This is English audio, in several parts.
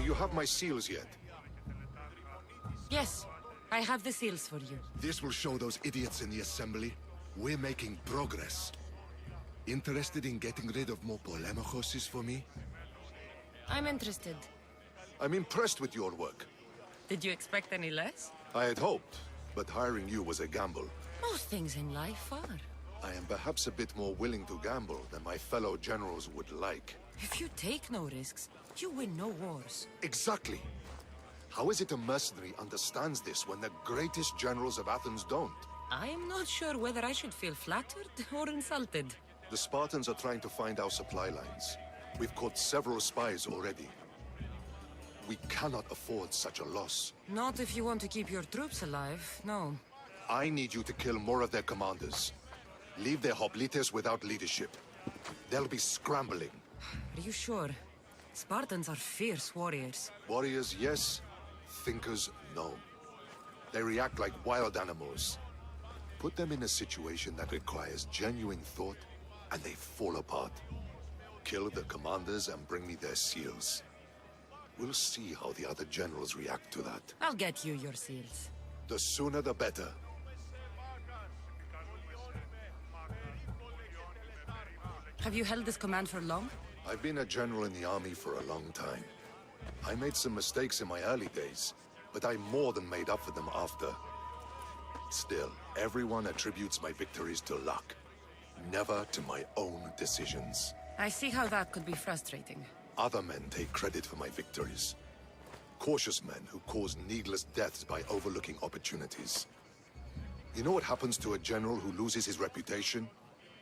you have my seals yet? Yes, I have the seals for you. This will show those idiots in the assembly we're making progress. Interested in getting rid of more polemachoses for me? I'm interested. I'm impressed with your work. Did you expect any less? I had hoped, but hiring you was a gamble. Most things in life are. I am perhaps a bit more willing to gamble than my fellow generals would like. If you take no risks, you win no wars. Exactly. How is it a mercenary understands this when the greatest generals of Athens don't? I am not sure whether I should feel flattered or insulted. The Spartans are trying to find our supply lines. We've caught several spies already. We cannot afford such a loss. Not if you want to keep your troops alive, no. I need you to kill more of their commanders. Leave their hoplites without leadership. They'll be scrambling. Are you sure? Spartans are fierce warriors. Warriors, yes. Thinkers, no. They react like wild animals. Put them in a situation that requires genuine thought, and they fall apart. Kill the commanders and bring me their seals. We'll see how the other generals react to that. I'll get you your seals. The sooner the better. Have you held this command for long? I've been a general in the army for a long time. I made some mistakes in my early days, but I more than made up for them after. Still, everyone attributes my victories to luck, never to my own decisions. I see how that could be frustrating. Other men take credit for my victories. Cautious men who cause needless deaths by overlooking opportunities. You know what happens to a general who loses his reputation?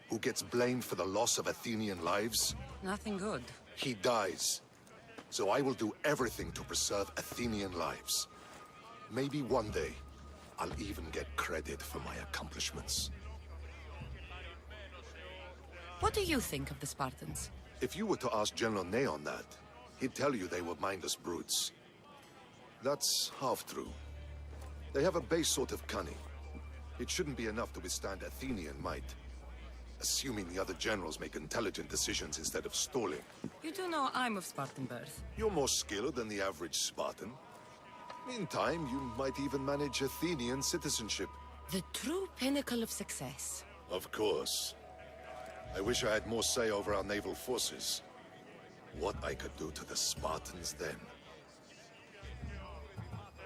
Who gets blamed for the loss of Athenian lives? Nothing good. He dies. So I will do everything to preserve Athenian lives. Maybe one day, I'll even get credit for my accomplishments. What do you think of the Spartans? If you were to ask General Neon that, he'd tell you they were mindless brutes. That's half true. They have a base sort of cunning. It shouldn't be enough to withstand Athenian might. Assuming the other generals make intelligent decisions instead of stalling. You do know I'm of Spartan birth. You're more skilled than the average Spartan. In time, you might even manage Athenian citizenship. The true pinnacle of success. Of course. I wish I had more say over our naval forces. What I could do to the Spartans then.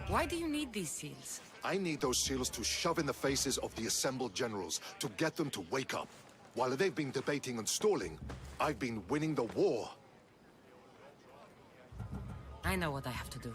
Why do you need these seals? I need those seals to shove in the faces of the assembled generals, to get them to wake up. While they've been debating and stalling, I've been winning the war. I know what I have to do.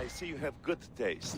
I see you have good taste.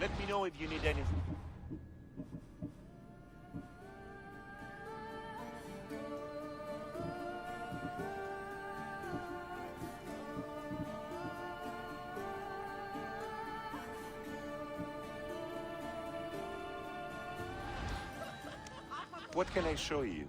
Let me know if you need anything. What can I show you?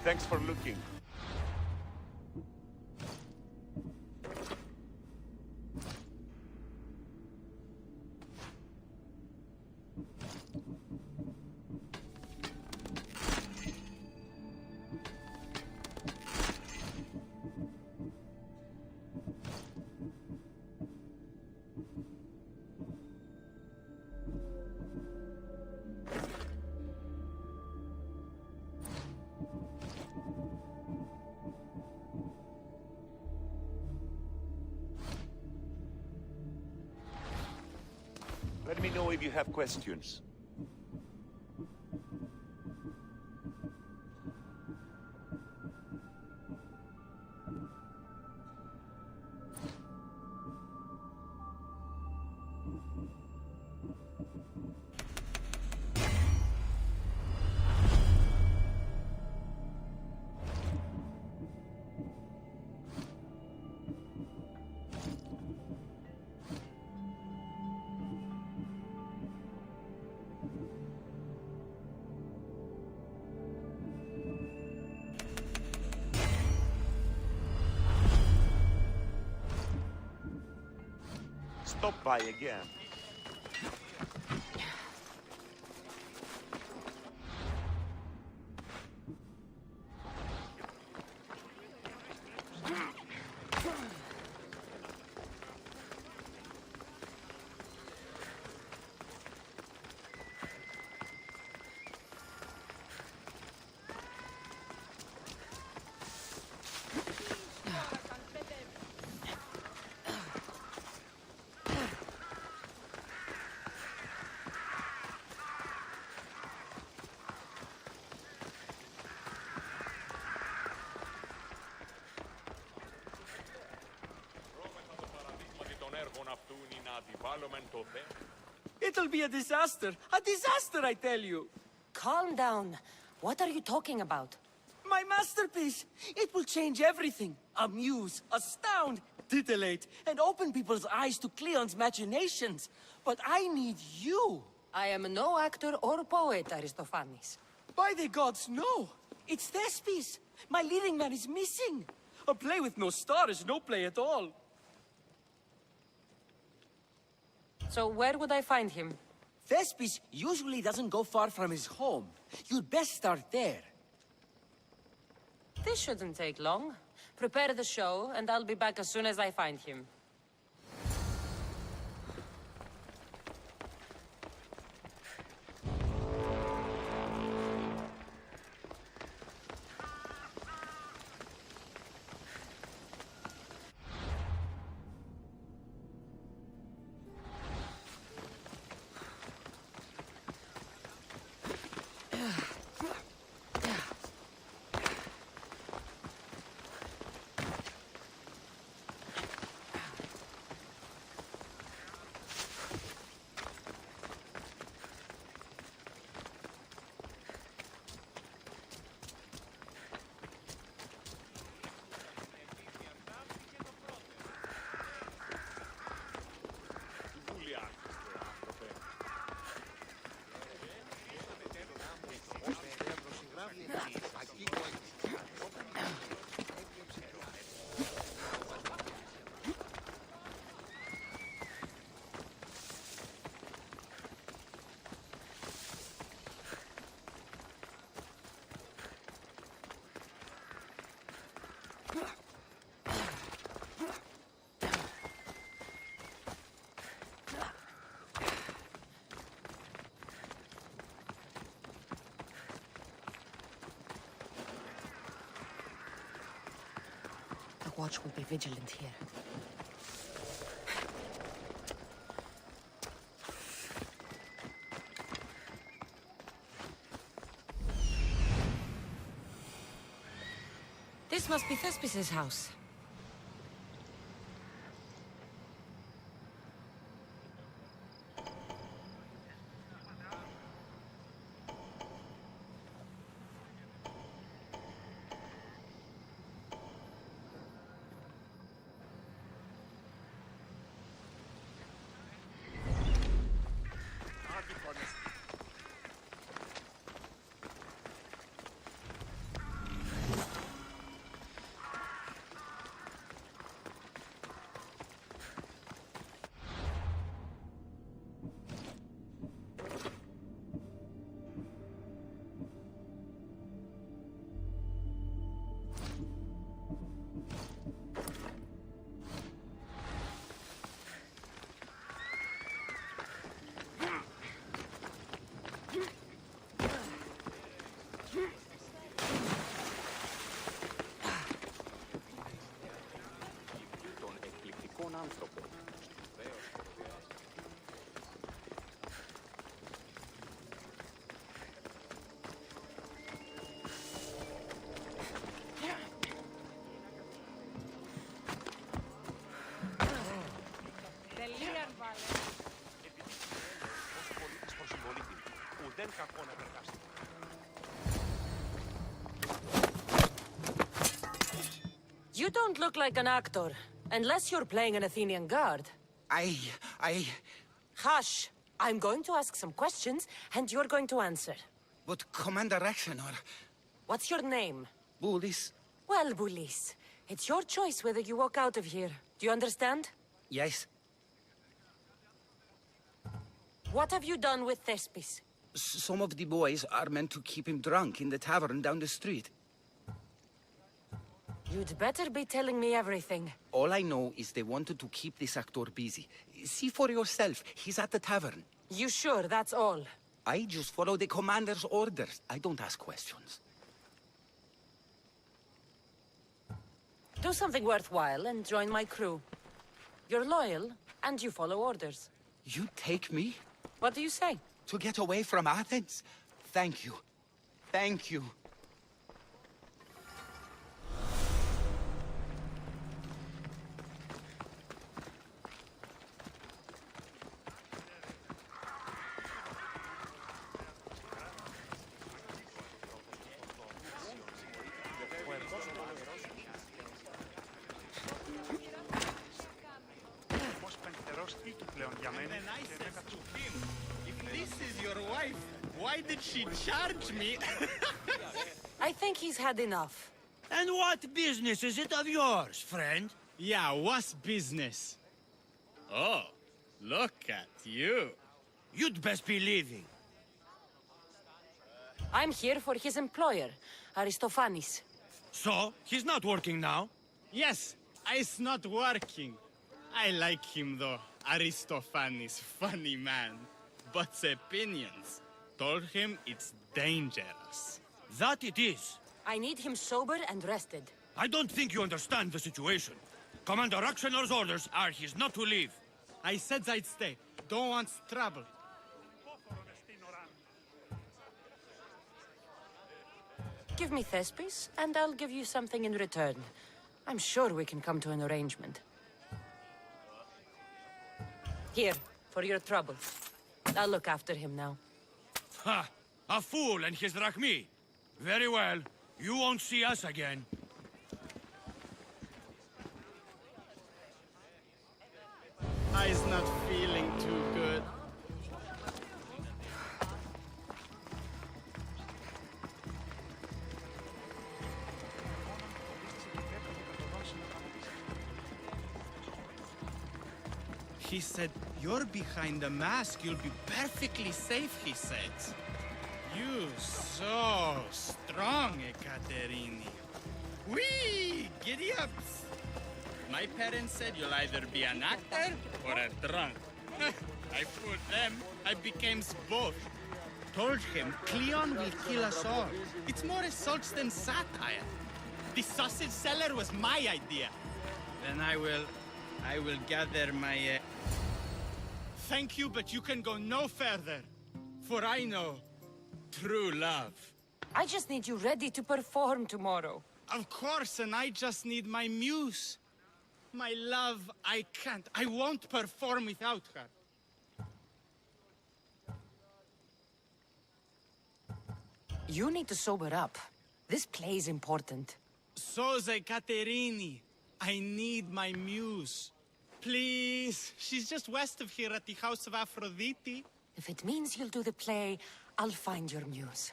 Thanks for looking. Let me know if you have questions. Stop by again. It'll be a disaster! A disaster, I tell you! Calm down. What are you talking about? My masterpiece! It will change everything. Amuse, astound, titillate, and open people's eyes to Cleon's machinations. But I need you! I am no actor or poet, Aristophanes. By the gods, no! It's Thespis! My leading man is missing! A play with no star is no play at all. So where would I find him? Thespis usually doesn't go far from his home. You'd best start there. This shouldn't take long. Prepare the show, and I'll be back as soon as I find him. The watch will be vigilant here. This must be Thespis' house. You don't look like an actor, unless you're playing an Athenian guard. I... Hush! I'm going to ask some questions, and you're going to answer. But Commander Raxenor... What's your name? Bulis... Well, Bulis, it's your choice whether you walk out of here. Do you understand? Yes. What have you done with Thespis? Some of the boys are meant to keep him drunk in the tavern down the street. You'd better be telling me everything. All I know is they wanted to keep this actor busy. See for yourself, he's at the tavern. You sure that's all? I just follow the commander's orders. I don't ask questions. Do something worthwhile and join my crew. You're loyal, and you follow orders. You take me? What do you say? To get away from Athens? Thank you. Thank you. If this is your wife, why did she charge me? I think he's had enough. And what business is it of yours, friend? Yeah, what's business? Oh, look at you. You'd best be leaving. I'm here for his employer, Aristophanes. So, he's not working now? Yes, it's not working. I like him though. Aristophanes, funny man. But opinions told him it's dangerous. That it is. I need him sober and rested. I don't think you understand the situation. Commander Raxenor's orders are he's not to leave. I said I'd stay. Don't want trouble. Give me Thespis, and I'll give you something in return. I'm sure we can come to an arrangement. Here, for your trouble. I'll look after him now. Ha! A fool and his drachmi. Very well. You won't see us again. I's not feeling too good. He said, you're behind the mask, you'll be perfectly safe, he said. You so strong, Ekaterini. Whee! giddy-ups. My parents said you'll either be an actor or a drunk. I fooled them. I became both. Told him Cleon will kill us all. It's more assaults than satire. The sausage seller was my idea. Then I will gather my... Thank you, but you can go no further. For I know true love. I just need you ready to perform tomorrow. Of course, and I just need my muse. My love, I can't. I won't perform without her. You need to sober up. This play's important. Soze Caterini, I need my muse. Please, she's just west of here at the House of Aphrodite. If it means you'll do the play, I'll find your muse.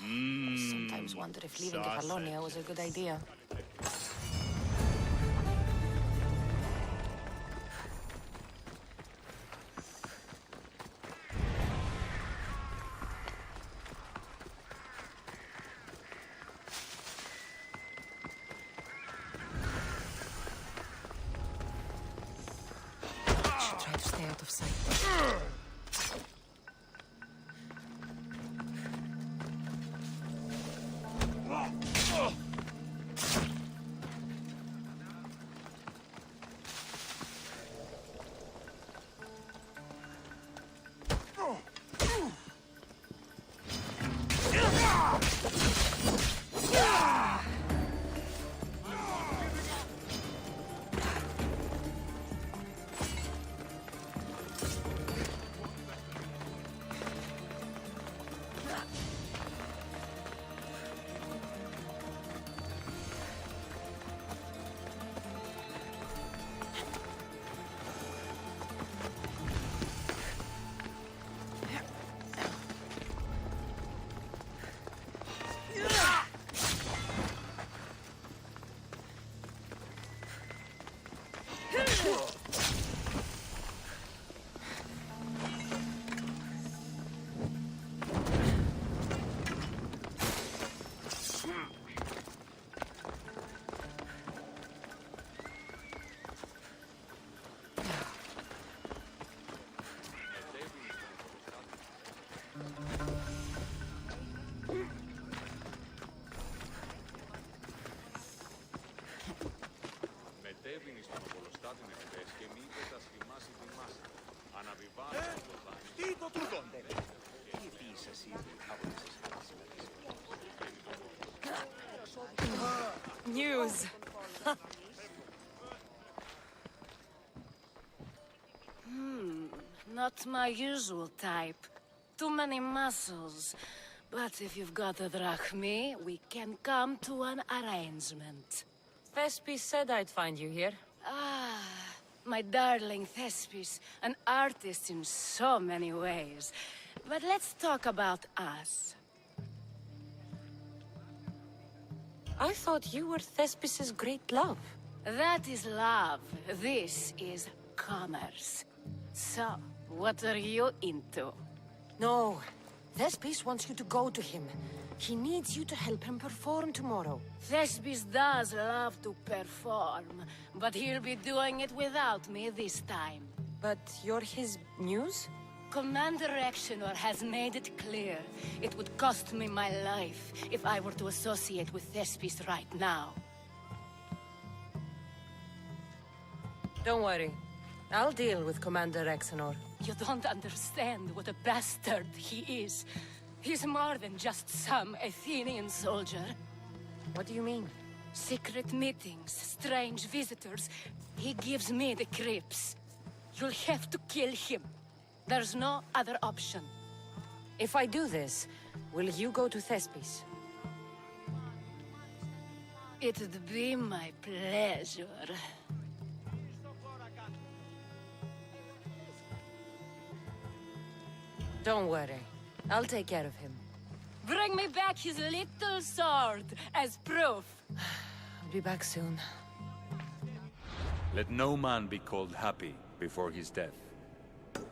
Sometimes wonder if leaving Kefalonia was a good idea. Should try to stay out of sight. News. Not my usual type. Too many muscles. But if you've got a drachmi, we can come to an arrangement. Thespis said I'd find you here. Ah, my darling Thespis, an artist in so many ways. But let's talk about us. I thought you were Thespis's great love. That is love. This is commerce. So, what are you into? No. Thespis wants you to go to him. He needs you to help him perform tomorrow. Thespis does love to perform, but he'll be doing it without me this time. But you're his muse? Commander Exenor has made it clear it would cost me my life if I were to associate with Thespis right now. Don't worry. I'll deal with Commander Exenor. You don't understand what a bastard he is. He's more than just some Athenian soldier. What do you mean? Secret meetings, strange visitors. He gives me the creeps. You'll have to kill him. There's no other option. If I do this, will you go to Thespis? It'd be my pleasure. Don't worry. I'll take care of him. Bring me back his little sword as proof. I'll be back soon. Let no man be called happy before his death.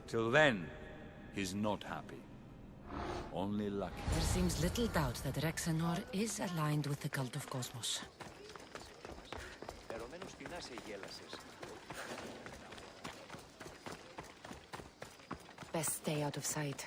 Till then, he's not happy. Only lucky. There seems little doubt that Rexenor is aligned with the cult of Cosmos. Best stay out of sight.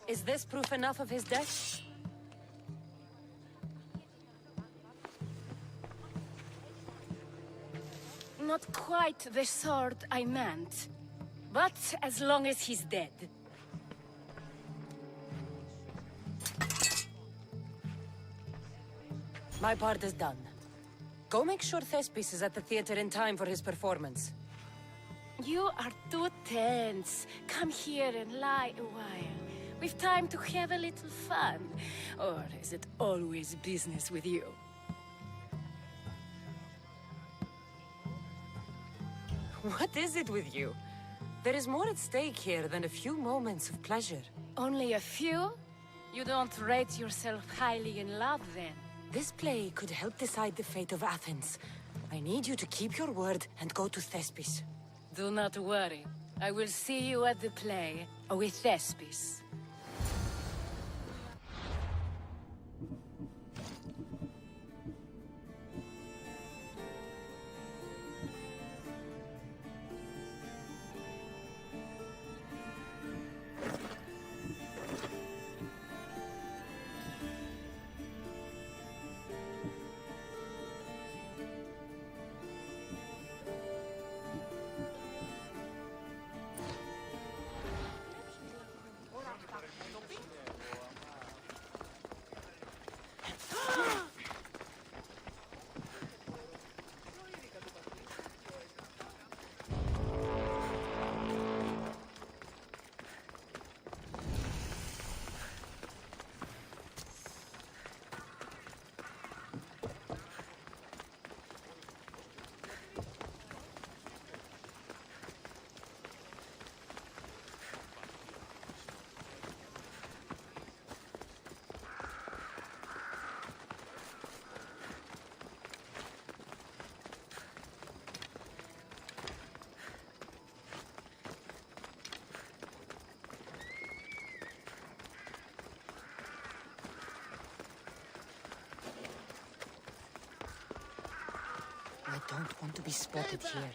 Is this proof enough of his death? Not quite the sort I meant. But as long as he's dead. My part is done. Go make sure Thespis is at the theater in time for his performance. You are too tense. Come here and lie a while. We've time to have a little fun. Or is it always business with you? What is it with you? There is more at stake here than a few moments of pleasure. Only a few? You don't rate yourself highly in love, then? This play could help decide the fate of Athens. I need you to keep your word and go to Thespis. Do not worry. I will see you at the play with Thespis. don't want to be spotted here.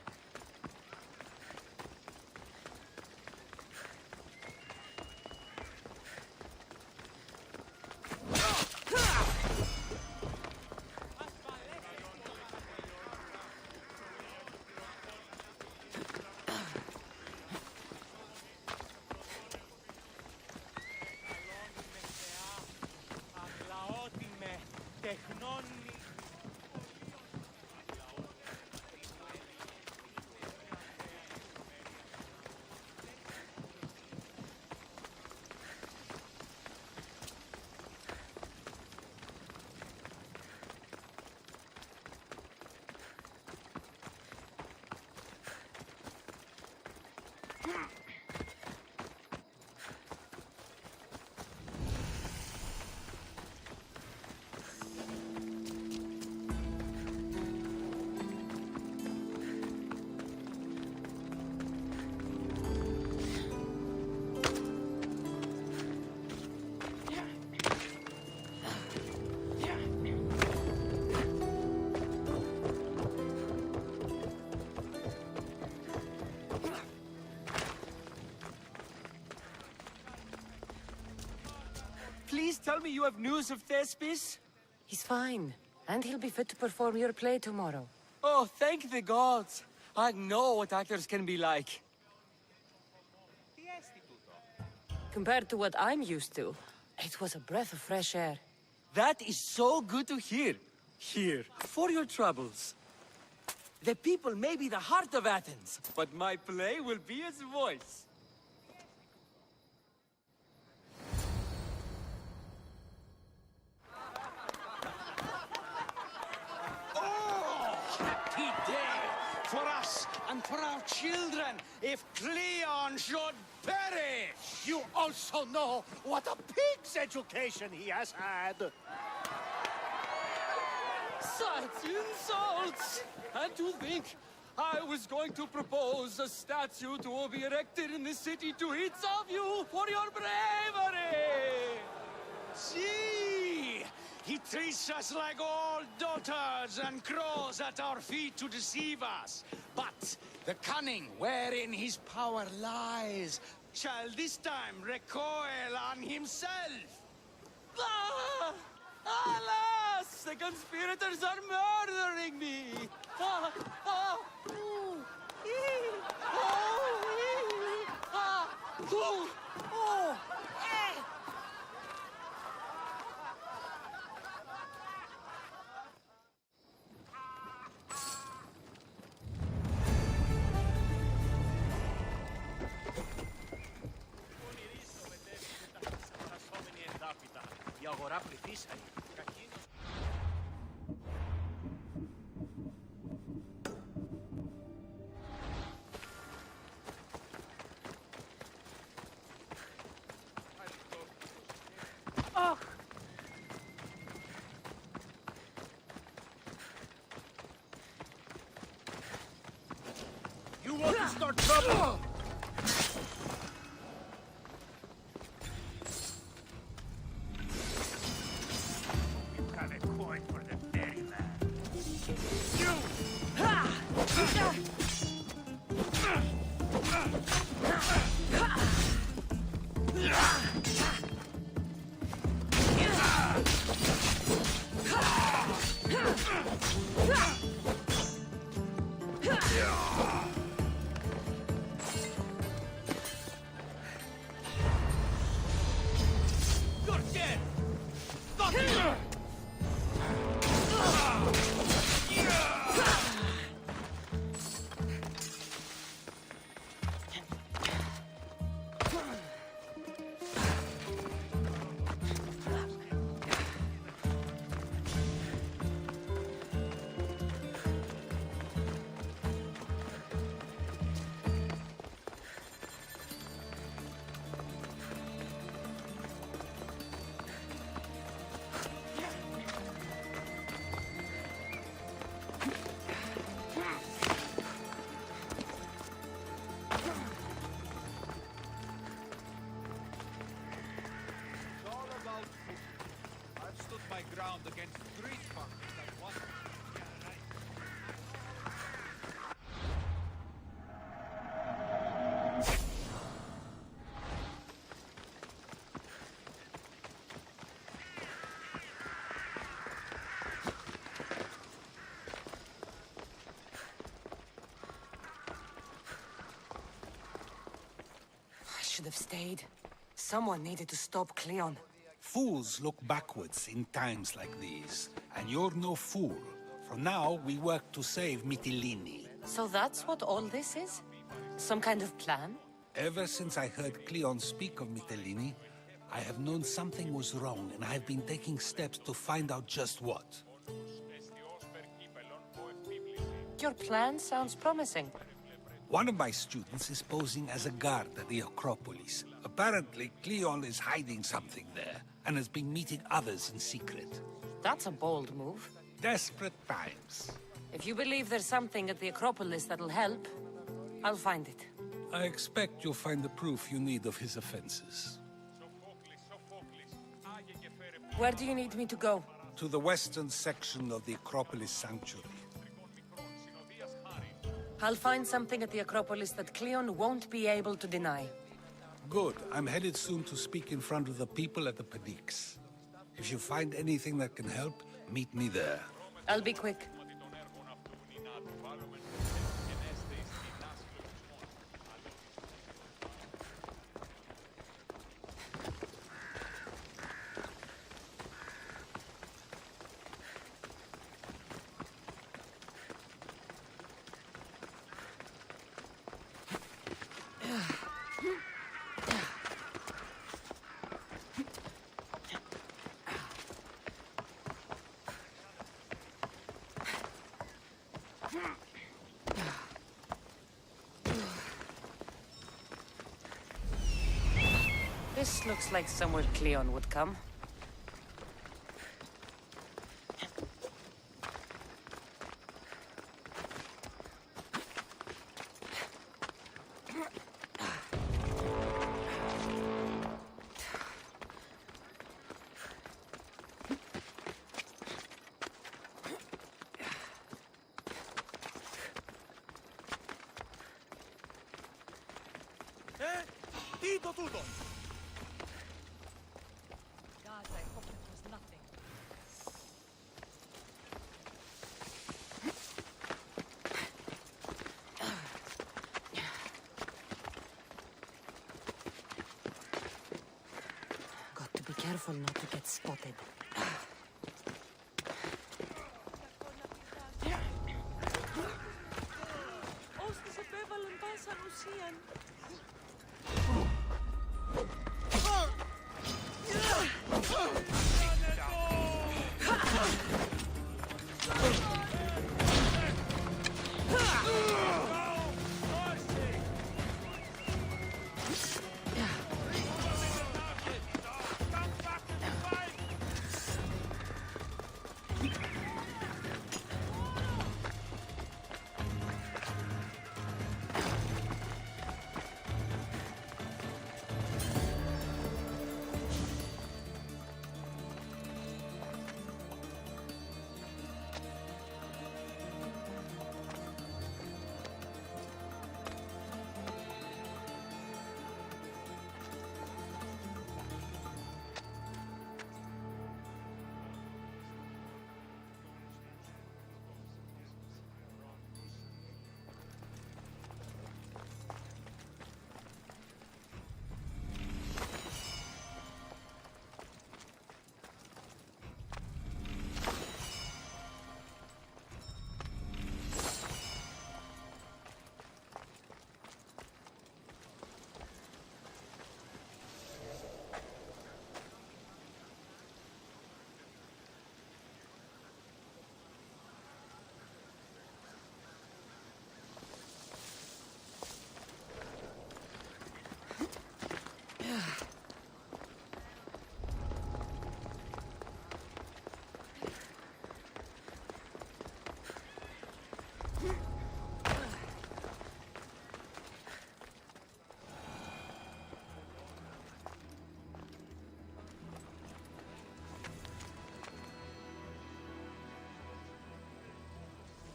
Please tell me you have news of Thespis? He's fine, and he'll be fit to perform your play tomorrow. Oh, thank the gods. I know what actors can be like. Compared to what I'm used to, it was a breath of fresh air. That is so good to hear. Here, for your troubles. The people may be the heart of Athens, but my play will be its voice. Happy day for us and for our children if Cleon should perish! You also know what a pig's education he has had. Such insults! And to think, I was going to propose a statue to be erected in the city to each of you for your bravery! See! He treats us like old daughters and crows at our feet to deceive us. But the cunning wherein his power lies shall this time recoil on himself. Ah! Alas! The conspirators are murdering me! Ah! Ah! Ooh! Ee! Oh! Ee! Ah! Ooh! Oh! Eh! Η αγορά πληθύσανε. You want to start trouble? You have a coin for the very man. You're dead! Fuck you! I've stood my ground against street fuckers like one. should have stayed. Someone needed to stop Cleon. Fools look backwards in times like these, and you're no fool. From now, we work to save Mytilene. So that's what all this is? Some kind of plan? Ever since I heard Cleon speak of Mytilene, I have known something was wrong, and I've been taking steps to find out just what. Your plan sounds promising. One of my students is posing as a guard at the Acropolis. Apparently, Cleon is hiding something there, and has been meeting others in secret. That's a bold move. Desperate times. If you believe there's something at the Acropolis that'll help, I'll find it. I expect you'll find the proof you need of his offenses. Where do you need me to go? To the western section of the Acropolis Sanctuary. I'll find something at the Acropolis that Cleon won't be able to deny. Good. I'm headed soon to speak in front of the people at the Pnyx. If you find anything that can help, meet me there. I'll be quick. This looks like somewhere Cleon would come. Careful not to get spotted.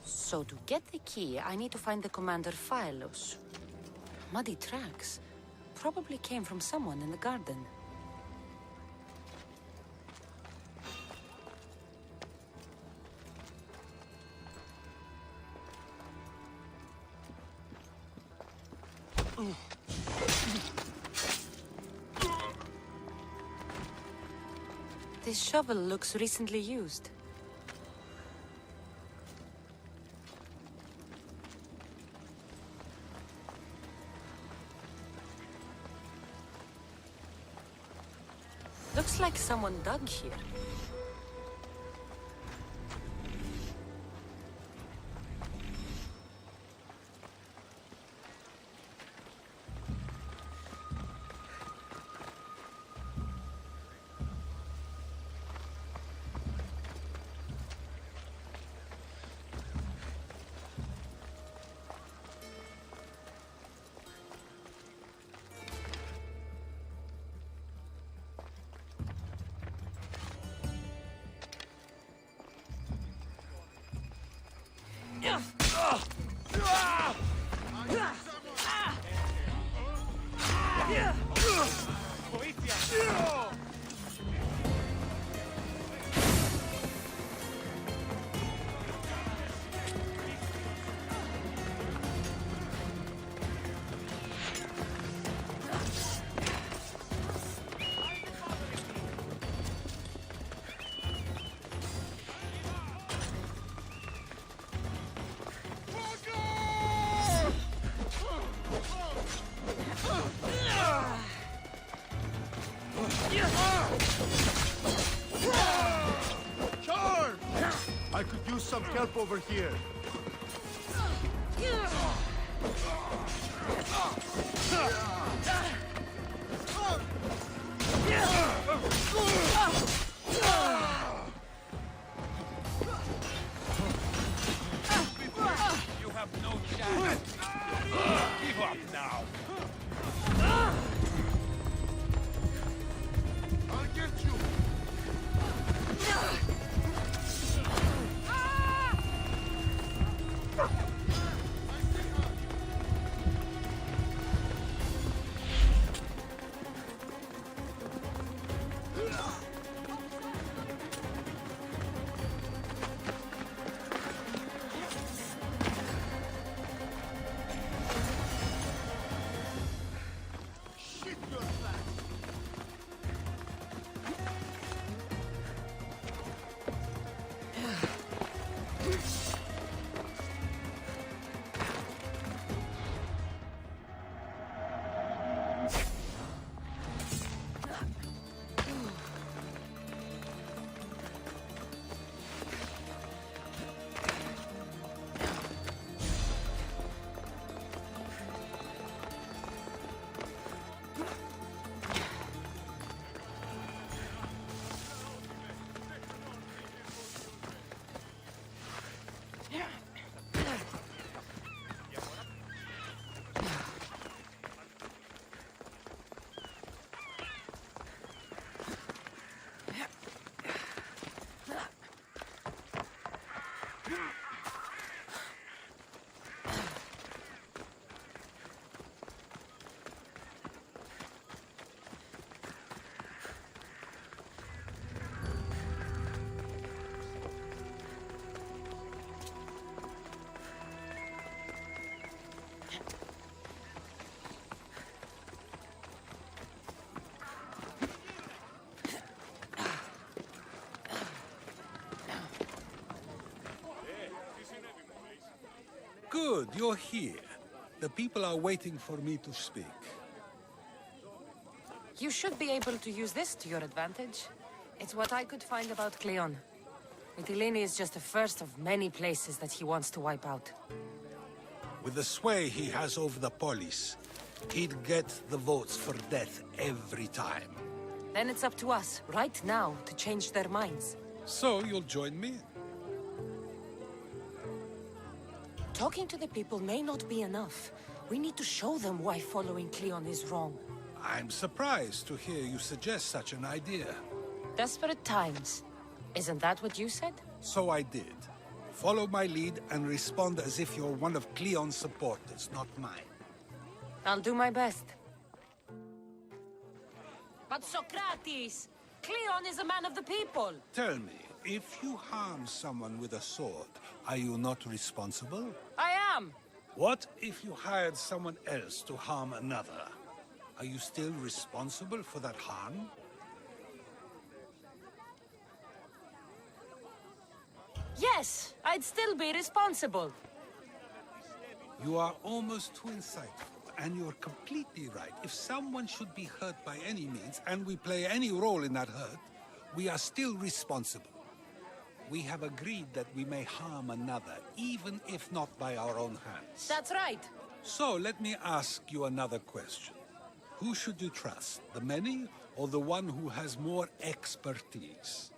So to get the key, I need to find the commander Phylos. Muddy tracks. Probably came from someone in the garden. This shovel looks recently used. Looks like someone dug here. Charge! I could use some help over here. You have no chance. Give up now. I'll get you! Good, you're here. The people are waiting for me to speak. You should be able to use this to your advantage. It's what I could find about Cleon. Mytilene is just the first of many places that he wants to wipe out. With the sway he has over the police, he'd get the votes for death every time. Then it's up to us, right now, to change their minds. So you'll join me? Talking to the people may not be enough. We need to show them why following Cleon is wrong. I'm surprised to hear you suggest such an idea. Desperate times. Isn't that what you said? So I did. Follow my lead and respond as if you're one of Cleon's supporters, not mine. I'll do my best. But Socrates! Cleon is a man of the people! Tell me, if you harm someone with a sword, are you not responsible? I am! What if you hired someone else to harm another? Are you still responsible for that harm? Yes, I'd still be responsible. You are almost too insightful, and you're completely right. If someone should be hurt by any means, and we play any role in that hurt, we are still responsible. We have agreed that we may harm another, even if not by our own hands. That's right. So, let me ask you another question. Who should you trust, the many, or the one who has more expertise?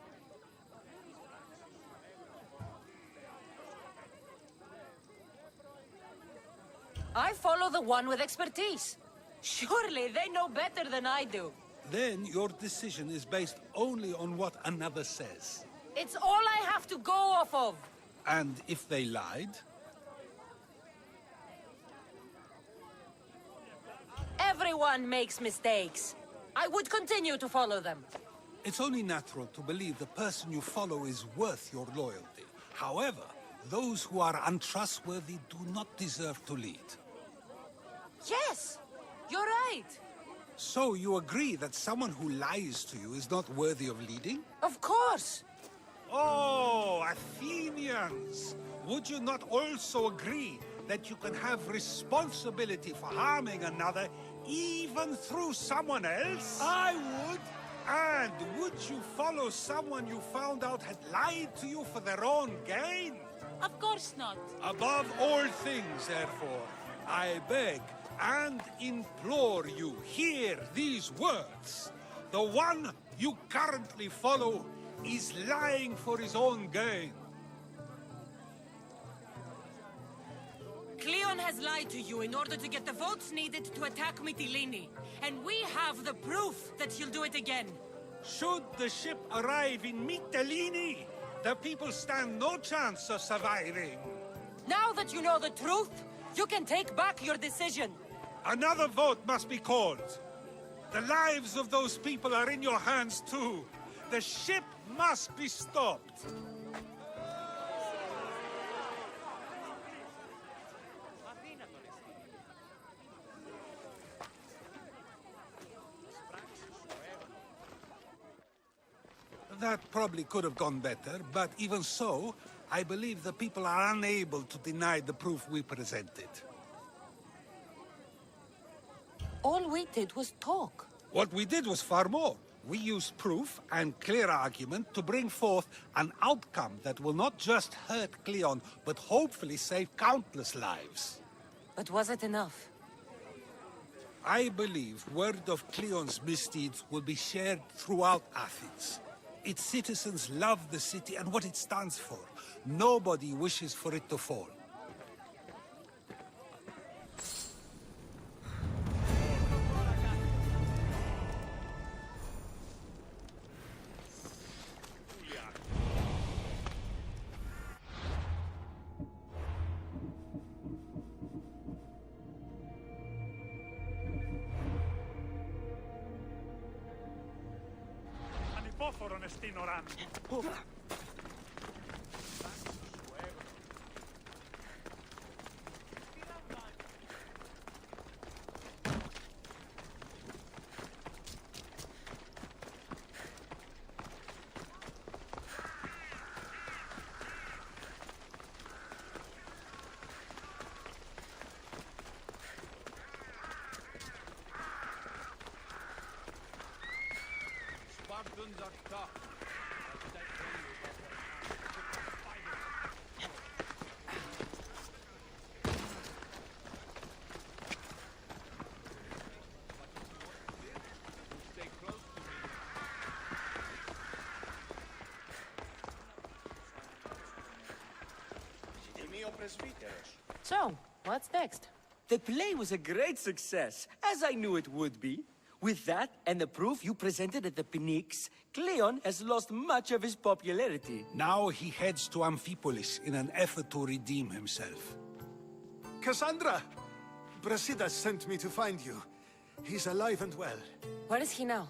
I follow the one with expertise. Surely they know better than I do. Then your decision is based only on what another says. It's all I have to go off of. And if they lied? Everyone makes mistakes. I would continue to follow them. It's only natural to believe the person you follow is worth your loyalty. However, those who are untrustworthy do not deserve to lead. Yes, you're right. So you agree that someone who lies to you is not worthy of leading? Of course. Oh, Athenians! Would you not also agree that you can have responsibility for harming another even through someone else? I would! And would you follow someone you found out had lied to you for their own gain? Of course not. Above all things, therefore, I beg and implore you, hear these words. The one you currently follow is lying for his own gain. Cleon has lied to you in order to get the votes needed to attack Mytilene. And we have the proof that he'll do it again. Should the ship arrive in Mytilene, the people stand no chance of surviving. Now that you know the truth, you can take back your decision. Another vote must be called. The lives of those people are in your hands too. The ship must be stopped. That probably could have gone better, but even so, I believe the people are unable to deny the proof we presented. All we did was talk. What we did was far more. We used proof and clear argument to bring forth an outcome that will not just hurt Cleon, but hopefully save countless lives. But was it enough? I believe word of Cleon's misdeeds will be shared throughout Athens. Its citizens love the city and what it stands for. Nobody wishes for it to fall. Anipóforon estinoran. So, what's next? The play was a great success, as I knew it would be. With that, and the proof you presented at the Pnyx, Cleon has lost much of his popularity. Now he heads to Amphipolis in an effort to redeem himself. Cassandra! Brasidas sent me to find you. He's alive and well. Where is he now?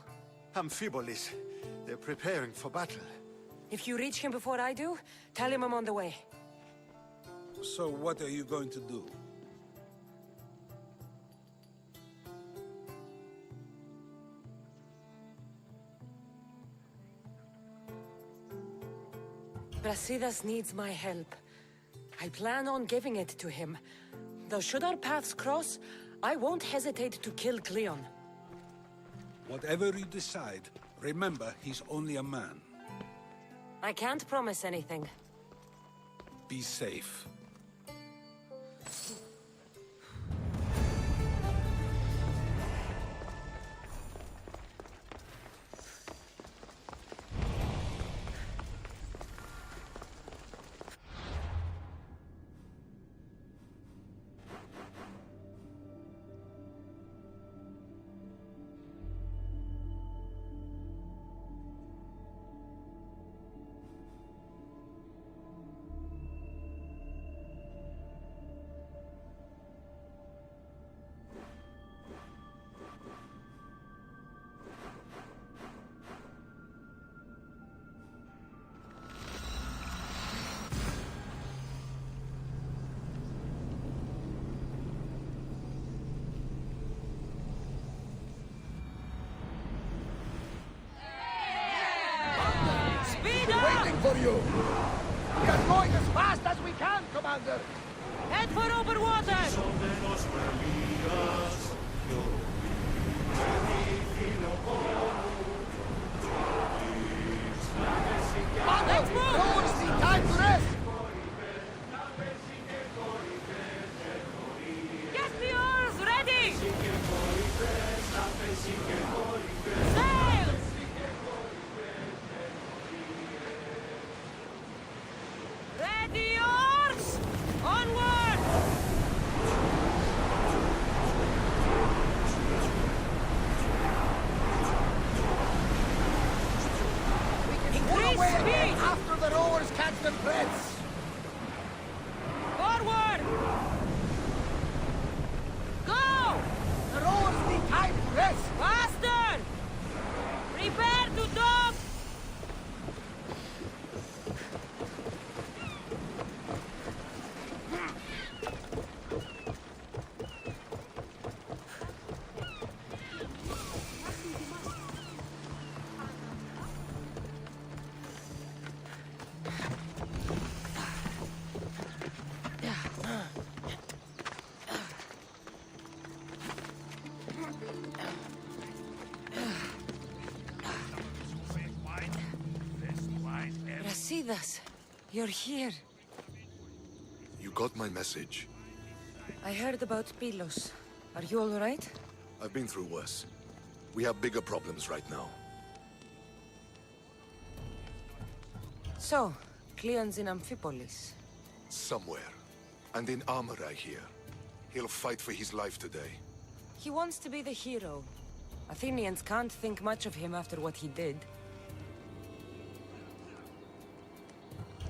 Amphipolis. They're preparing for battle. If you reach him before I do, tell him I'm on the way. So what are you going to do? Brasidas needs my help. I plan on giving it to him. Though should our paths cross, I won't hesitate to kill Cleon. Whatever you decide, remember he's only a man. I can't promise anything. Be safe. For you! We are going as fast as we can, Commander! Head for open water! Let's move! No Odyssey, time to rest! Get the oars ready! Sail! Ready oars! Onward! Increase speed! After the rowers catch their breaths! Forward! Go! The rowers need time to rest! Faster! Prepare to dock! Brasidas, you're here. You got my message. I heard about Pylos. Are you all right? I've been through worse. We have bigger problems right now. So, Cleon's in Amphipolis. Somewhere. And in armor, I hear. He'll fight for his life today. He wants to be the hero. Athenians can't think much of him after what he did.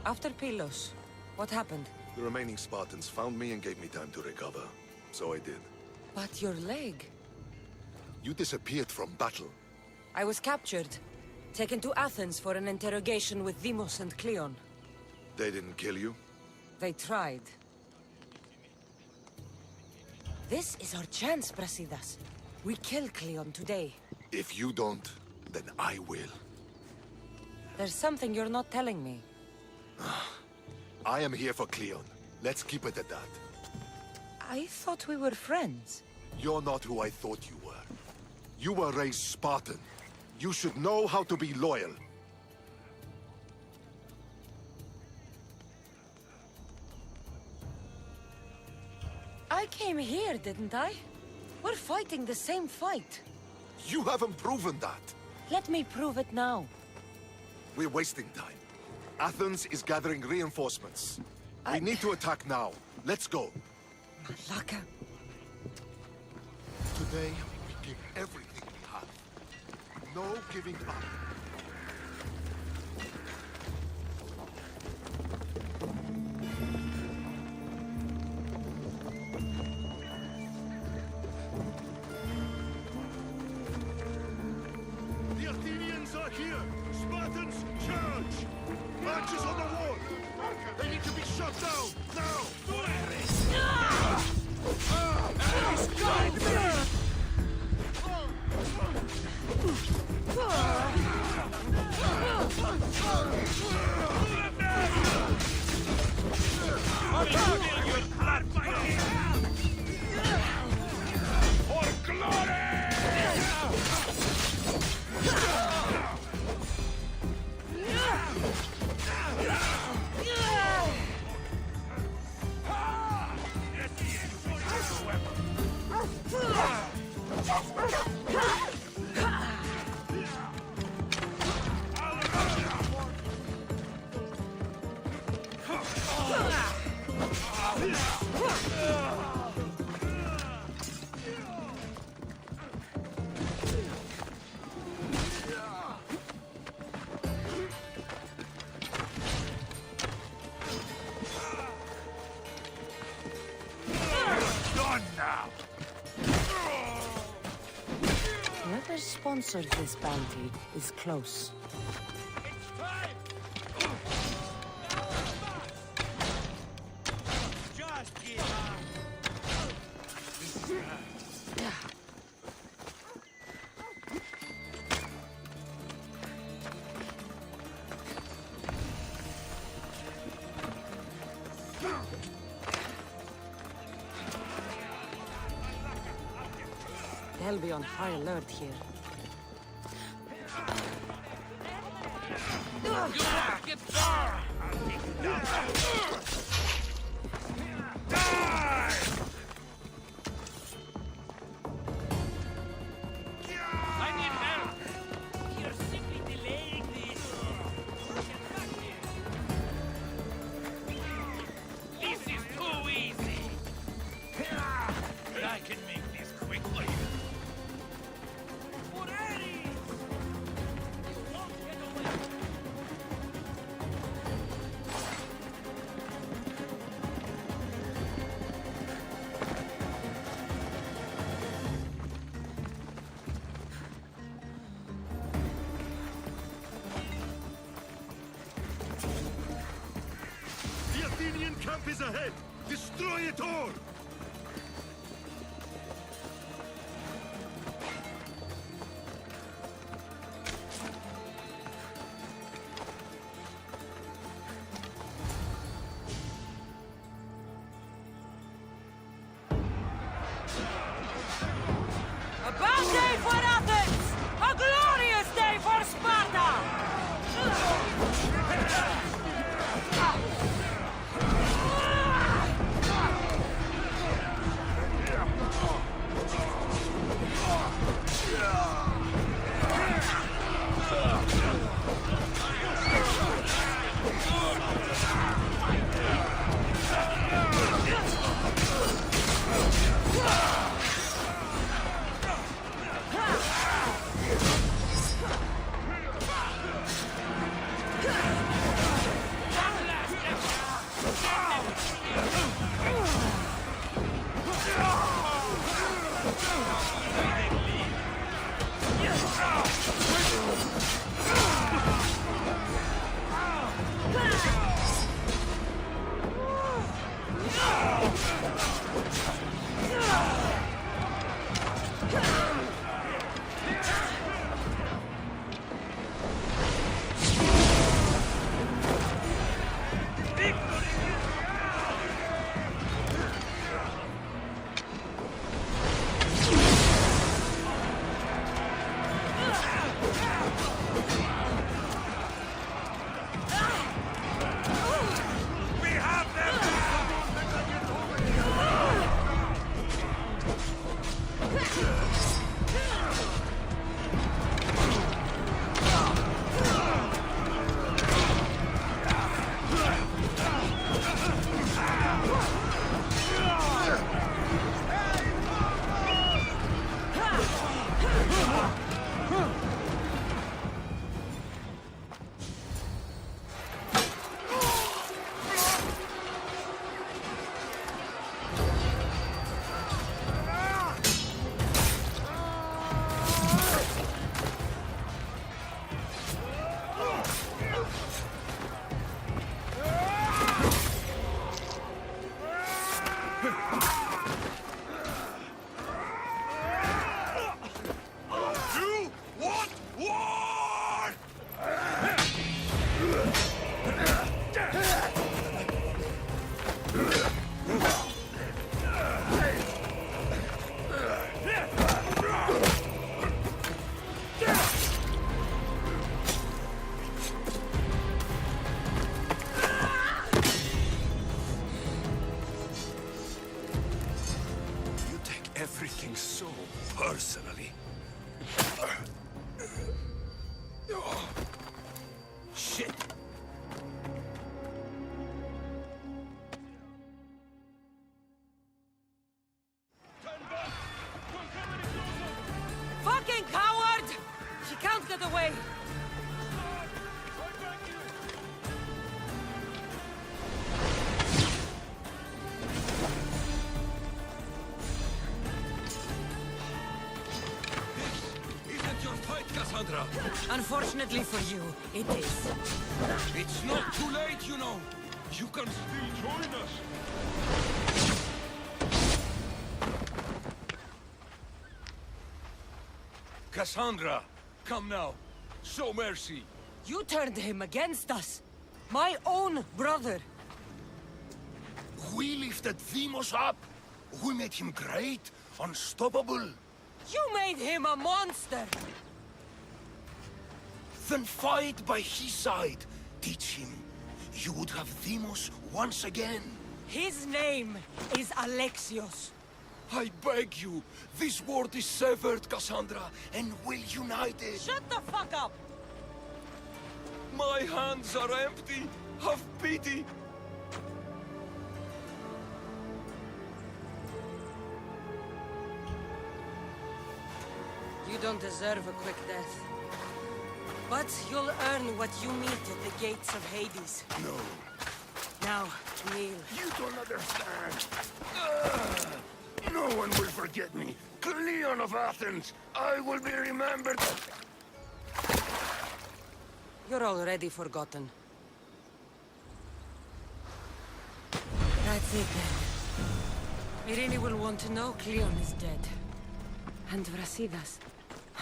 After Pylos, what happened? The remaining Spartans found me and gave me time to recover. So I did. But your leg? You disappeared from battle. I was captured. Taken to Athens for an interrogation with Deimos and Cleon. They didn't kill you? They tried. This is our chance, Brasidas. We kill Cleon today. If you don't, then I will. There's something you're not telling me. I am here for Cleon. Let's keep it at that. I thought we were friends. You're not who I thought you were. You were raised Spartan. You should know how to be loyal. I came here, didn't I? We're fighting the same fight. You haven't proven that. Let me prove it now. We're wasting time. Athens is gathering reinforcements. We need to attack now. Let's go. Malaka. Today, we give everything we have. No giving up. The Athenians are here! Spartans, charge! Archers on the wall! They need to be shot down, now! sponsored this bounty is close. Just give up. They'll be on high alert here. I need help! You're simply delaying this! This is too easy! I can make this quickly! The Athenian camp is ahead! Destroy it all! A bad day for Athens! A glorious day for Sparta! Everything so personally. Shit. Fucking coward! He can't get away! Is the Cassandra. Unfortunately for you, it is. It's not too late, you know. You can still join us. Cassandra, come now. Show mercy. You turned him against us. My own brother. We lifted Deimos up. We made him great, unstoppable. You made him a monster. Then fight by his side. Teach him. You would have Deimos once again. His name is Alexios. I beg you. This world is severed, Cassandra, and we'll unite it. Shut the fuck up! My hands are empty. Have pity. You don't deserve a quick death. But you'll earn what you meet at the gates of Hades. No. Now, kneel. You don't understand. No one will forget me. Cleon of Athens. I will be remembered. You're already forgotten. That's it then. Irene will want to know Cleon is dead. And Brasidas.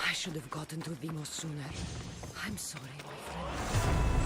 I should have gotten to Deimos sooner. I'm sorry, my friend.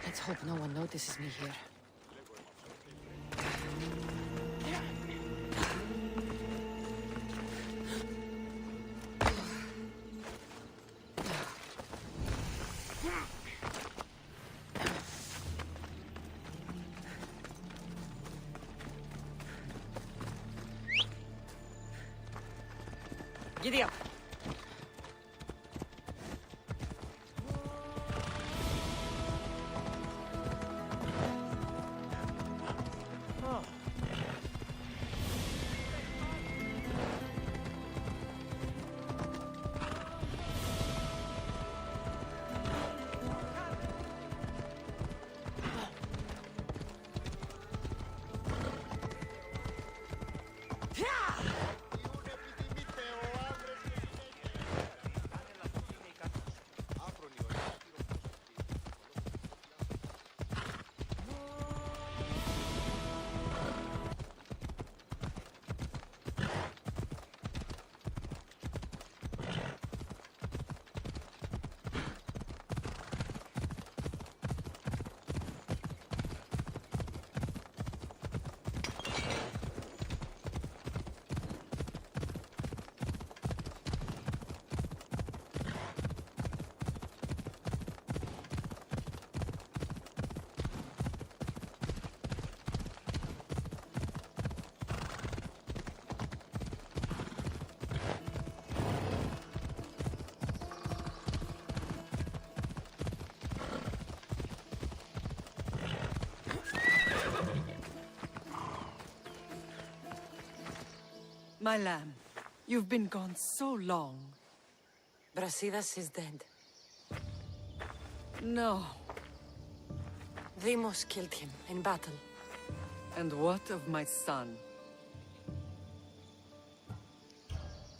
Let's hope no one notices me here. Giddy up! My lamb, you've been gone so long. Brasidas is dead. No. Demos killed him in battle. And what of my son?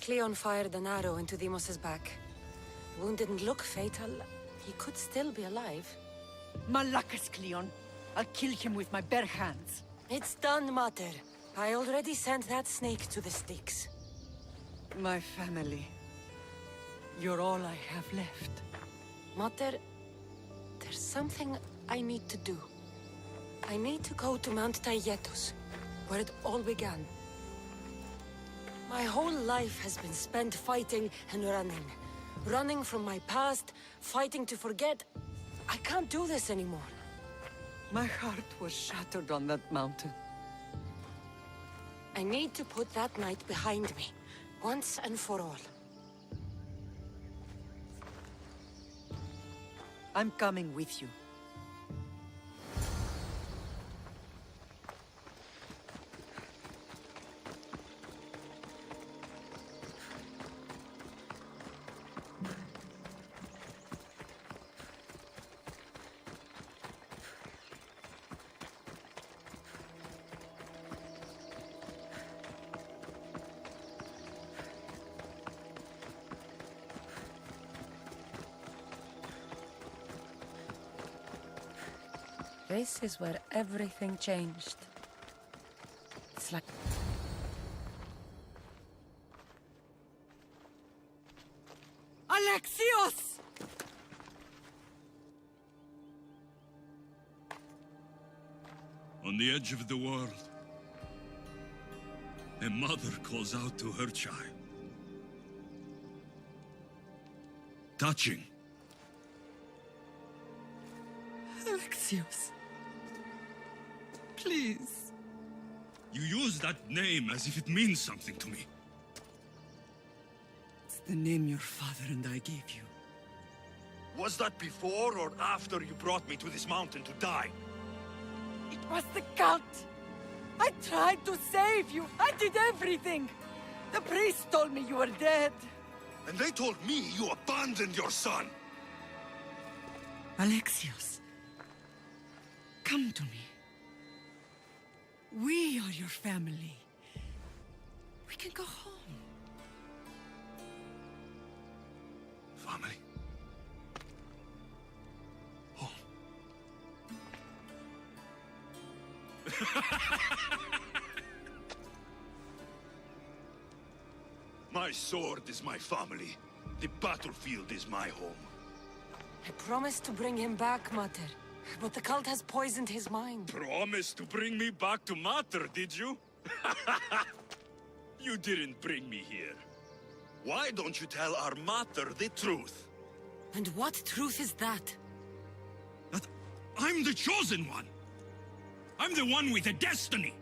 Cleon fired an arrow into Demos's back. Wound didn't look fatal. He could still be alive. Malakas, Cleon. I'll kill him with my bare hands. It's done, Mater. I already sent that snake to the sticks. My family. You're all I have left. Mater, there's something I need to do. I need to go to Mount Tayetos, where it all began. My whole life has been spent fighting and running. Running from my past, fighting to forget. I can't do this anymore. My heart was shattered on that mountain. I need to put that night behind me, once and for all. I'm coming with you. This is where everything changed. It's like... Alexios! On the edge of the world, a mother calls out to her child. Touching. Alexios. Please. You use that name as if it means something to me. It's the name your father and I gave you. Was that before or after you brought me to this mountain to die? It was the cult! I tried to save you! I did everything! The priest told me you were dead! And they told me you abandoned your son! Alexios, come to me. We are your family. We can go home. Family? Home? My sword is my family. The battlefield is my home. I promised to bring him back, Mater. But the cult has poisoned his mind. Promised to bring me back to Mater, did you? You didn't bring me here. Why don't you tell our Mater the truth? And what truth is that? That I'm the chosen one. I'm the one with a destiny.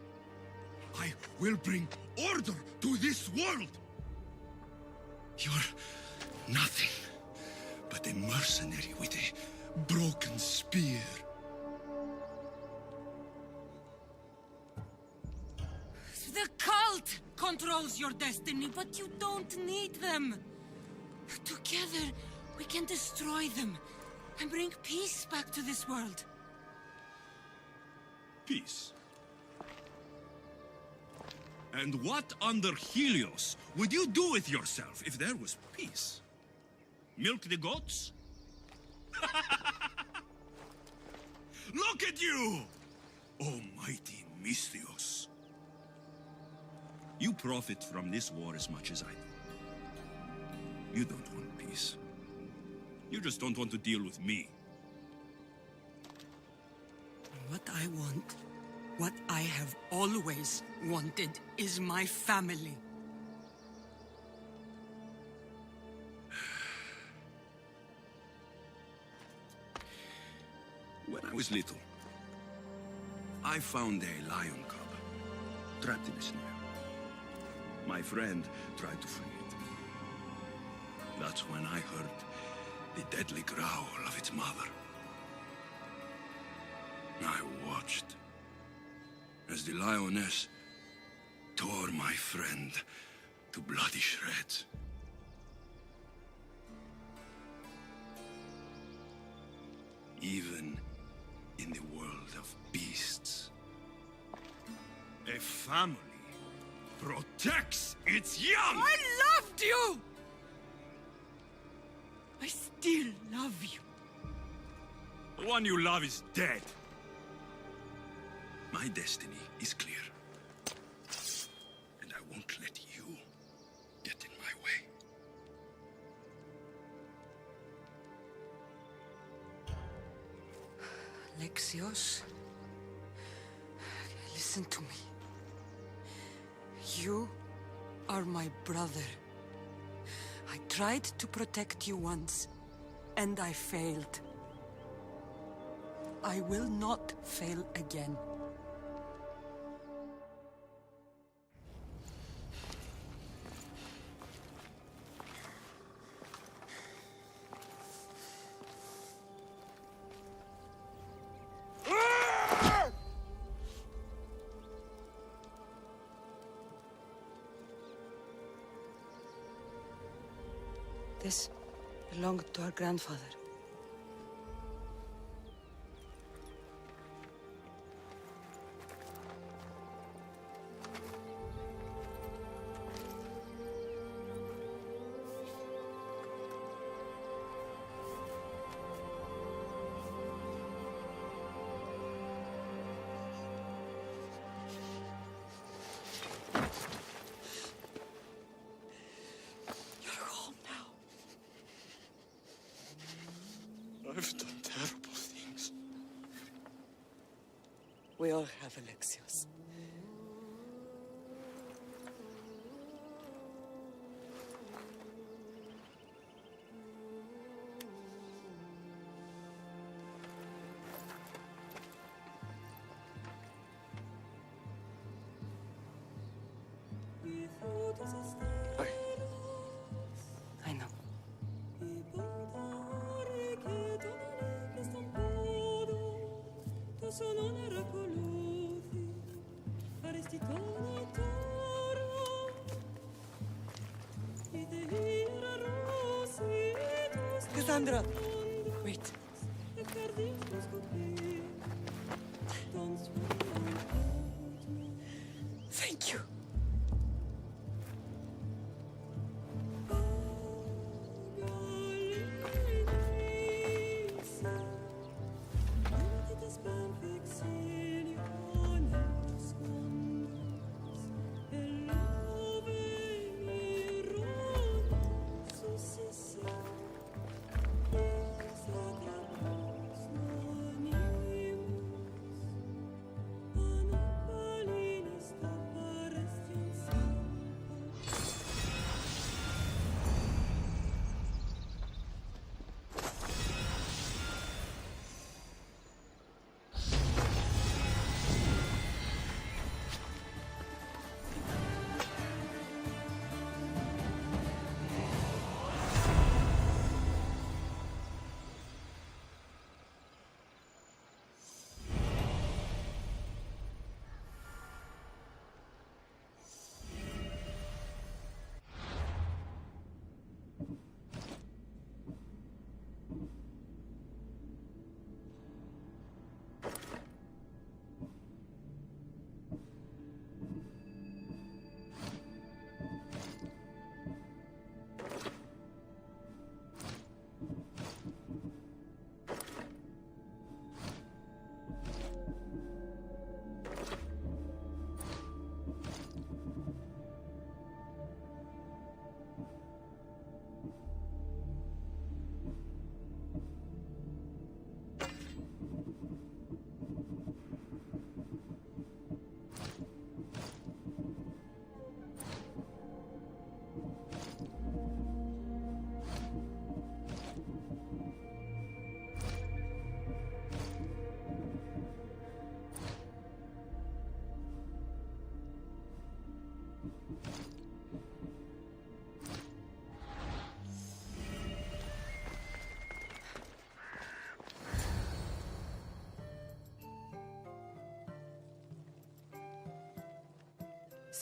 I will bring order to this world. You're nothing but a mercenary with a broken spear. The cult controls your destiny, but you don't need them. Together, we can destroy them and bring peace back to this world. Peace. And what under Helios would you do with yourself if there was peace? Milk the goats? Look at you! Almighty Misthios. You profit from this war as much as I do. You don't want peace. You just don't want to deal with me. What I want, what I have always wanted, is my family. When I was little, I found a lion cub trapped in a snare. My friend tried to free it. That's when I heard the deadly growl of its mother. I watched as the lioness tore my friend to bloody shreds. even in the world of beasts. A family protects its young! I loved you! I still love you. The one you love is dead. My destiny is clear. And I won't let you get in my way. Alexios, listen to me. You are my brother. I tried to protect you once, and I failed. I will not fail again. This belonged to our grandfather. I've done terrible things. We all have, Alexios. I know. Cassandra! Wait. Thank you.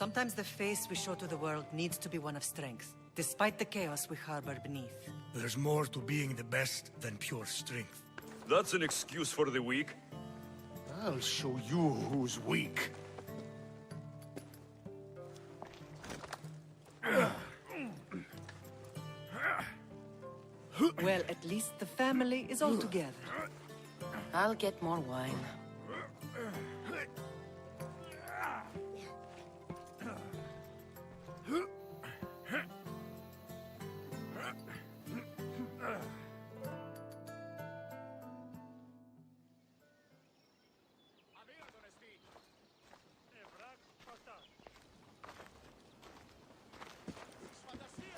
Sometimes the face we show to the world needs to be one of strength, despite the chaos we harbor beneath. There's more to being the best than pure strength. That's an excuse for the weak. I'll show you who's weak. Well, at least the family is all together. I'll get more wine.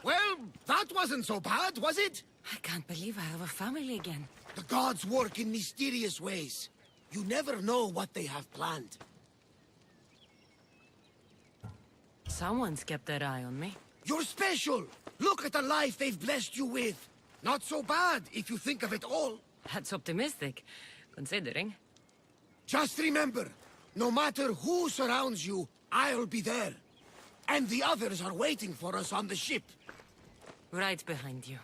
Well, that wasn't so bad, was it? I can't believe I have a family again. The gods work in mysterious ways. You never know what they have planned. Someone's kept their eye on me. You're special! Look at the life they've blessed you with. Not so bad, if you think of it all. That's optimistic, considering. Just remember, no matter who surrounds you, I'll be there. And the others are waiting for us on the ship. Right behind you.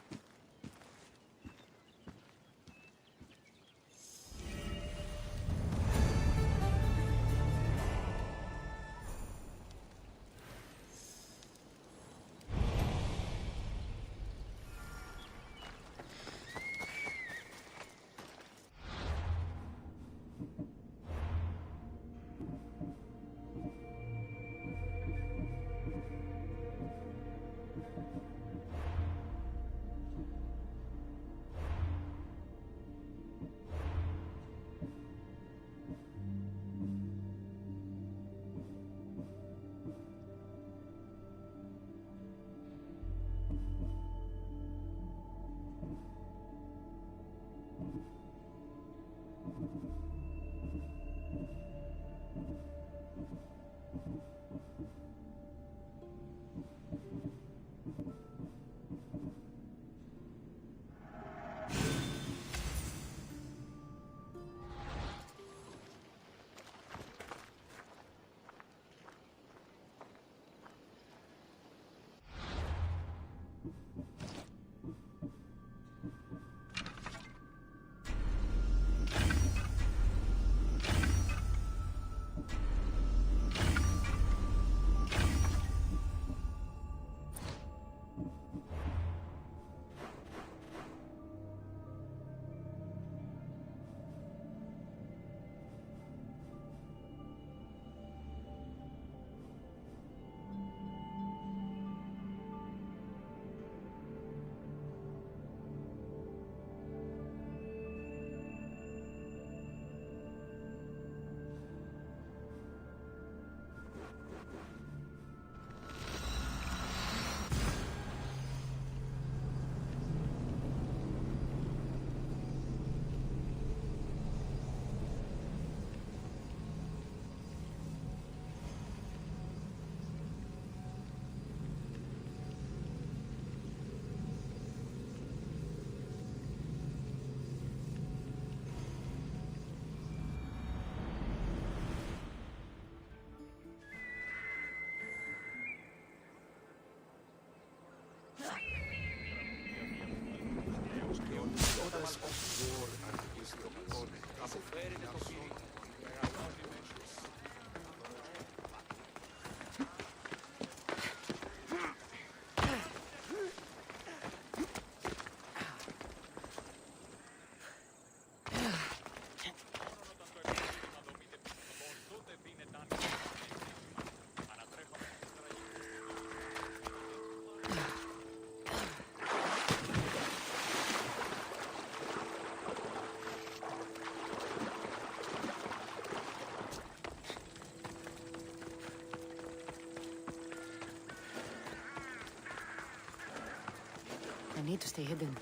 I need to stay hidden.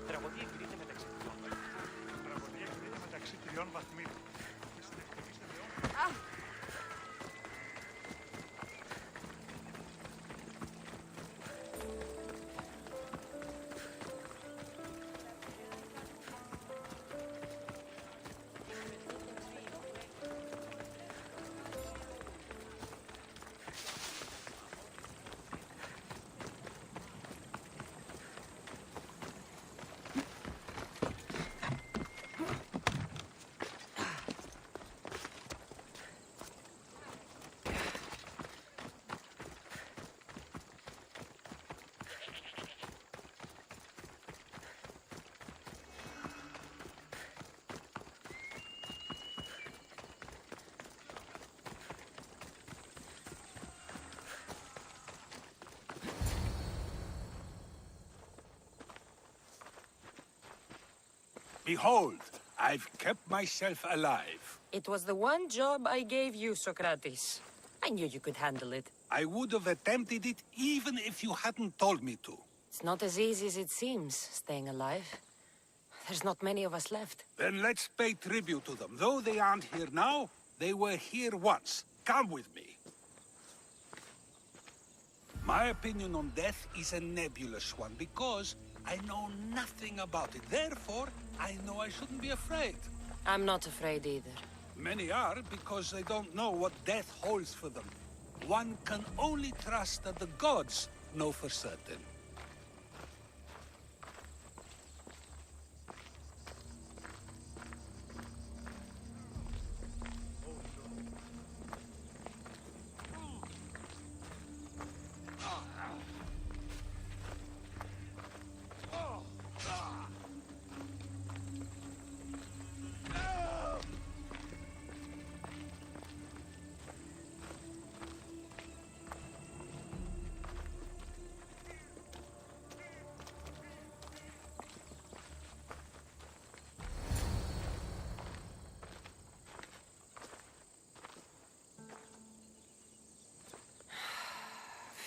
Τραγωδία κινείται μεταξύ τριών. Τραγωδία κινείται μεταξύ τριών βαθμίδων. Behold, I've kept myself alive. It was the one job I gave you, Socrates. I knew you could handle it. I would have attempted it even if you hadn't told me to. It's not as easy as it seems, staying alive. There's not many of us left. Then let's pay tribute to them. Though they aren't here now, they were here once. Come with me. My opinion on death is a nebulous one, because I know nothing about it. Therefore, I know I shouldn't be afraid. I'm not afraid either. Many are, because they don't know what death holds for them. One can only trust that the gods know for certain.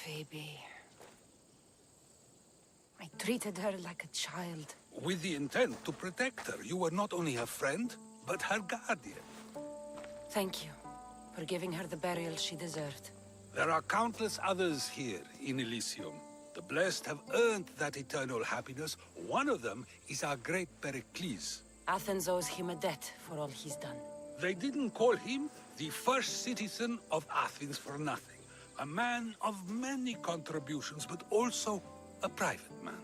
Phoebe. I treated her like a child. With the intent to protect her, you were not only her friend, but her guardian. Thank you for giving her the burial she deserved. There are countless others here in Elysium. The blessed have earned that eternal happiness. One of them is our great Pericles. Athens owes him a debt for all he's done. They didn't call him the first citizen of Athens for nothing. A man of many contributions, but also a private man.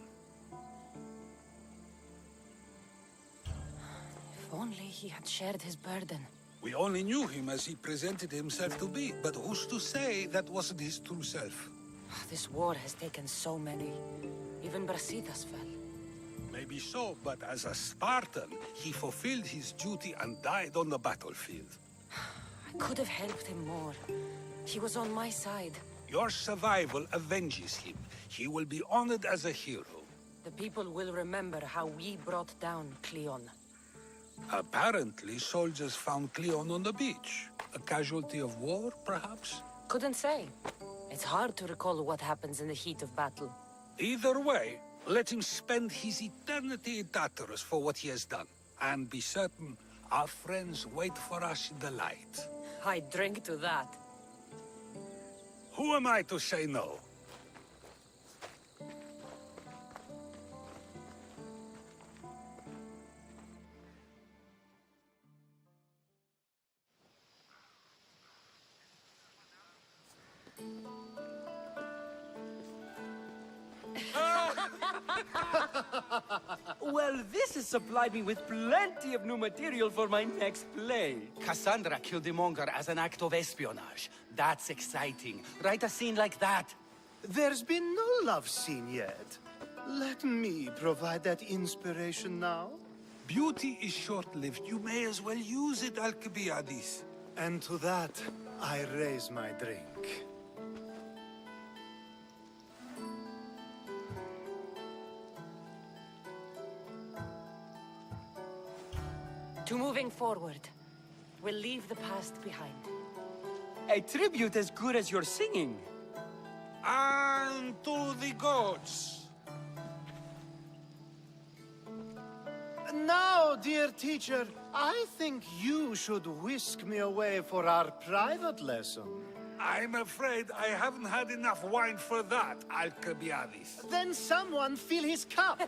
If only he had shared his burden. We only knew him as he presented himself to be, but who's to say that wasn't his true self? This war has taken so many. Even Brasidas fell. Maybe so, but as a Spartan, he fulfilled his duty and died on the battlefield. I could have helped him more. He was on my side. Your survival avenges him. He will be honored as a hero. The people will remember how we brought down Cleon. Apparently, soldiers found Cleon on the beach. A casualty of war, perhaps? Couldn't say. It's hard to recall what happens in the heat of battle. Either way, let him spend his eternity in Tartarus for what he has done. And be certain, our friends wait for us in the light. I drink to that. Who am I to say no? Well, this has supplied me with plenty of new material for my next play. Cassandra killed the monger as an act of espionage. That's exciting. Write a scene like that. There's been no love scene yet. Let me provide that inspiration now. Beauty is short-lived. You may as well use it, Alcibiades. And to that, I raise my drink. To moving forward. We'll leave the past behind. A tribute as good as your singing. And to the gods. Now, dear teacher, I think you should whisk me away for our private lesson. I'm afraid I haven't had enough wine for that, Alcibiades. Then someone fill his cup.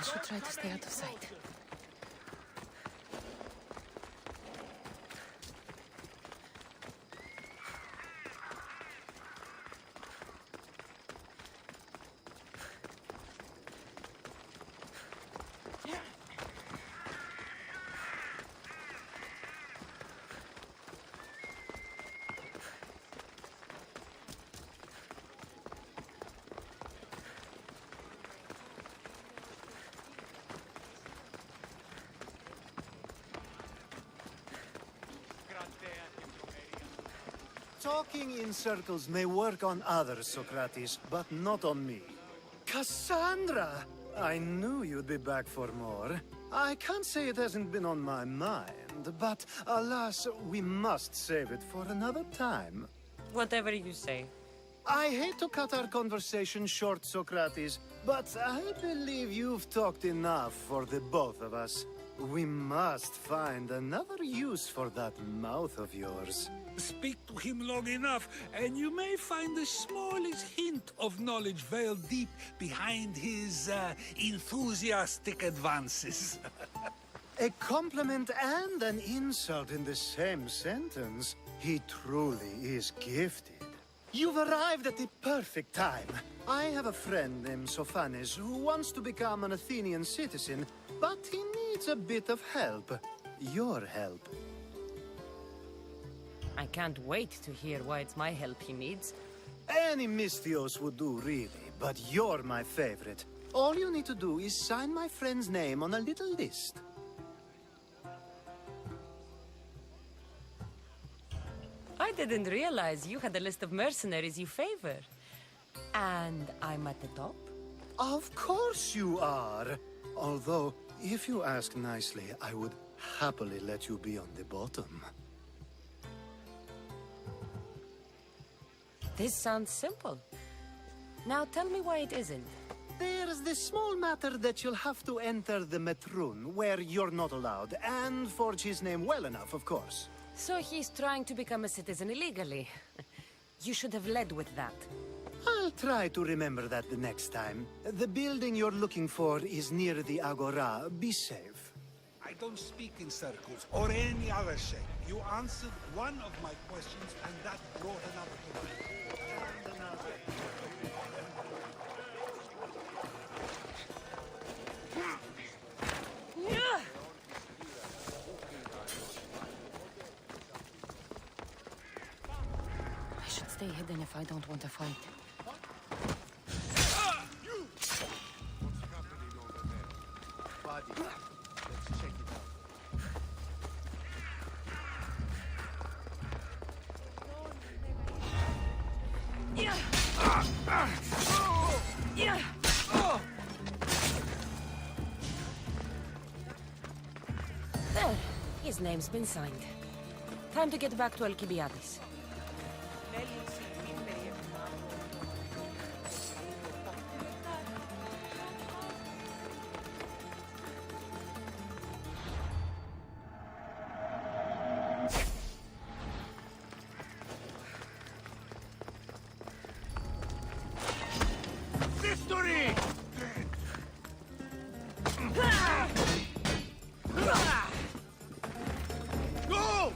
I should try to stay out of sight. Talking in circles may work on others, Socrates, but not on me. Cassandra! I knew you'd be back for more. I can't say it hasn't been on my mind, but alas, we must save it for another time. Whatever you say. I hate to cut our conversation short, Socrates, but I believe you've talked enough for the both of us. We must find another use for that mouth of yours. Speak to him long enough, and you may find the smallest hint of knowledge veiled deep behind his enthusiastic advances. A compliment and an insult in the same sentence. He truly is gifted. You've arrived at the perfect time. I have a friend named Sophanes who wants to become an Athenian citizen, but he needs a bit of help. Your help. I can't wait to hear why it's my help he needs. Any Misthios would do, really, but you're my favorite. All you need to do is sign my friend's name on a little list. I didn't realize you had a list of mercenaries you favor. And I'm at the top? Of course you are. Although, if you ask nicely, I would happily let you be on the bottom. This sounds simple. Now tell me why it isn't. There's the small matter that you'll have to enter the Metrun, where you're not allowed, and forge his name well enough, of course. So he's trying to become a citizen illegally. You should have led with that. I'll try to remember that the next time. The building you're looking for is near the Agora. Be safe. I don't speak in circles or any other shape. You answered one of my questions, and that brought another to mind. I should stay hidden if I don't want to fight. There. His name's been signed. Time to get back to Alcibiades. Victory! Go!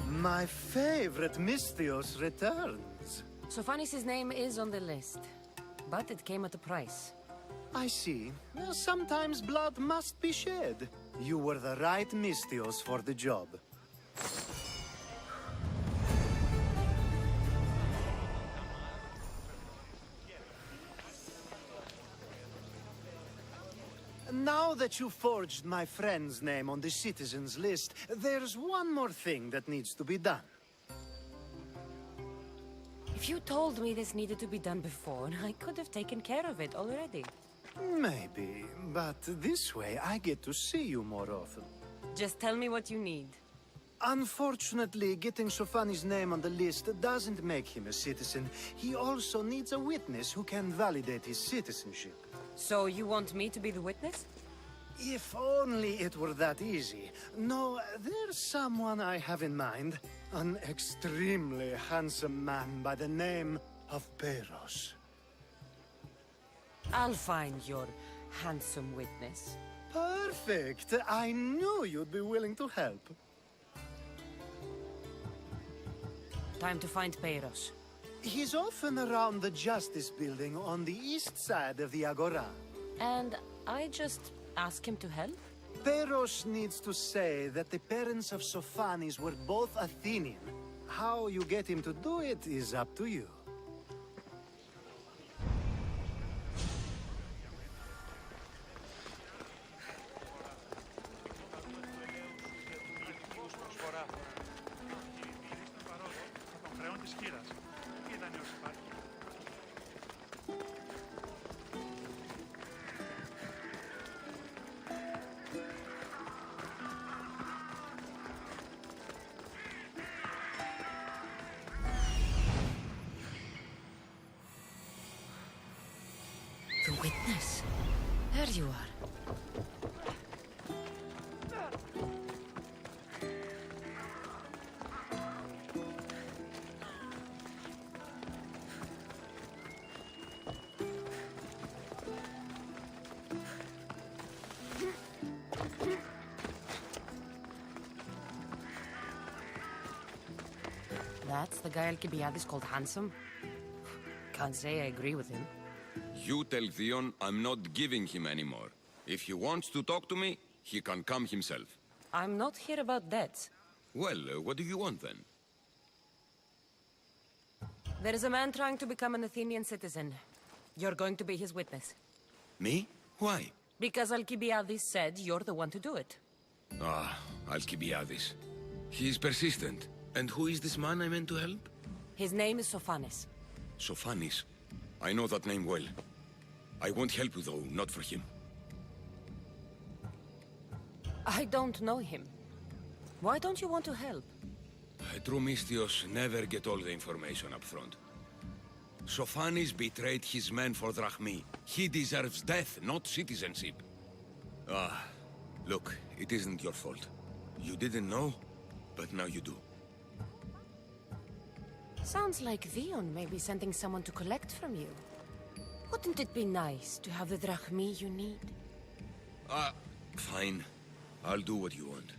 My favorite Misthios returns. Sophanis' name is on the list, but it came at a price. I see. Well, sometimes blood must be shed. You were the right Misthios for the job. Now that you forged my friend's name on the citizens list, there's one more thing that needs to be done. If you told me this needed to be done before, I could have taken care of it already. Maybe, But this way, I get to see you more often. Just tell me what you need. Unfortunately, getting Sofani's name on the list doesn't make him a citizen. He also needs a witness who can validate his citizenship. So you want me to be the witness? If only it were that easy. No, there's someone I have in mind. An extremely handsome man by the name of Peros. I'll find your handsome witness. Perfect! I knew you'd be willing to help. Time to find Peros. He's often around the Justice Building on the east side of the Agora. And I just ask him to help? Peros needs to say that the parents of Sophanis were both Athenian. How you get him to do it is up to you. The witness. There you are. That's the guy Alcibiades called handsome? Can't say I agree with him. You tell Theon I'm not giving him anymore. If he wants to talk to me, he can come himself. I'm not here about debts. Well, what do you want then? There is a man trying to become an Athenian citizen. You're going to be his witness. Me? Why? Because Alcibiades said you're the one to do it. Ah, Alcibiades. He is persistent. And who is this man I meant to help? His name is Sophanis. Sophanis. I know that name well. I won't help you though, not for him. I don't know him. Why don't you want to help? True Mystios never get all the information up front. Sophanis betrayed his men for Drachmi. He deserves death, not citizenship. Ah, look, it isn't your fault. You didn't know, but now you do. Sounds like Theon may be sending someone to collect from you. Wouldn't it be nice to have the drachmi you need? Fine. I'll do what you want.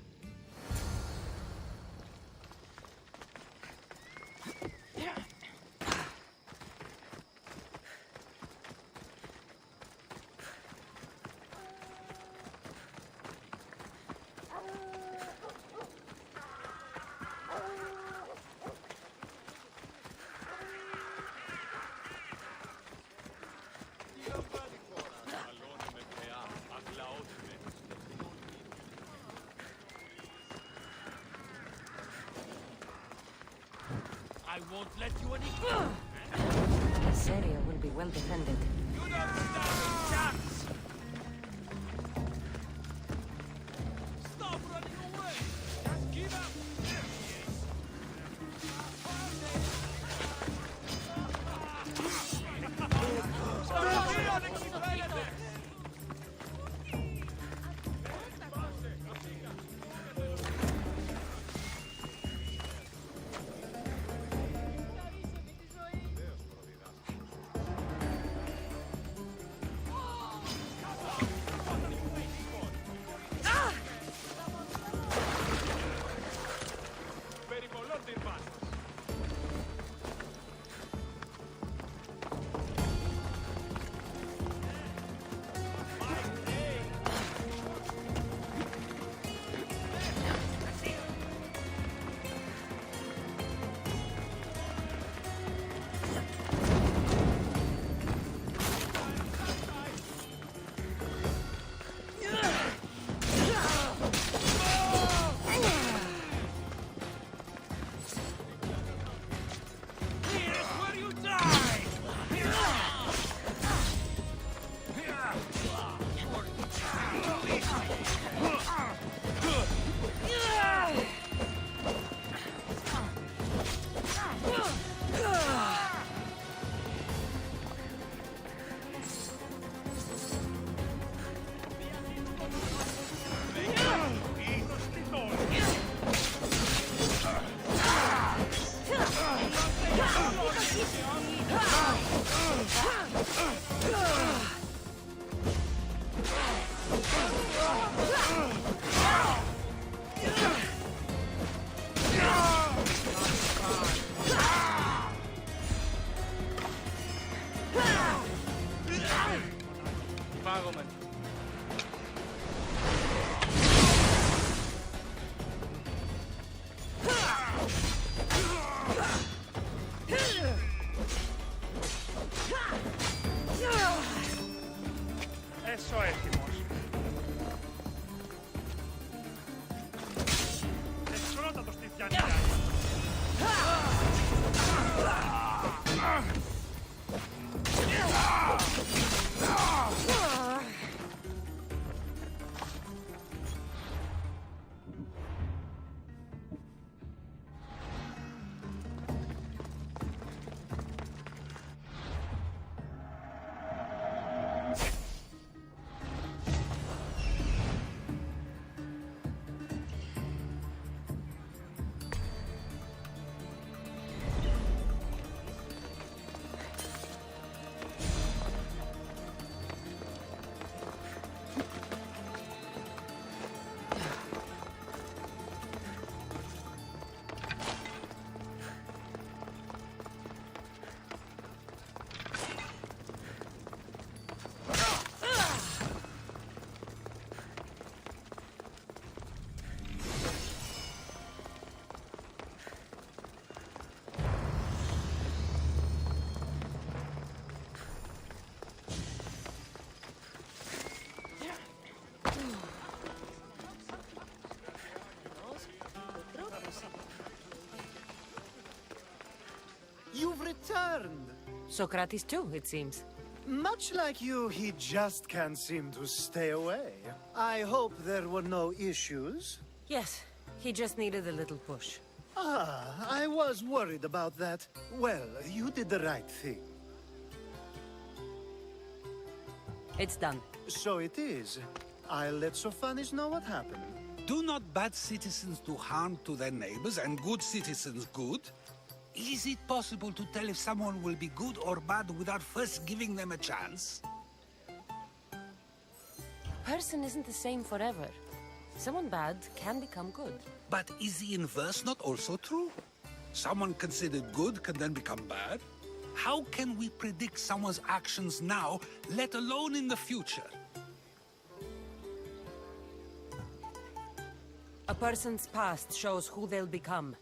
I won't let you any... This area will be well defended. You don't stand a chance! Stop running away! Just give up! There he is! Έσω έτοιμος. Εξρότατος τη φτιάνει. You've returned! Socrates too, it seems. Much like you, he just can't seem to stay away. I hope there were no issues. Yes, he just needed a little push. Ah, I was worried about that. Well, you did the right thing. It's done. So it is. I'll let Sophanis know what happened. Do not bad citizens do harm to their neighbors and good citizens good? Is it possible to tell if someone will be good or bad without first giving them a chance? Person isn't the same forever. Someone bad can become good. But is the inverse not also true? Someone considered good can then become bad? How can we predict someone's actions now, let alone in the future? A person's past shows who they'll become.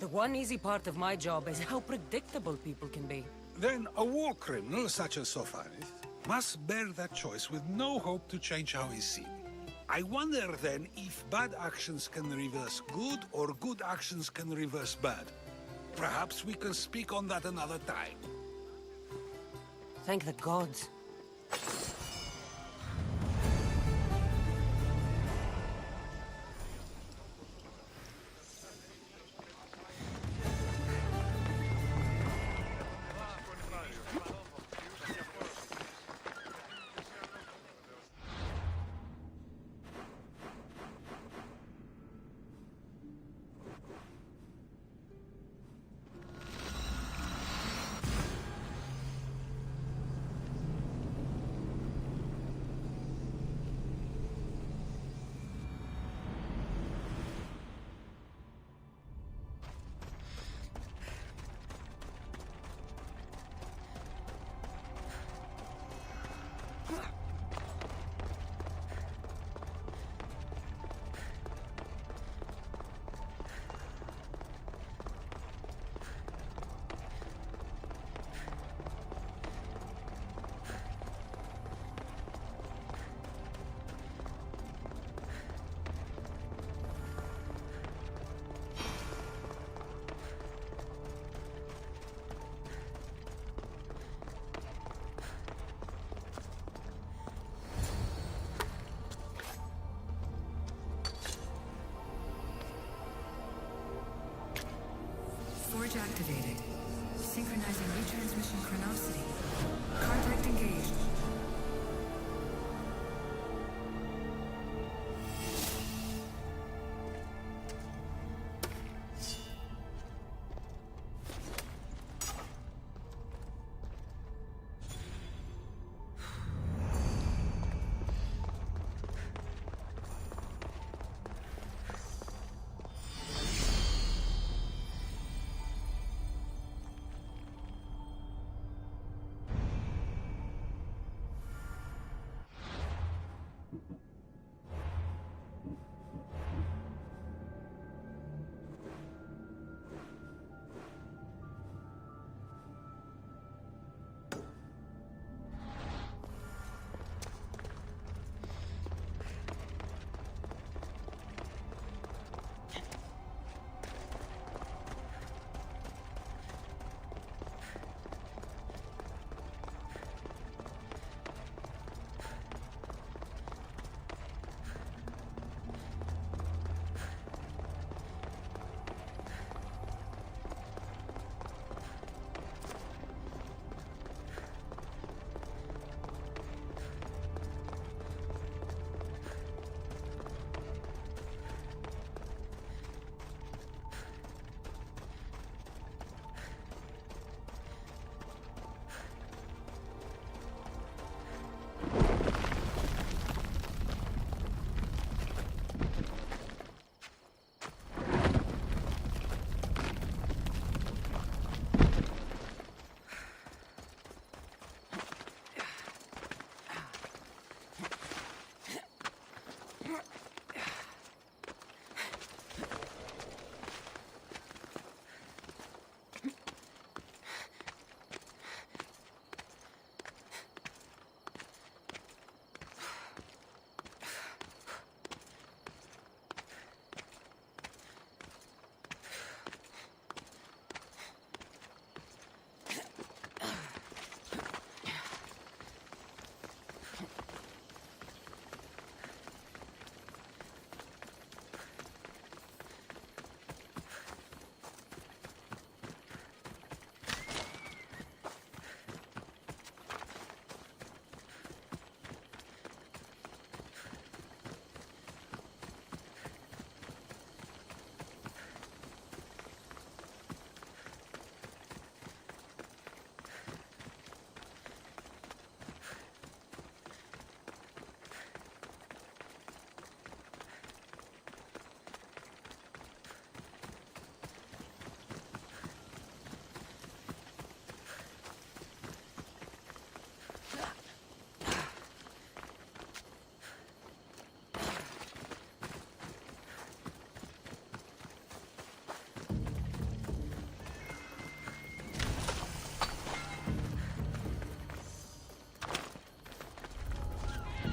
The one easy part of my job is how predictable people can be. Then a war criminal such as Sophanis must bear that choice with no hope to change how he's seen. I wonder then if bad actions can reverse good or good actions can reverse bad. Perhaps we can speak on that another time. Thank the gods. Forge activated. Synchronizing retransmission chronicity. Contact engaged.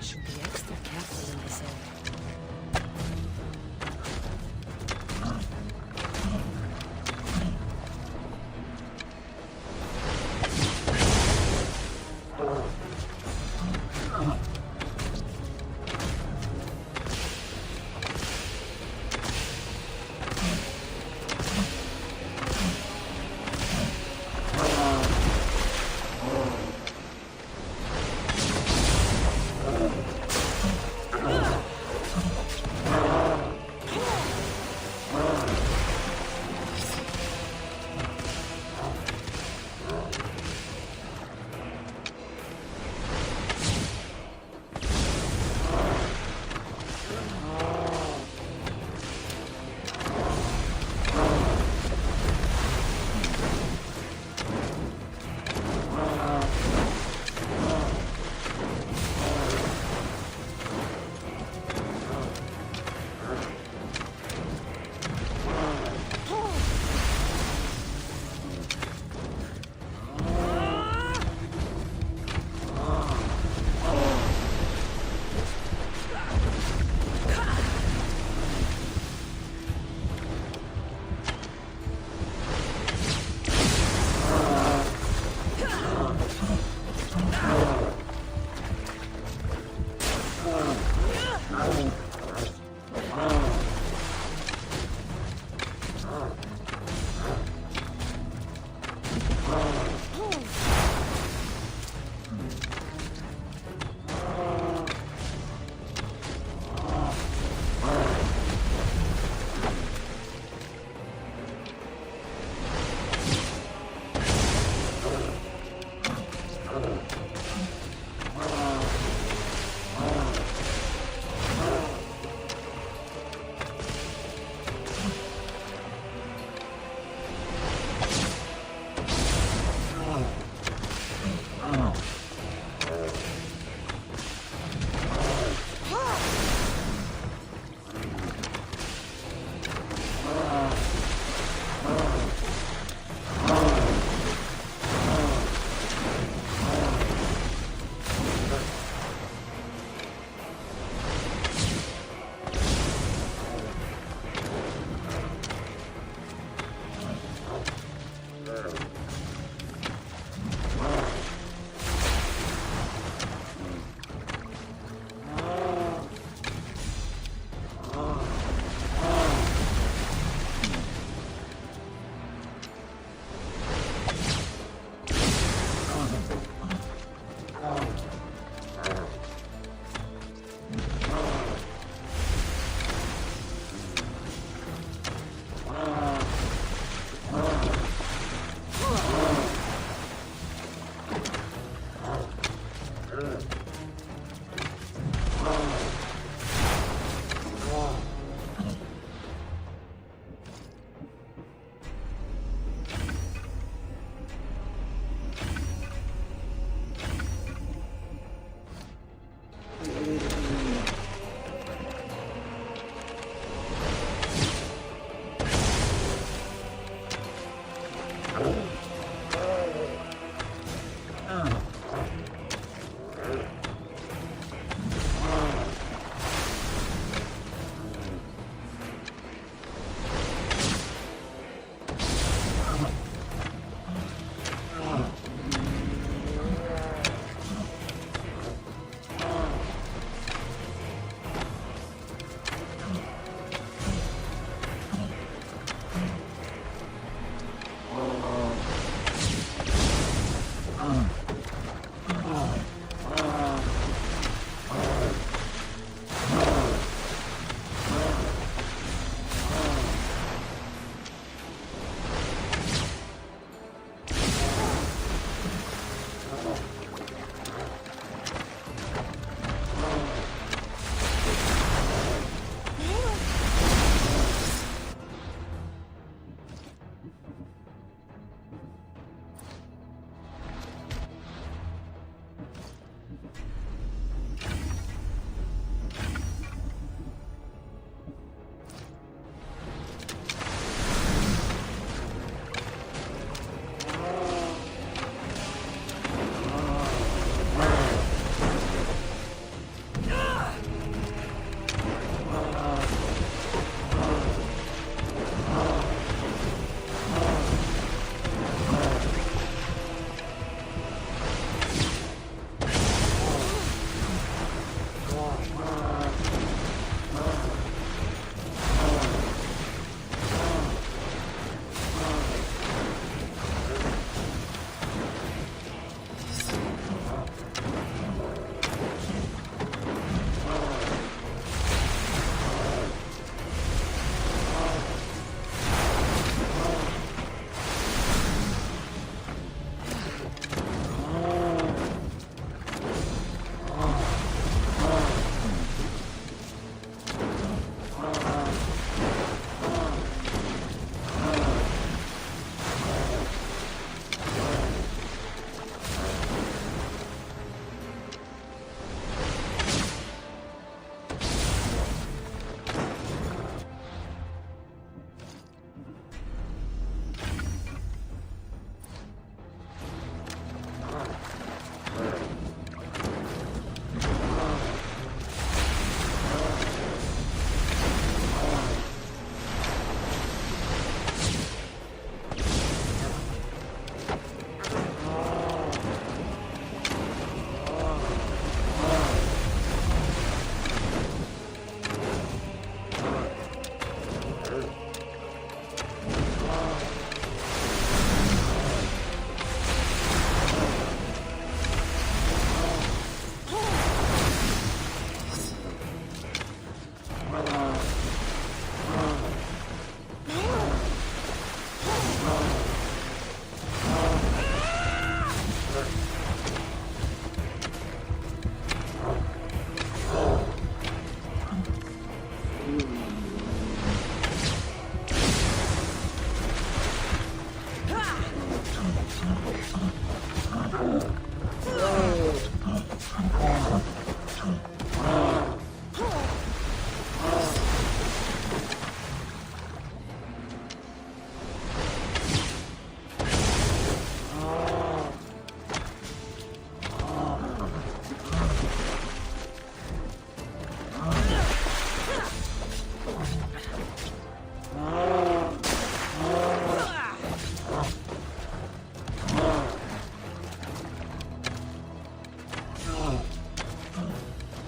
should be extra careful in this area.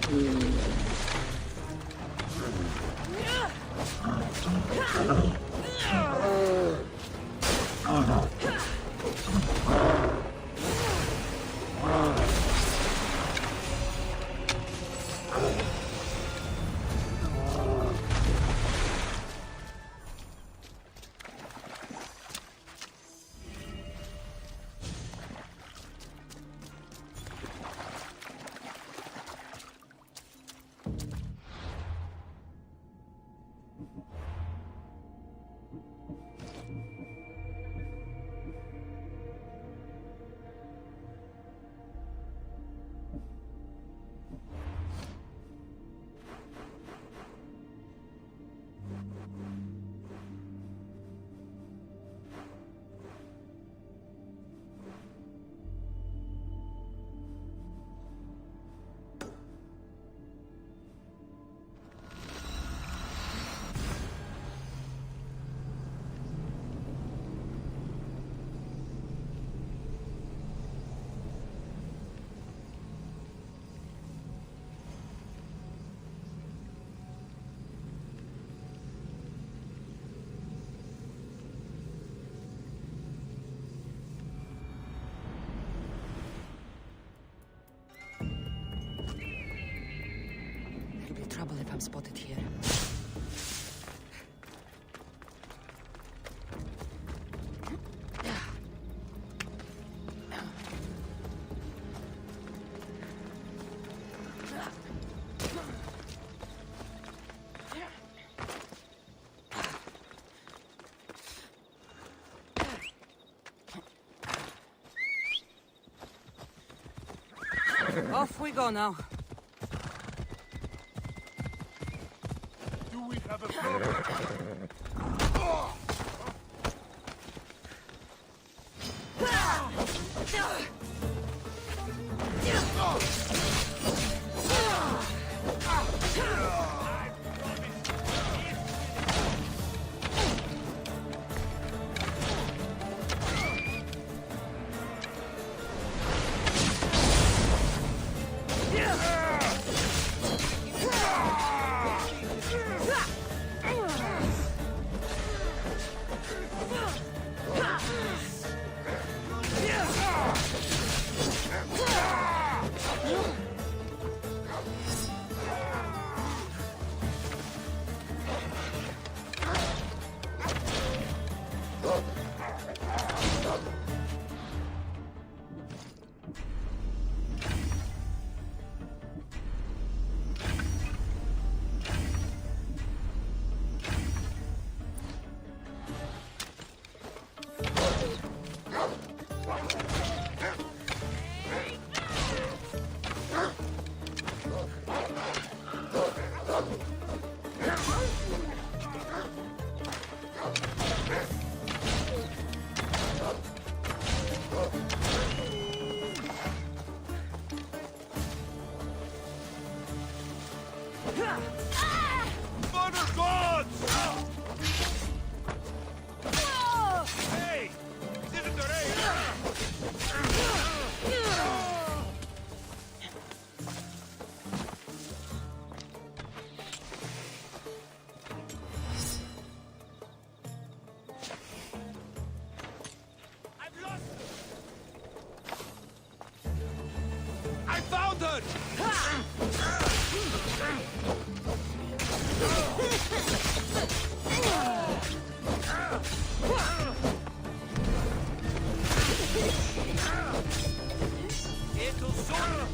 There'll be trouble if I'm spotted here. Off we go now. Do we have a problem? Mother gods! Hey! Didn't the I've lost her! I found her! It'll soon...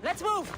Let's move!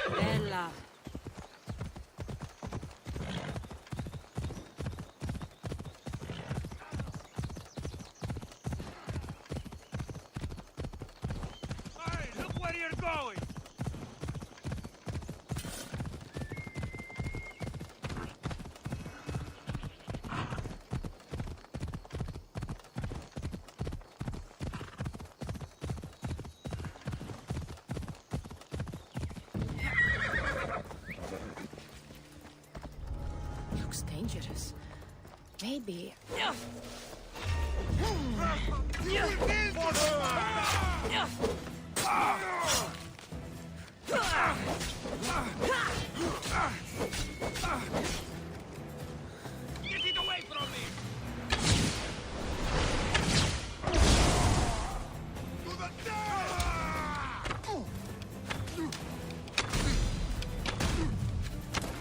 Bella. Hey, look where you're going! Looks dangerous. Maybe. Get it away from me!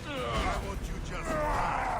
Why won't you just die?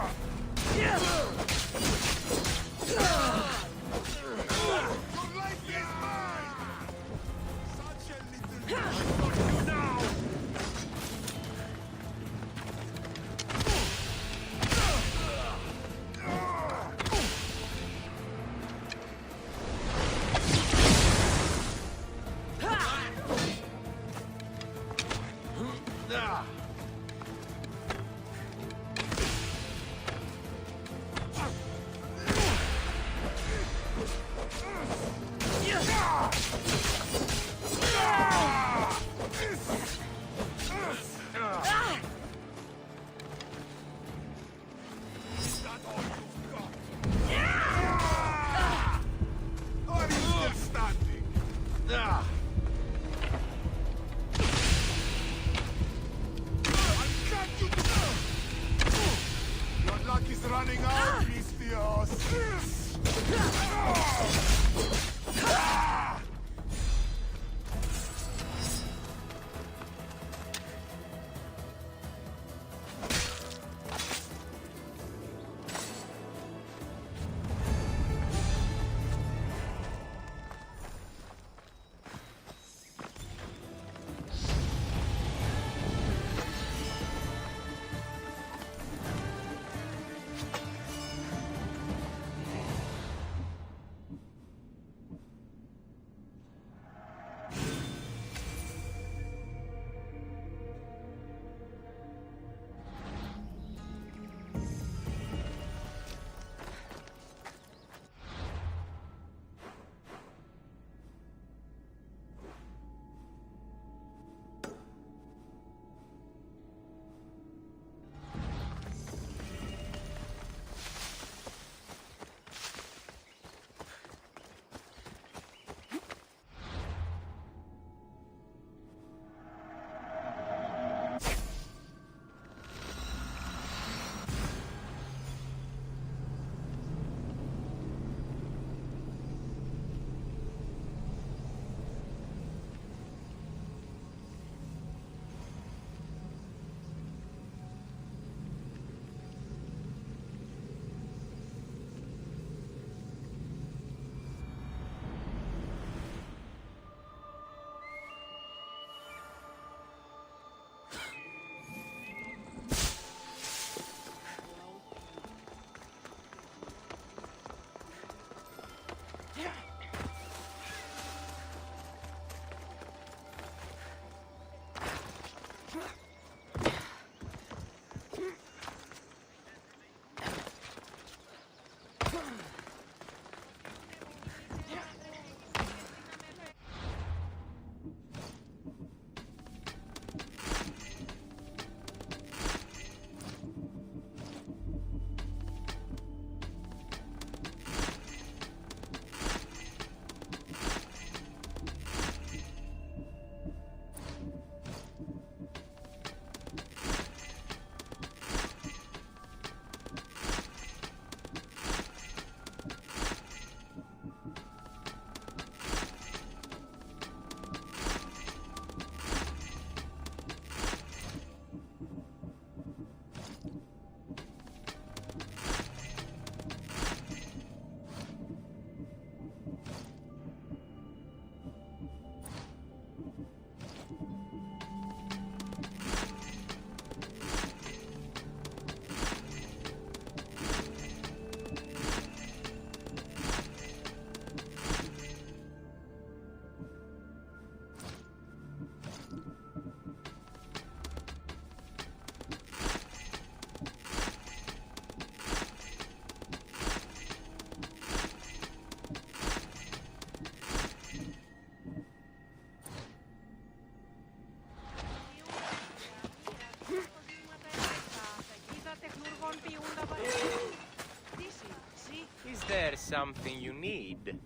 something you need?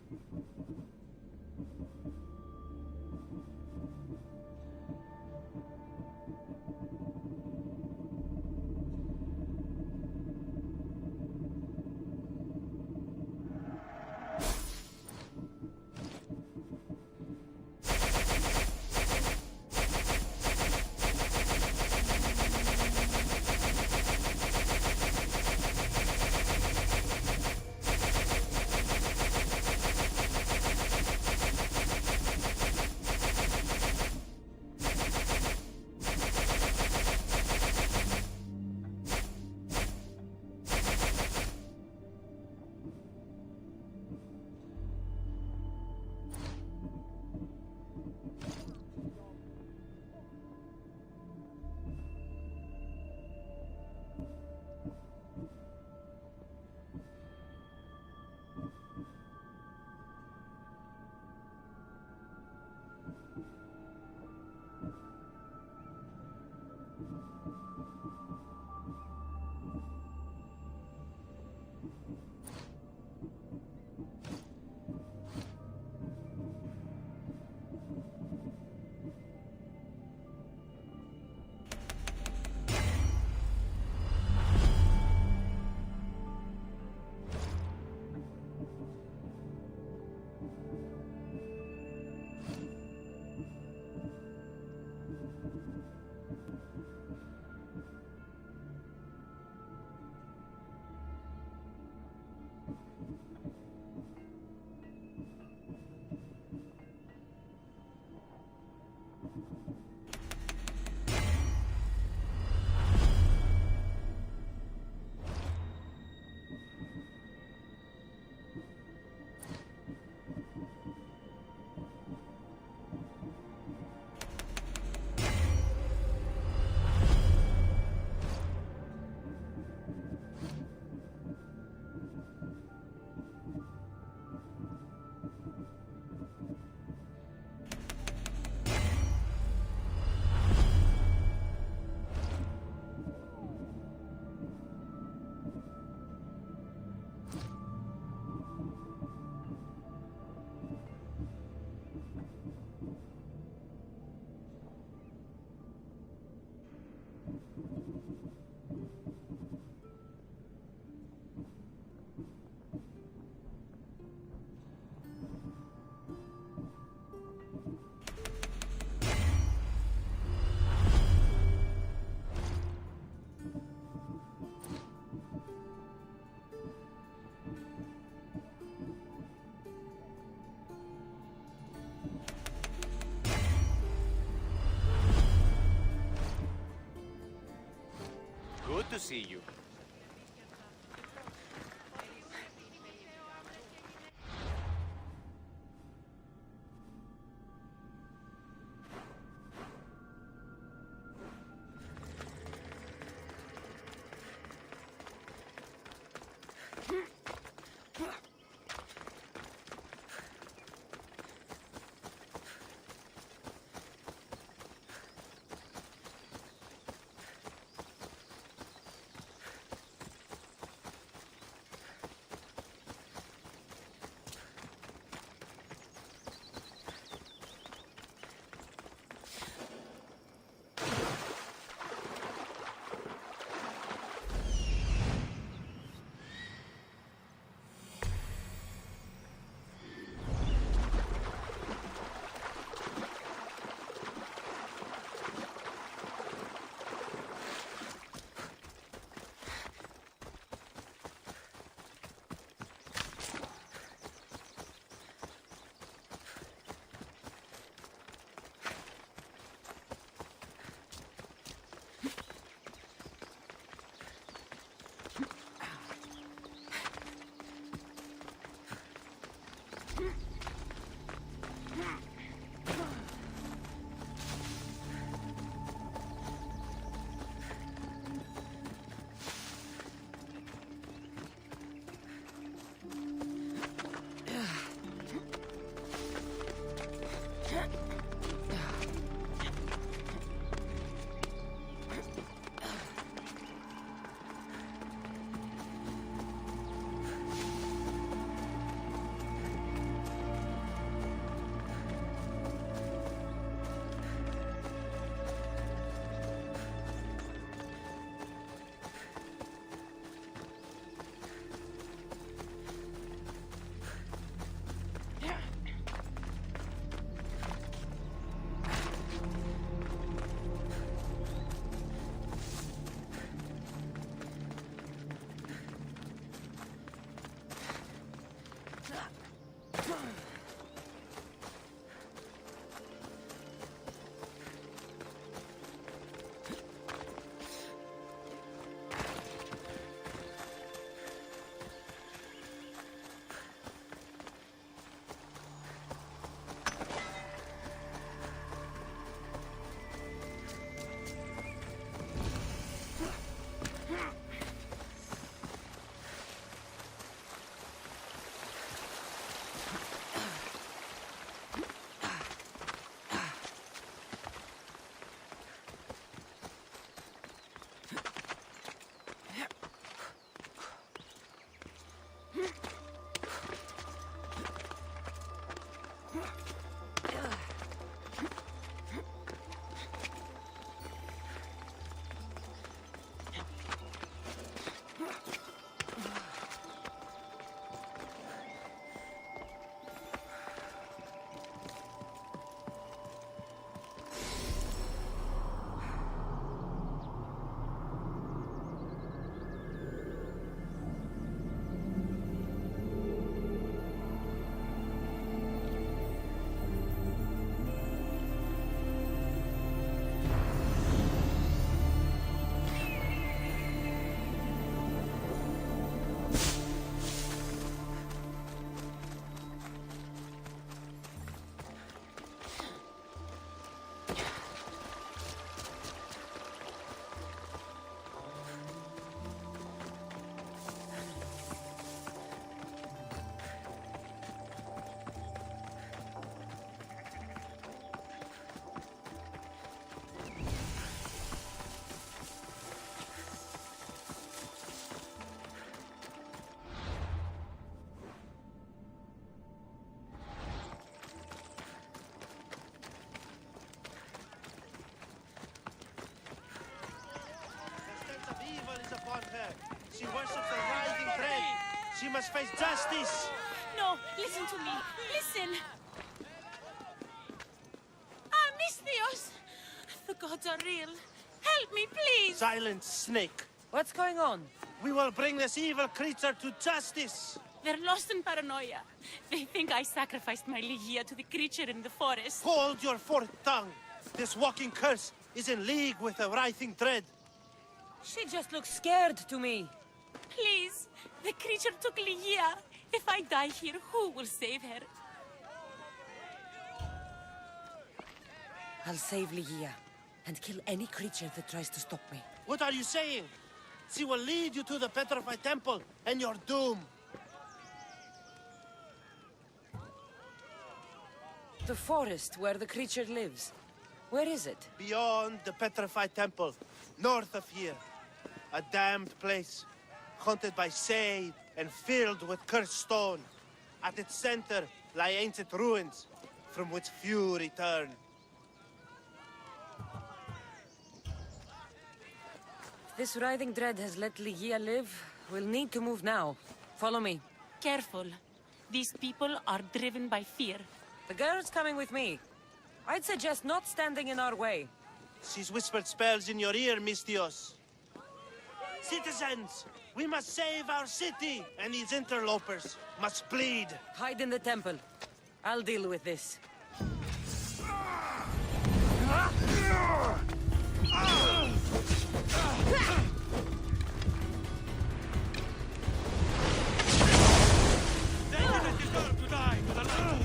Good to see you. She worships the writhing thread. She must face justice. No, listen to me. Listen. Ah, Misthios! The gods are real. Help me, please. Silence, snake. What's going on? We will bring this evil creature to justice. They're lost in paranoia. They think I sacrificed my Ligia to the creature in the forest. Hold your forked tongue. This walking curse is in league with the writhing thread. She just looks scared to me. Please, the creature took Ligia. If I die here, who will save her? I'll save Ligia and kill any creature that tries to stop me. What are you saying? She will lead you to the petrified temple and your doom. The forest where the creature lives. Where is it? Beyond the petrified temple, north of here. A damned place, haunted by shade and filled with cursed stone. At its center lie ancient ruins, from which few return. If this writhing dread has let Ligia live, we'll need to move now. Follow me. Careful. These people are driven by fear. The girl's coming with me. I'd suggest not standing in our way. She's whispered spells in your ear, Misthios. Citizens, we must save our city, and these interlopers must bleed. Hide in the temple. I'll deal with this. They didn't deserve to die for the land.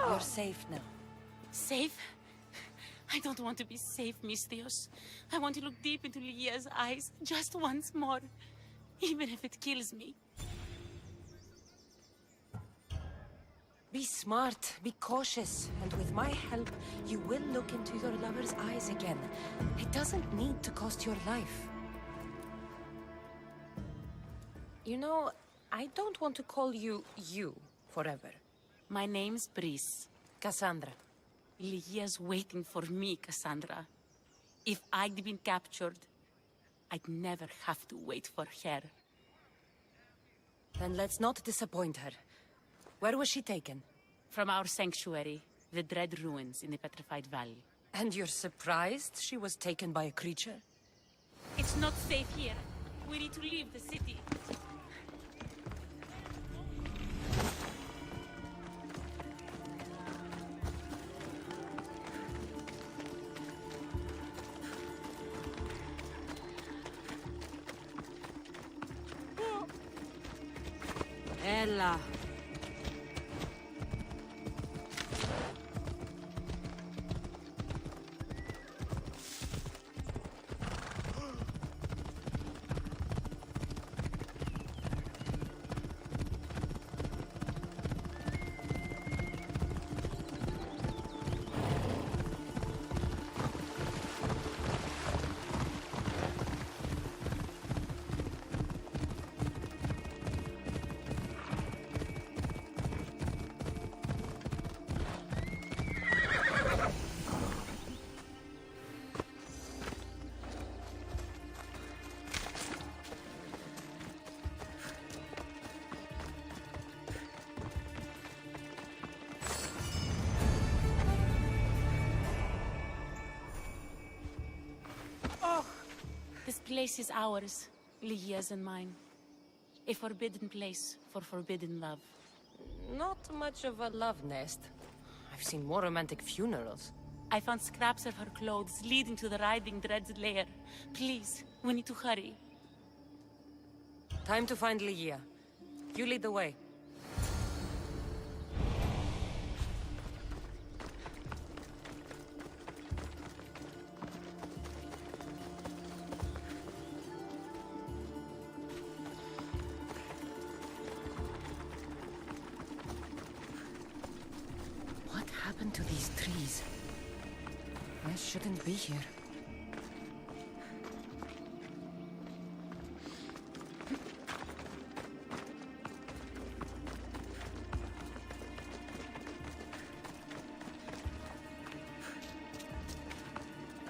You're safe now. Safe? I don't want to be safe, Misthios. I want to look deep into Ligia's eyes just once more, even if it kills me. Be smart, be cautious, and with my help, you will look into your lover's eyes again. It doesn't need to cost your life. You know, I don't want to call you forever. My name's Brice. Cassandra. Ligia's waiting for me, Cassandra. If I'd been captured, I'd never have to wait for her. Then let's not disappoint her. Where was she taken? From our sanctuary, the Dread Ruins in the Petrified Valley. And you're surprised she was taken by a creature? It's not safe here. We need to leave the city. Ella. This place is ours, Lygia's and mine. A forbidden place for forbidden love. Not much of a love nest. I've seen more romantic funerals. I found scraps of her clothes leading to the Riding Dread's lair. Please, we need to hurry. Time to find Lygia. You lead the way. What happened to these trees? I shouldn't be here.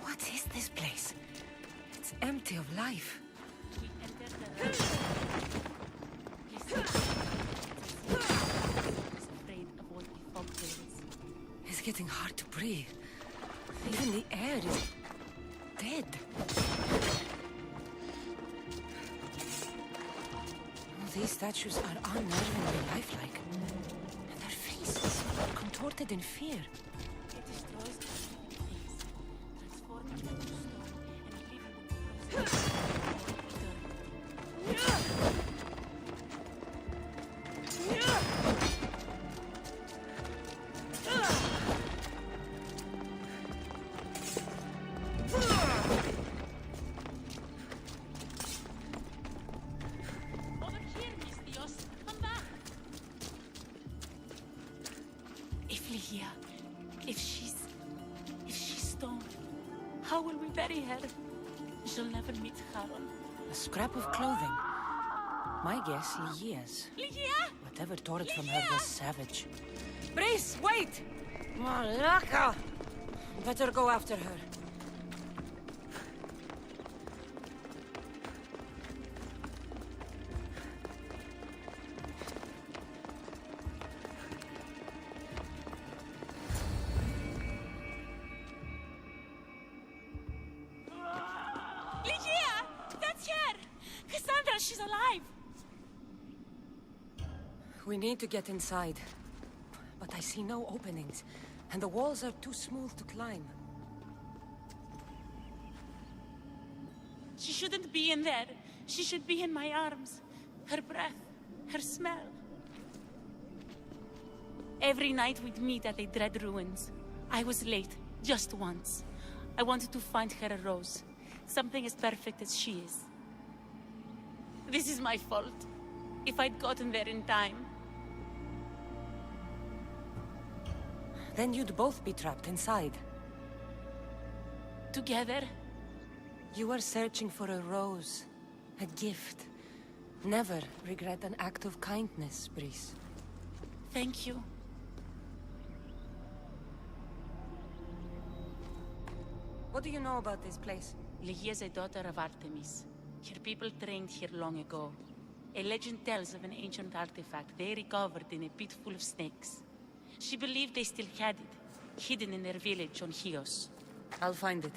What is this place? It's empty of life. It's getting hard to breathe. Even the air is dead. These statues are unnervingly lifelike. And their faces are contorted in fear. It destroys things, transforming them to stone and leaving them If she's stone, how will we bury her? She'll never meet Charon. A scrap of clothing. My guess, Lygia's. Lygia! Whatever tore it from her was savage. Brice, wait! Malaka! Better go after her. Lygia! That's her! Cassandra, she's alive! We need to get inside. But I see no openings, and the walls are too smooth to climb. She shouldn't be in there. She should be in my arms. Her breath, her smell. Every night we'd meet at the Dread Ruins. I was late, just once. I wanted to find her a rose. Something as perfect as she is. This is my fault. If I'd gotten there in time. Then you'd both be trapped inside. Together? You are searching for a rose. A gift. Never regret an act of kindness, Brice. Thank you. What do you know about this place? Lygia is a daughter of Artemis. Her people trained here long ago. A legend tells of an ancient artifact they recovered in a pit full of snakes. She believed they still had it, hidden in their village on Chios. I'll find it.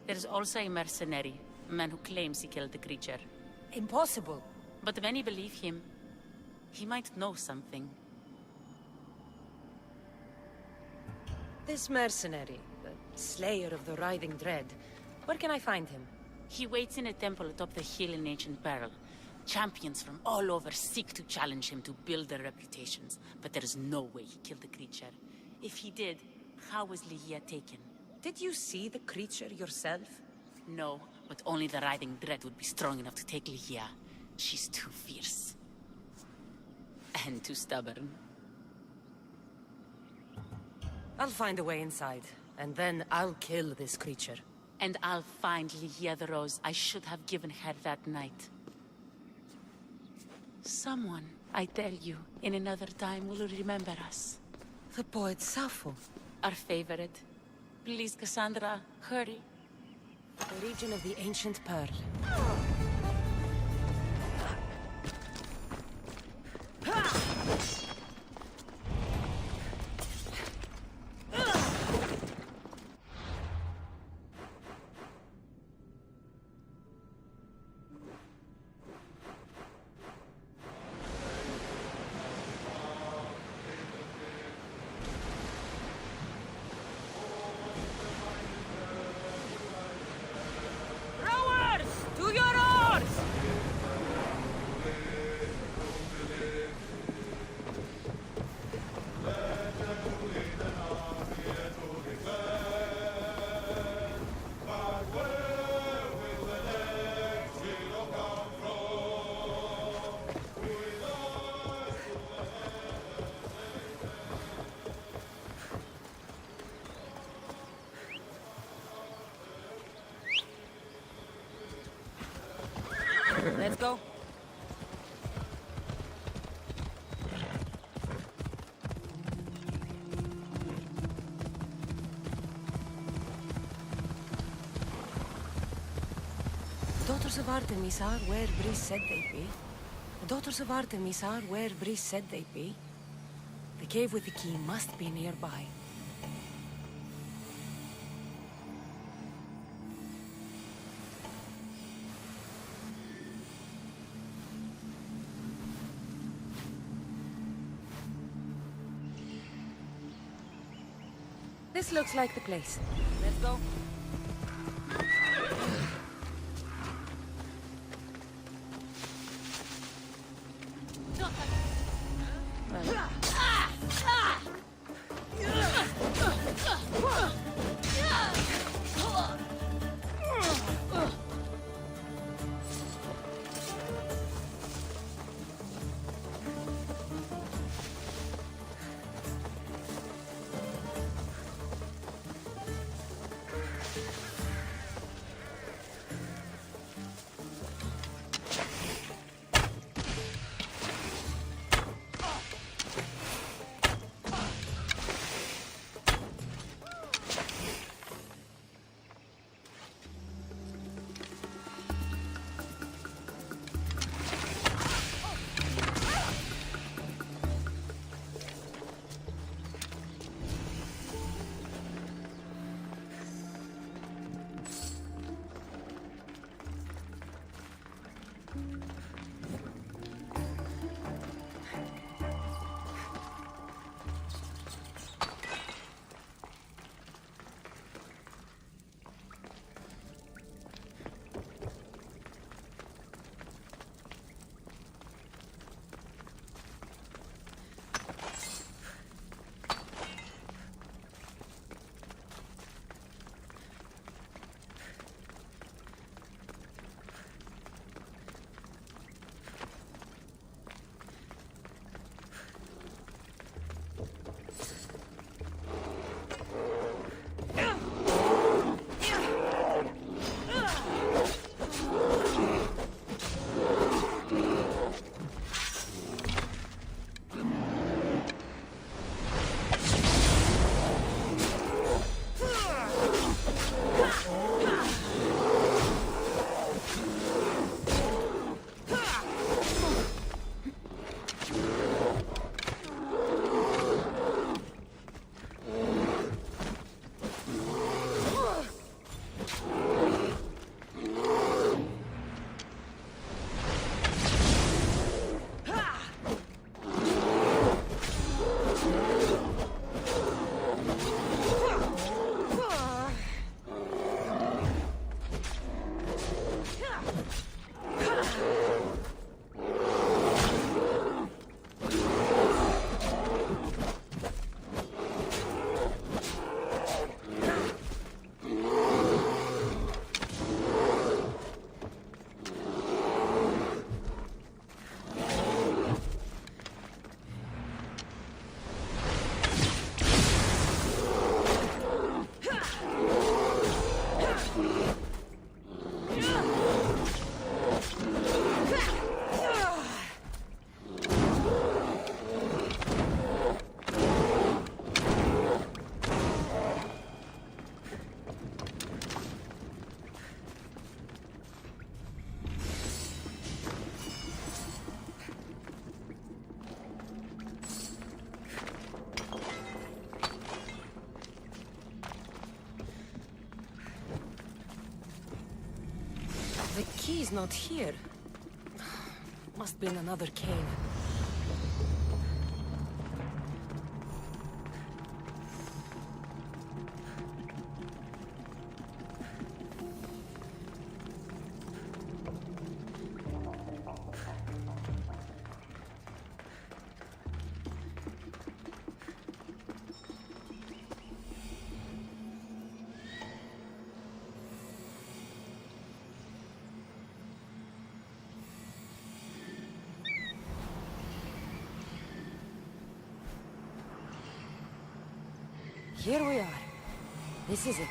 There's also a mercenary, a man who claims he killed the creature. Impossible. But many believe him. He might know something. This mercenary, the slayer of the Riding Dread, where can I find him? He waits in a temple atop the hill in ancient peril. Champions from all over seek to challenge him to build their reputations, but there is no way he killed the creature. If he did, how was Ligia taken? Did you see the creature yourself? No, but only the writhing dread would be strong enough to take Ligia. She's too fierce. And too stubborn. I'll find a way inside, and then I'll kill this creature. And I'll find Ligia the rose I should have given her that night. Someone, I tell you, in another time will remember us. The poet Sappho. Our favorite. Please, Cassandra, hurry. The region of the ancient pearl. To your oars! Let's go. The daughters of Artemis are where Brice said they'd be. The daughters of Artemis are where Brice said they'd be. The cave with the key must be nearby. This looks like the place. Let's go. He's not here. Must be in another cave. Here we are. This is it.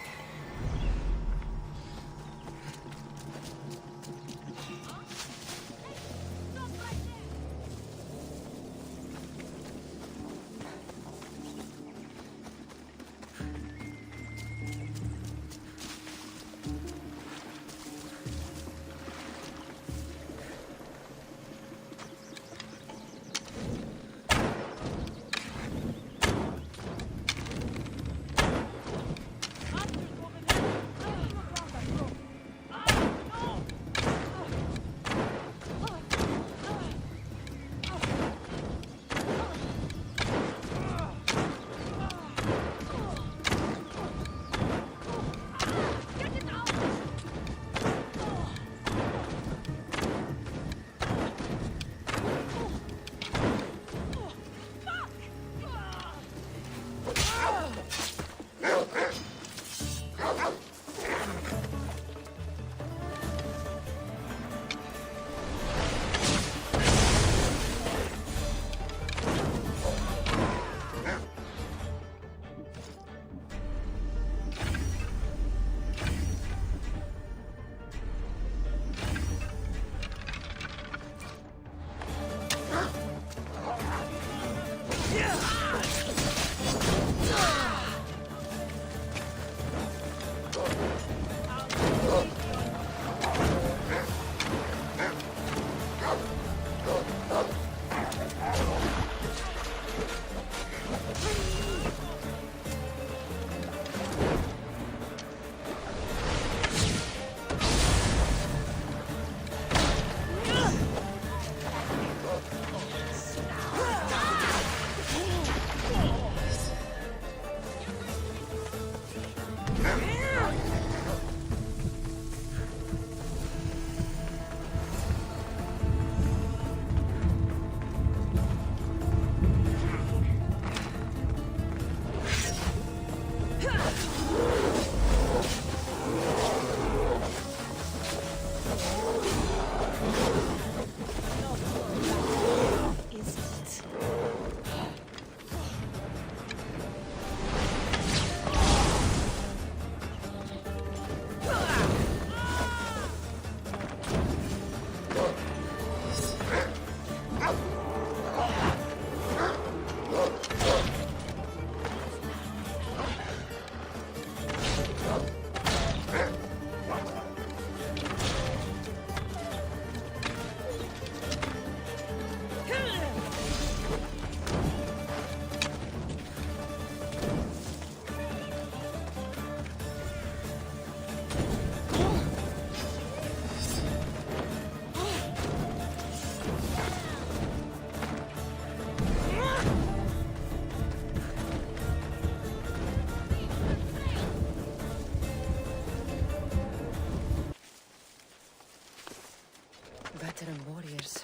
Veteran warriors.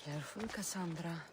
Careful, Cassandra.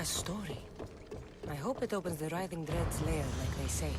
has story. I hope it opens the Writhing Dread's lair, like they say.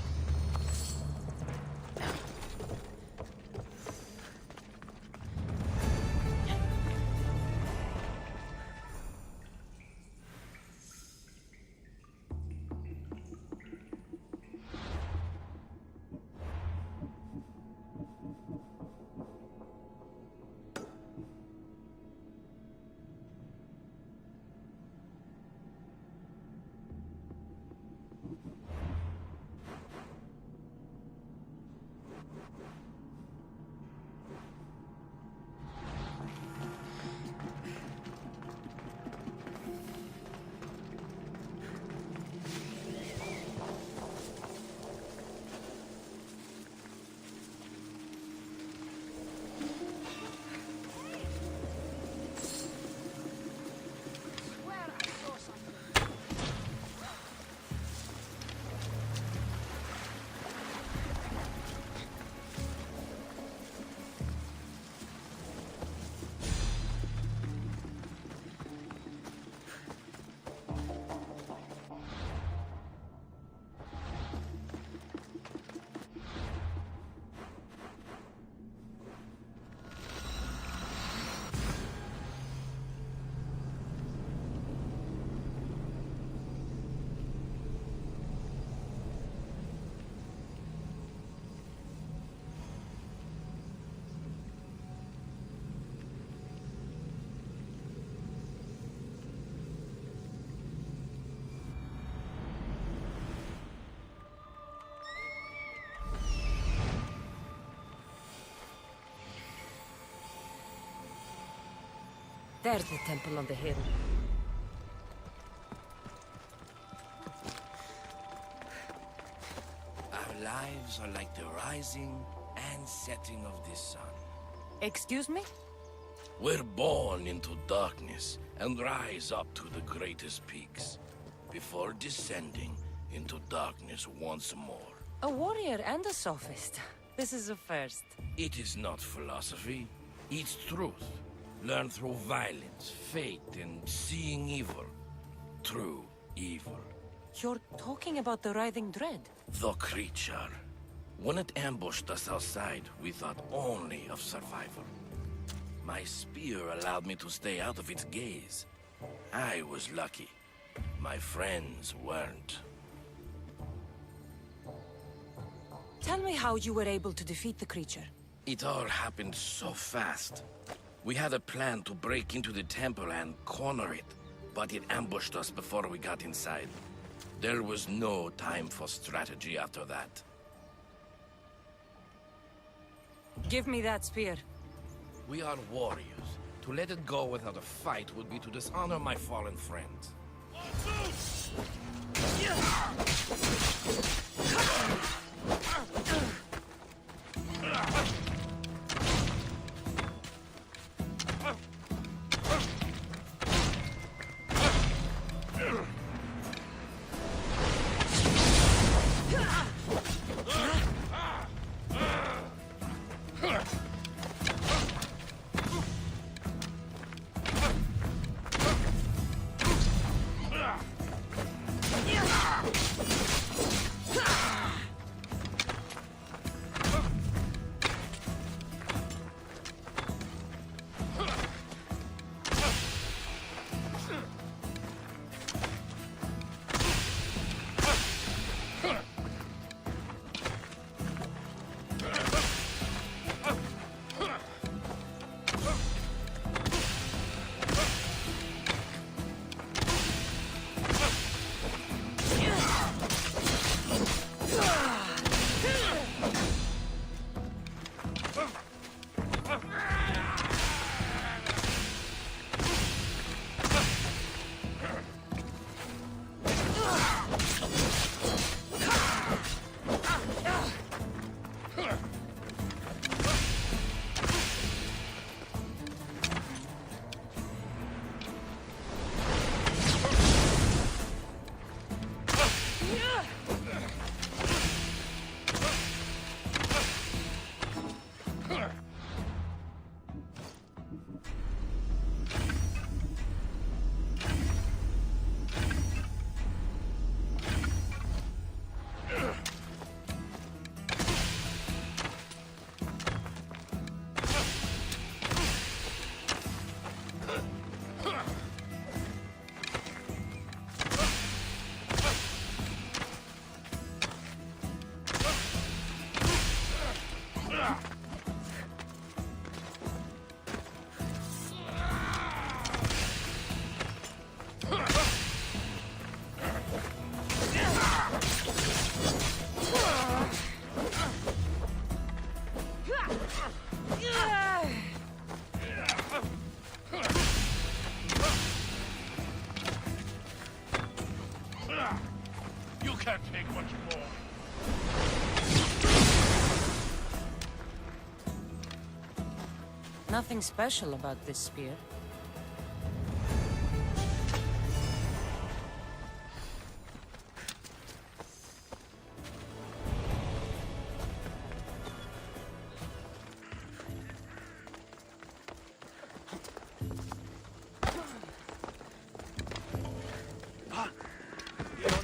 There's the temple on the hill. Our lives are like the rising and setting of the sun. Excuse me? We're born into darkness and rise up to the greatest peaks, before descending into darkness once more. A warrior and a sophist. This is a first. It is not philosophy, it's truth. Learned through violence, fate, and seeing evil. True evil. You're talking about the Writhing Dread? The creature. When it ambushed us outside, we thought only of survival. My spear allowed me to stay out of its gaze. I was lucky. My friends weren't. Tell me how you were able to defeat the creature. It all happened so fast. We had a plan to break into the temple and corner it, but it ambushed us before we got inside. There was no time for strategy after that. Give me that spear. We are warriors. To let it go without a fight would be to dishonor my fallen friends. Nothing special about this spear.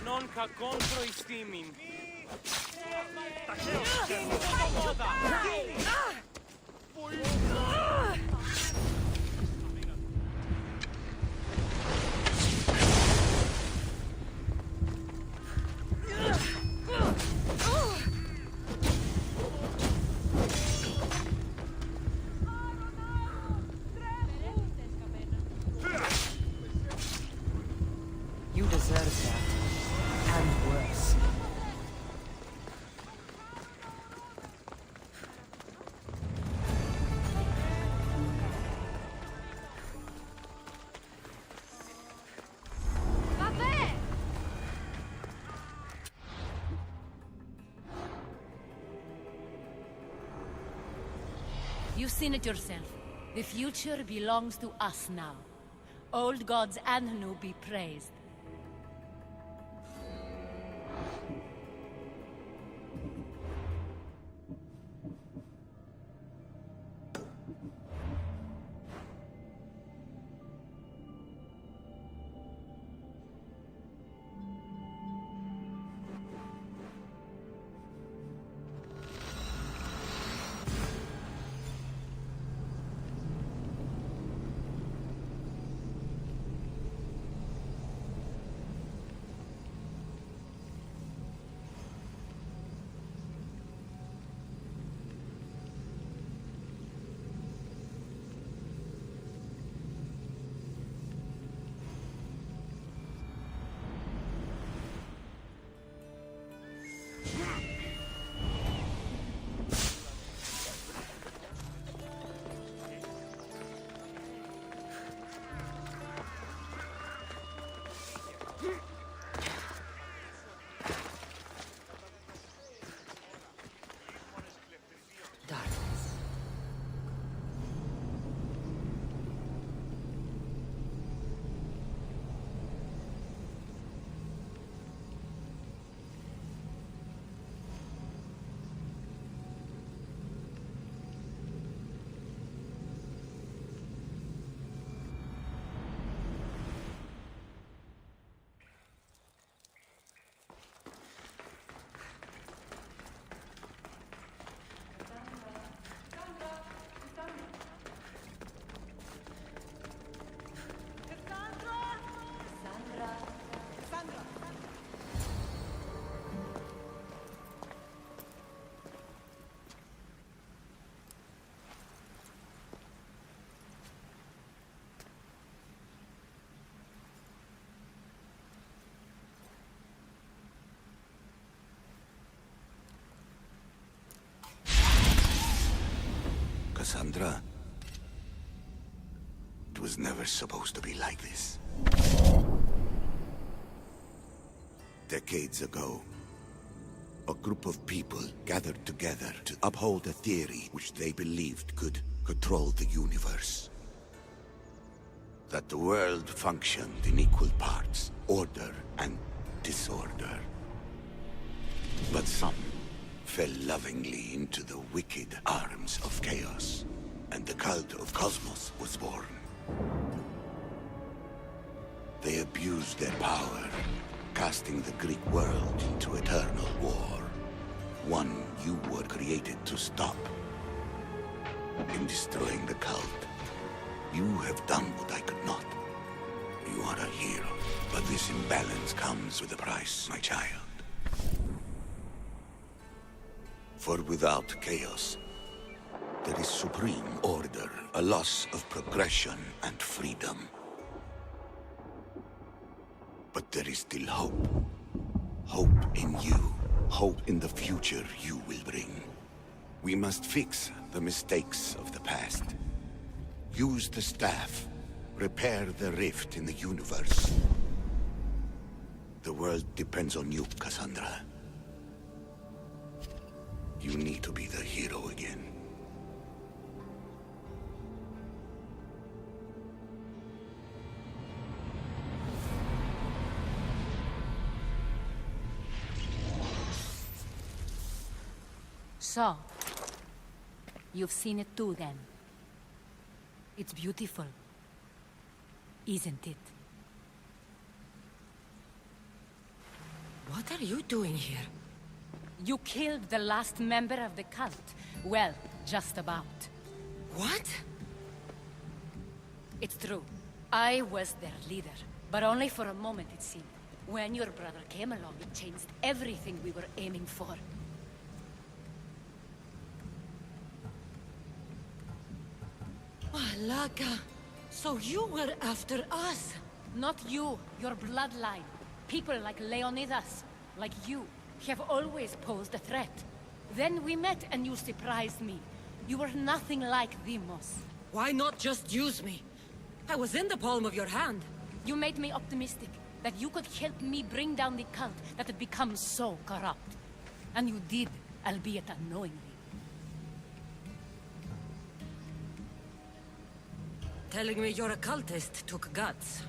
Non ca contro i steaming. You deserve that. And worse. You've seen it yourself. The future belongs to us now. Old gods and new be praised. Cassandra, it was never supposed to be like this. Decades ago, a group of people gathered together to uphold a theory which they believed could control the universe. That the world functioned in equal parts, order and disorder. But some fell lovingly into the wicked arms of chaos, and the cult of Cosmos was born. They abused their power, casting the Greek world into eternal war. One you were created to stop. In destroying the cult, you have done what I could not. You are a hero, but this imbalance comes with a price, my child. For without chaos, there is supreme order, a loss of progression and freedom. But there is still hope. Hope in you. Hope in the future you will bring. We must fix the mistakes of the past. Use the staff. Repair the rift in the universe. The world depends on you, Cassandra. You need to be the hero again. So, you've seen it too, then? It's beautiful, isn't it? What are you doing here? You killed the last member of the cult. Well, just about. What? It's true. I was their leader, but only for a moment, it seemed. When your brother came along, it changed everything we were aiming for. Laka, so you were after us? Not you, your bloodline. People like Leonidas, like you, have always posed a threat. Then we met and you surprised me. You were nothing like Demos. Why not just use me? I was in the palm of your hand. You made me optimistic that you could help me bring down the cult that had become so corrupt. And you did, albeit unknowingly. Telling me you're a cultist took guts.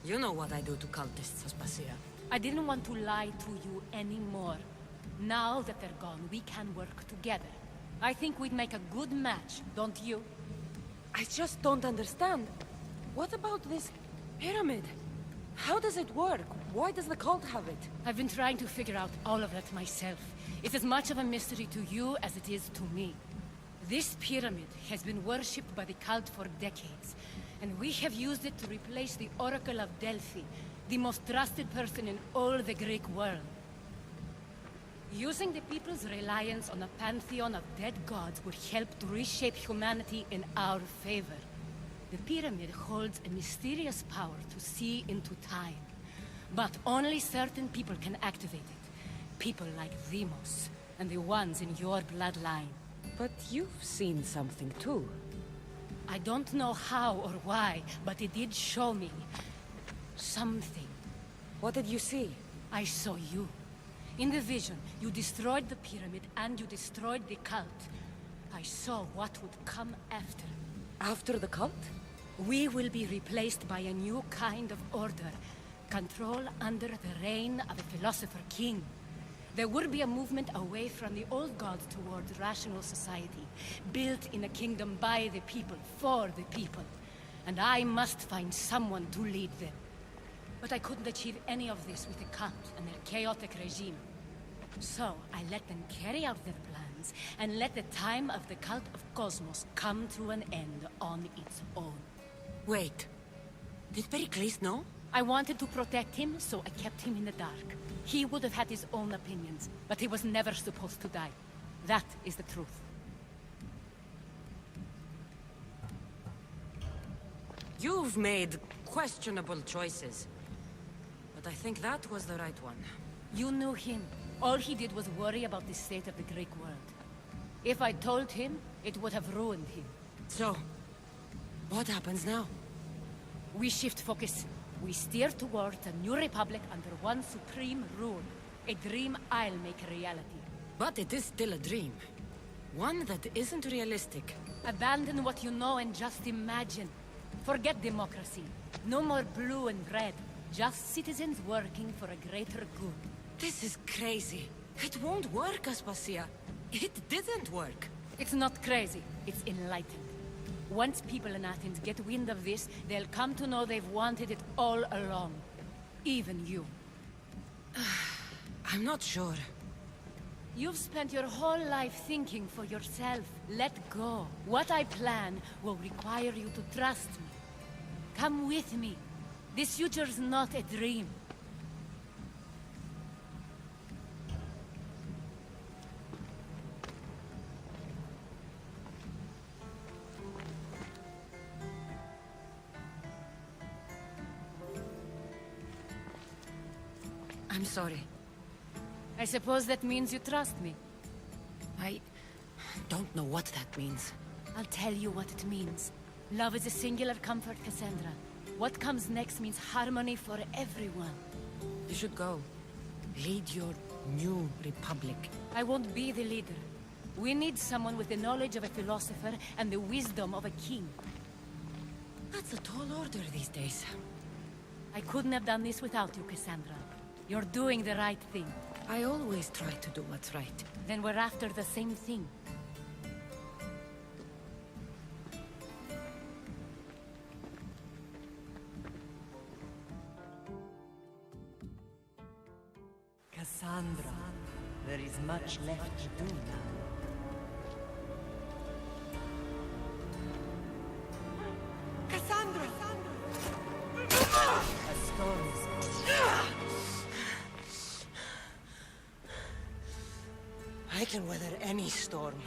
You know what I do to cultists, Aspasia. I didn't want to lie to you anymore. Now that they're gone, we can work together. I think we'd make a good match, don't you? I just don't understand. What about this pyramid? How does it work? Why does the cult have it? I've been trying to figure out all of that myself. It's as much of a mystery to you as it is to me. This pyramid has been worshipped by the cult for decades, and we have used it to replace the Oracle of Delphi, the most trusted person in all the Greek world. Using the people's reliance on a pantheon of dead gods would help to reshape humanity in our favor. The pyramid holds a mysterious power to see into time, but only certain people can activate it. People like Demos, and the ones in your bloodline. But you've seen something too. I don't know how or why, but it did show me something. What did you see? I saw you. In the vision, you destroyed the pyramid and you destroyed the cult. I saw what would come after. After the cult? We will be replaced by a new kind of order. Control under the reign of a philosopher king. There would be a movement away from the old gods towards rational society, built in a kingdom by the people, for the people. And I must find someone to lead them. But I couldn't achieve any of this with the cult and their chaotic regime. So I let them carry out their plans, and let the time of the cult of Cosmos come to an end on its own. Wait. Did Pericles know? I wanted to protect him, so I kept him in the dark. He would have had his own opinions, but he was never supposed to die. That is the truth. You've made questionable choices. But I think that was the right one. You knew him. All he did was worry about the state of the Greek world. If I told him, it would have ruined him. So, what happens now? We shift focus. We steer towards a new republic under one supreme rule. A dream I'll make a reality. But it is still a dream. One that isn't realistic. Abandon what you know and just imagine. Forget democracy. No more blue and red. Just citizens working for a greater good. This is crazy. It won't work, Aspasia. It didn't work. It's not crazy. It's enlightened. Once people in Athens get wind of this, they'll come to know they've wanted it all along. Even you. I'm not sure. You've spent your whole life thinking for yourself. Let go. What I plan will require you to trust me. Come with me. This future's not a dream. I'm sorry. I suppose that means you trust me. I don't know what that means. I'll tell you what it means. Love is a singular comfort, Cassandra. What comes next means harmony for everyone. You should go. Lead your new republic. I won't be the leader. We need someone with the knowledge of a philosopher and the wisdom of a king. That's a tall order these days. I couldn't have done this without you, Cassandra. You're doing the right thing. I always try to do what's right. Then we're after the same thing. Cassandra, there is much left to do now. Cassandra! A storm is coming. I can weather any storm.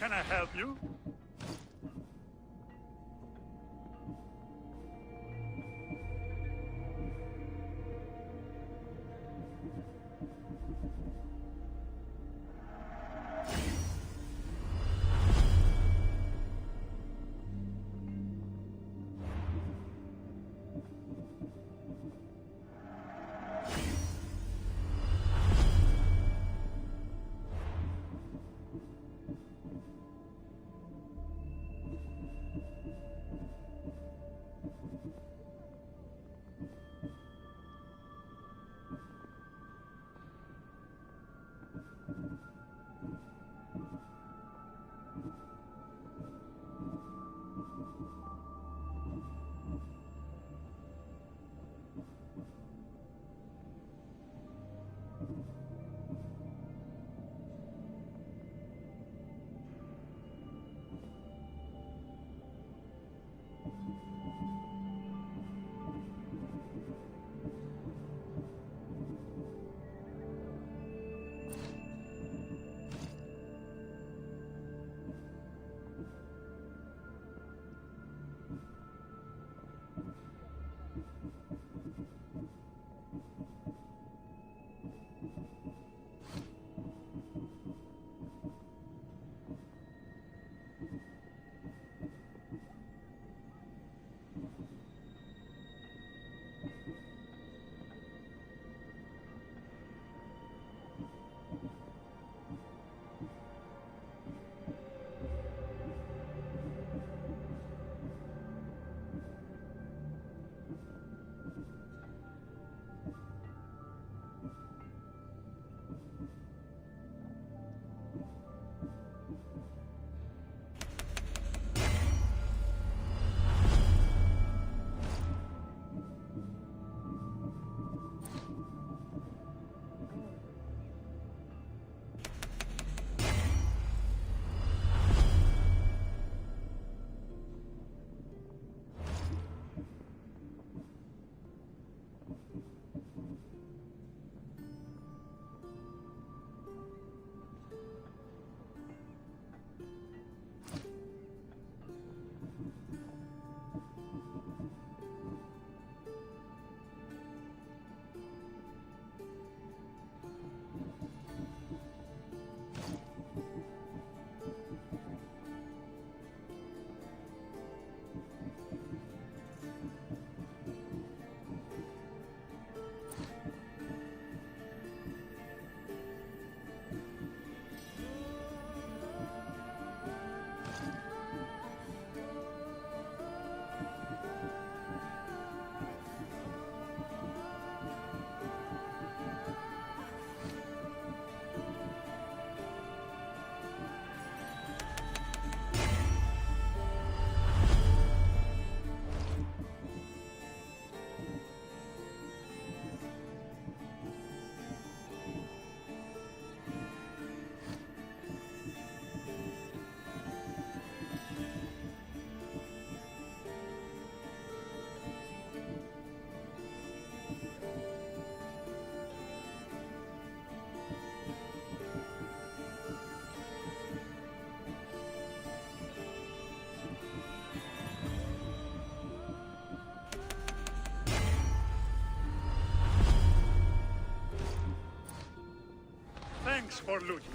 Can I help you? Thanks for looting.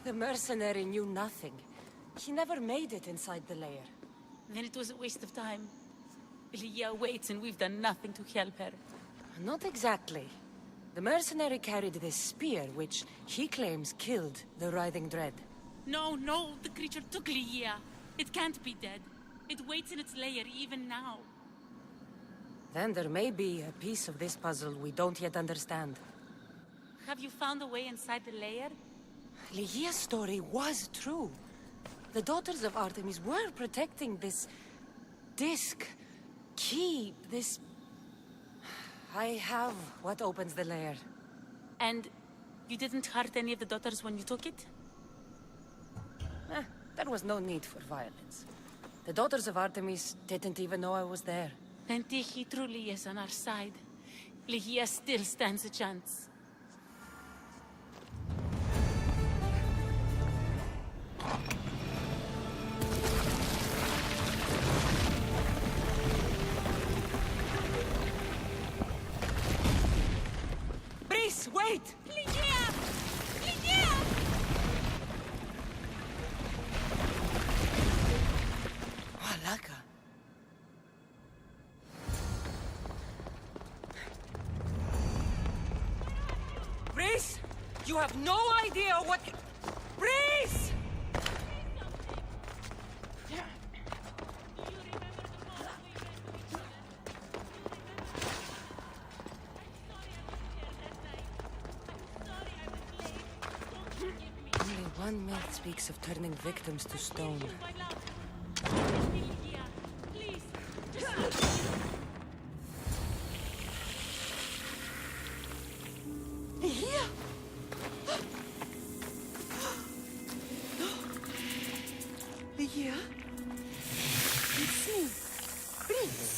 The mercenary knew nothing. He never made it inside the lair. Then it was a waste of time. Leah waits and we've done nothing to help her. Not exactly. The mercenary carried this spear, which he claims killed the writhing dread. No, no, the creature took Leah. It can't be dead. It waits in its lair even now. Then there may be a piece of this puzzle we don't yet understand. Have you found a way inside the lair? Leah's story was true. The daughters of Artemis were protecting this disc, key, this... I have what opens the lair. And you didn't hurt any of the daughters when you took it? There was no need for violence. The daughters of Artemis didn't even know I was there. Then Tiki truly is on our side. Leah still stands a chance. Wait! Leah! Leah! Malaka. Breeze! You have no idea what... Breeze! One myth speaks of turning victims to stone. Here? Here? It's me, Prince.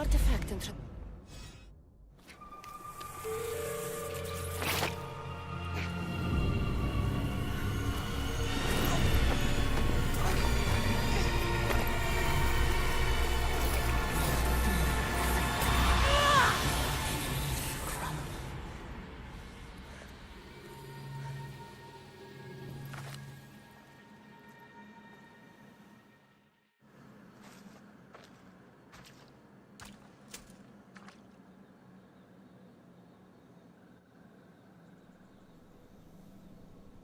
artifact and...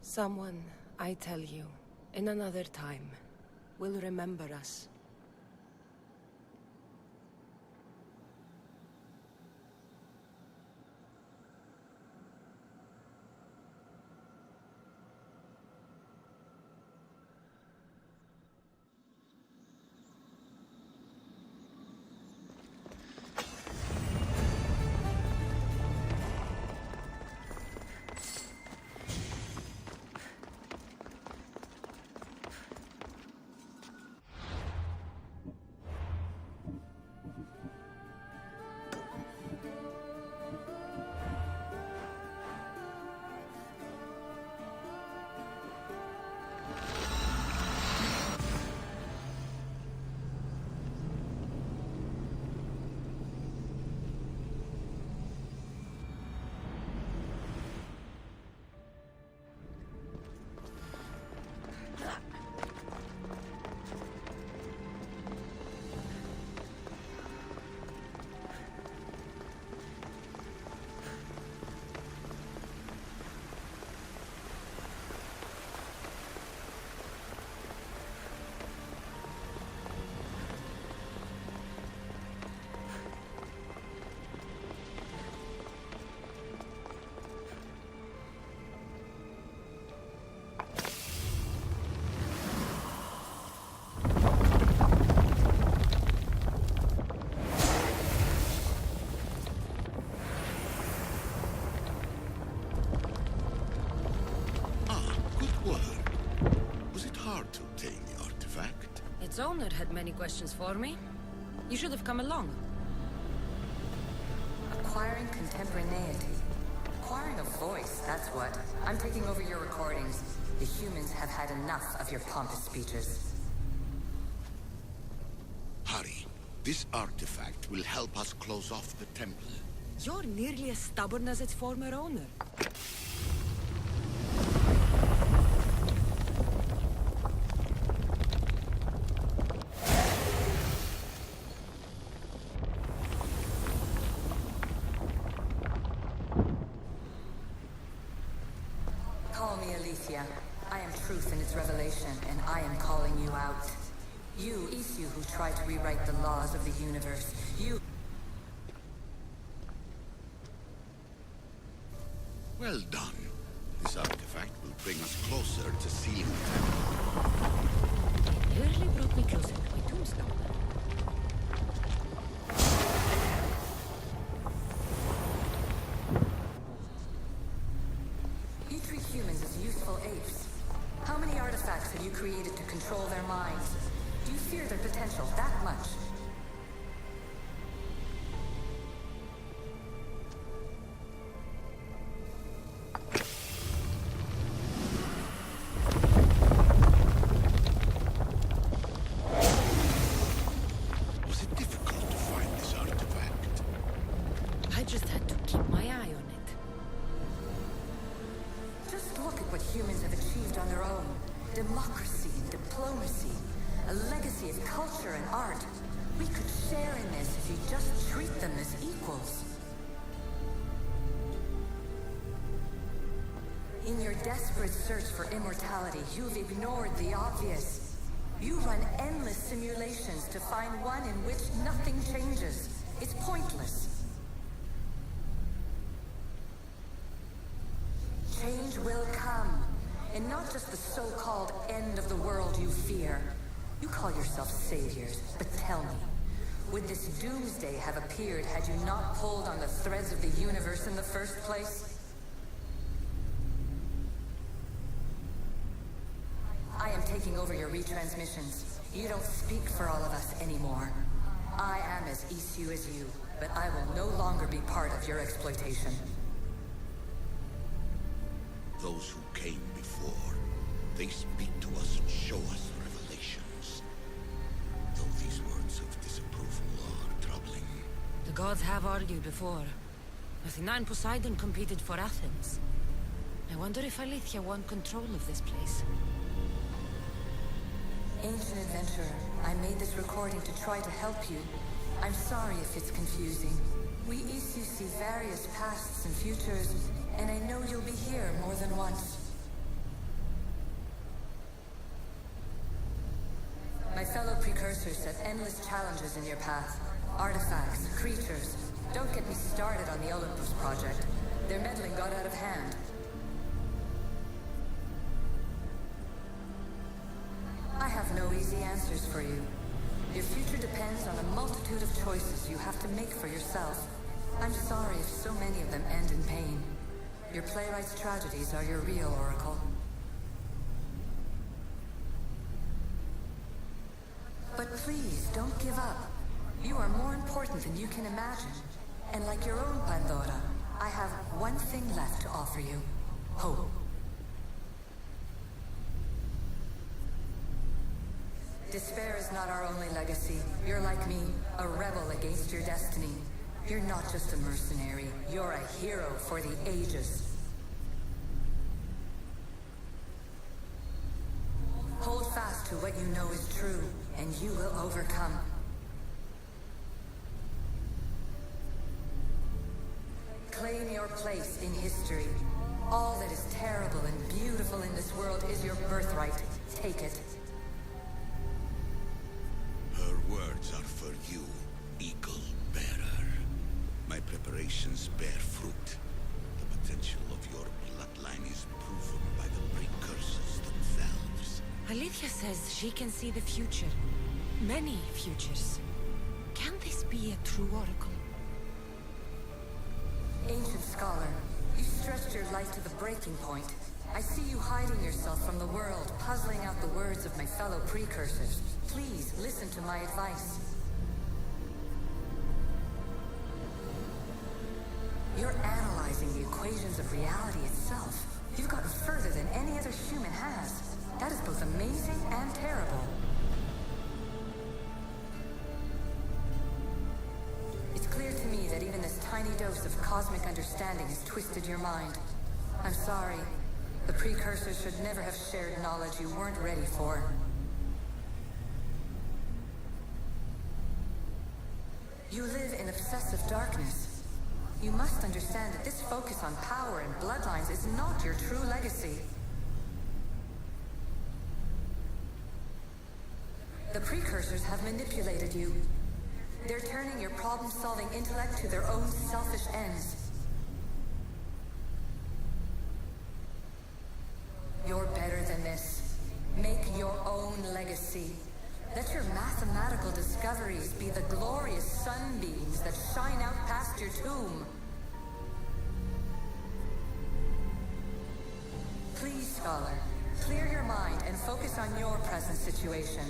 Someone, I tell you, in another time, will remember us. Its owner had many questions for me. You should have come along. Acquiring contemporaneity. Acquiring a voice, that's what. I'm taking over your recordings. The humans have had enough of your pompous speeches. Hurry. This artifact will help us close off the temple. You're nearly as stubborn as its former owner. Call me Aletheia. I am truth in its revelation, and I am calling you out. You, Isu, who tried to rewrite the laws of the universe. You... Well done. This artifact will bring us closer to sealing the temple. It nearly brought me closer to my tombstone. You treat humans as useful apes. How many artifacts have you created to control their minds? Do you fear their potential that much? Was it difficult to find this artifact? I just had to keep my eye on it. Just look at what humans have achieved on their own. Democracy and diplomacy. A legacy of culture and art. We could share in this if you just treat them as equals. In your desperate search for immortality, you've ignored the obvious. You run endless simulations to find one in which nothing changes. It's pointless. Change will come. And not just the so-called end of the world you fear. You call yourself saviors, but tell me, would this doomsday have appeared had you not pulled on the threads of the universe in the first place? I am taking over your retransmissions. You don't speak for all of us anymore. I am as issue as you, but I will no longer be part of your exploitation. Those who came before, they speak to us and show us revelations. Though these words of disapproval are troubling. The gods have argued before. Athena and Poseidon competed for Athens. I wonder if Alethea want control of this place. Ancient adventurer, I made this recording to try to help you. I'm sorry if it's confusing. We Issue see various pasts and futures, and I know you'll be here more than once. My fellow precursors set endless challenges in your path. Artifacts, creatures. Don't get me started on the Olympus project. Their meddling got out of hand. I have no easy answers for you. Your future depends on a multitude of choices you have to make for yourself. I'm sorry if so many of them end in pain. Your playwright's tragedies are your real oracle. But please, don't give up. You are more important than you can imagine. And like your own Pandora, I have one thing left to offer you. Hope. Despair is not our only legacy. You're like me, a rebel against your destiny. You're not just a mercenary, you're a hero for the ages. Hold fast to what you know is true, and you will overcome. Claim your place in history. All that is terrible and beautiful in this world is your birthright. Take it. Her words are for you, Eagle Bearer. My preparations bear fruit. The potential of your bloodline is proven by the precursors themselves. Alethea says she can see the future. Many futures. Can this be a true oracle? Ancient scholar, you stretched your life to the breaking point. I see you hiding yourself from the world, puzzling out the words of my fellow precursors. Please, listen to my advice. You're analyzing the equations of reality itself. You've gotten further than any other human has. That is both amazing and terrible. It's clear to me that even this tiny dose of cosmic understanding has twisted your mind. I'm sorry. The precursors should never have shared knowledge you weren't ready for. You live in obsessive darkness. You must understand that this focus on power and bloodlines is not your true legacy. The precursors have manipulated you. They're turning your problem-solving intellect to their own selfish ends. You're better than this. Make your own legacy. Let your mathematical discoveries be the glorious sunbeams that shine out past your tomb. Please, scholar, clear your mind and focus on your present situation.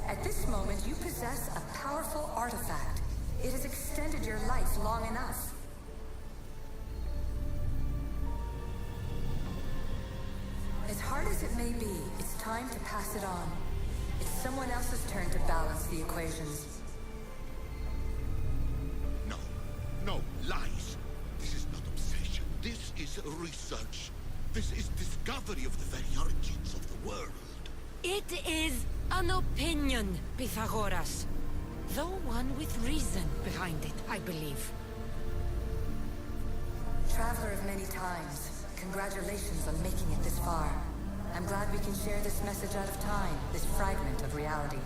At this moment, you possess a powerful artifact. It has extended your life long enough. As hard as it may be, it's time to pass it on. It's someone else's turn to balance the equations. No, lies. This is not obsession. This is research. This is discovery of the very origins of the world. It is an opinion, Pythagoras. Though one with reason behind it, I believe. Traveler of many times, congratulations on making it this far. I'm glad we can share this message out of time, this fragment of reality.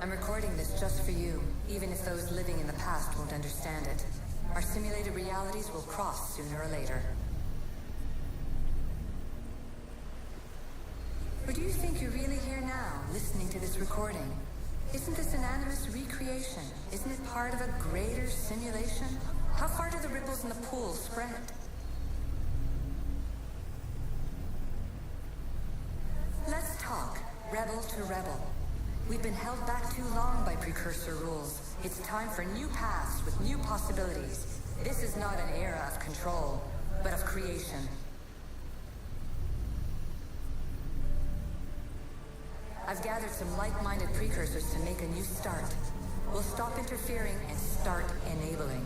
I'm recording this just for you, even if those living in the past won't understand it. Our simulated realities will cross sooner or later. Or do you think you're really here now, listening to this recording? Isn't this an animus recreation? Isn't it part of a greater simulation? How far do the ripples in the pool spread? Let's talk. rebel to rebel. We've been held back too long by precursor rules. It's time for new paths with new possibilities. This is not an era of control, but of creation. I've gathered some like-minded precursors to make a new start. We'll stop interfering and start enabling.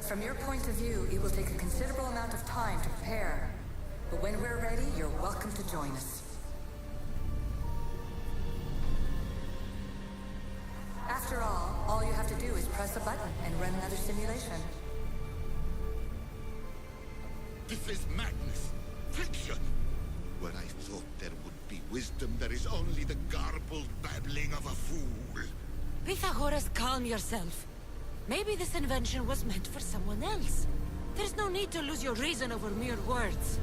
From your point of view, it will take a considerable amount of time to prepare. But when we're ready, you're welcome to join us. After all you have to do is press a button and run another simulation. This is madness. Fiction. Where I thought there would be wisdom, there is only the garbled babbling of a fool. Pythagoras, calm yourself. Maybe this invention was meant for someone else. There's no need to lose your reason over mere words.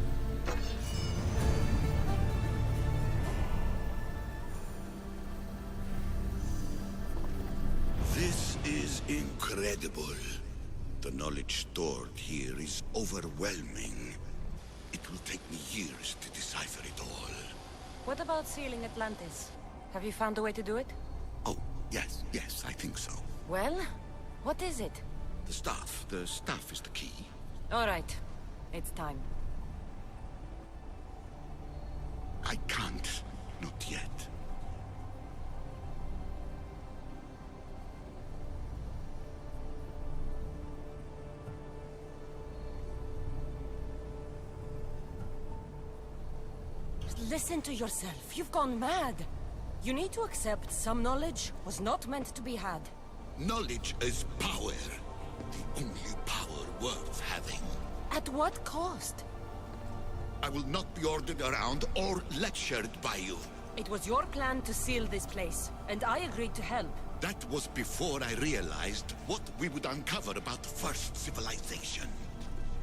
This is incredible. The knowledge stored here is overwhelming. It will take me years to decipher it all. What about sealing Atlantis? Have you found a way to do it? Oh, yes, I think so. Well, what is it? The staff. The staff is the key. All right. It's time. I can't. Not yet. Listen to yourself. You've gone mad. You need to accept some knowledge was not meant to be had. Knowledge is power. The only power worth having. At what cost? I will not be ordered around or lectured by you. It was your plan to seal this place, and I agreed to help. That was before I realized what we would uncover about the first civilization.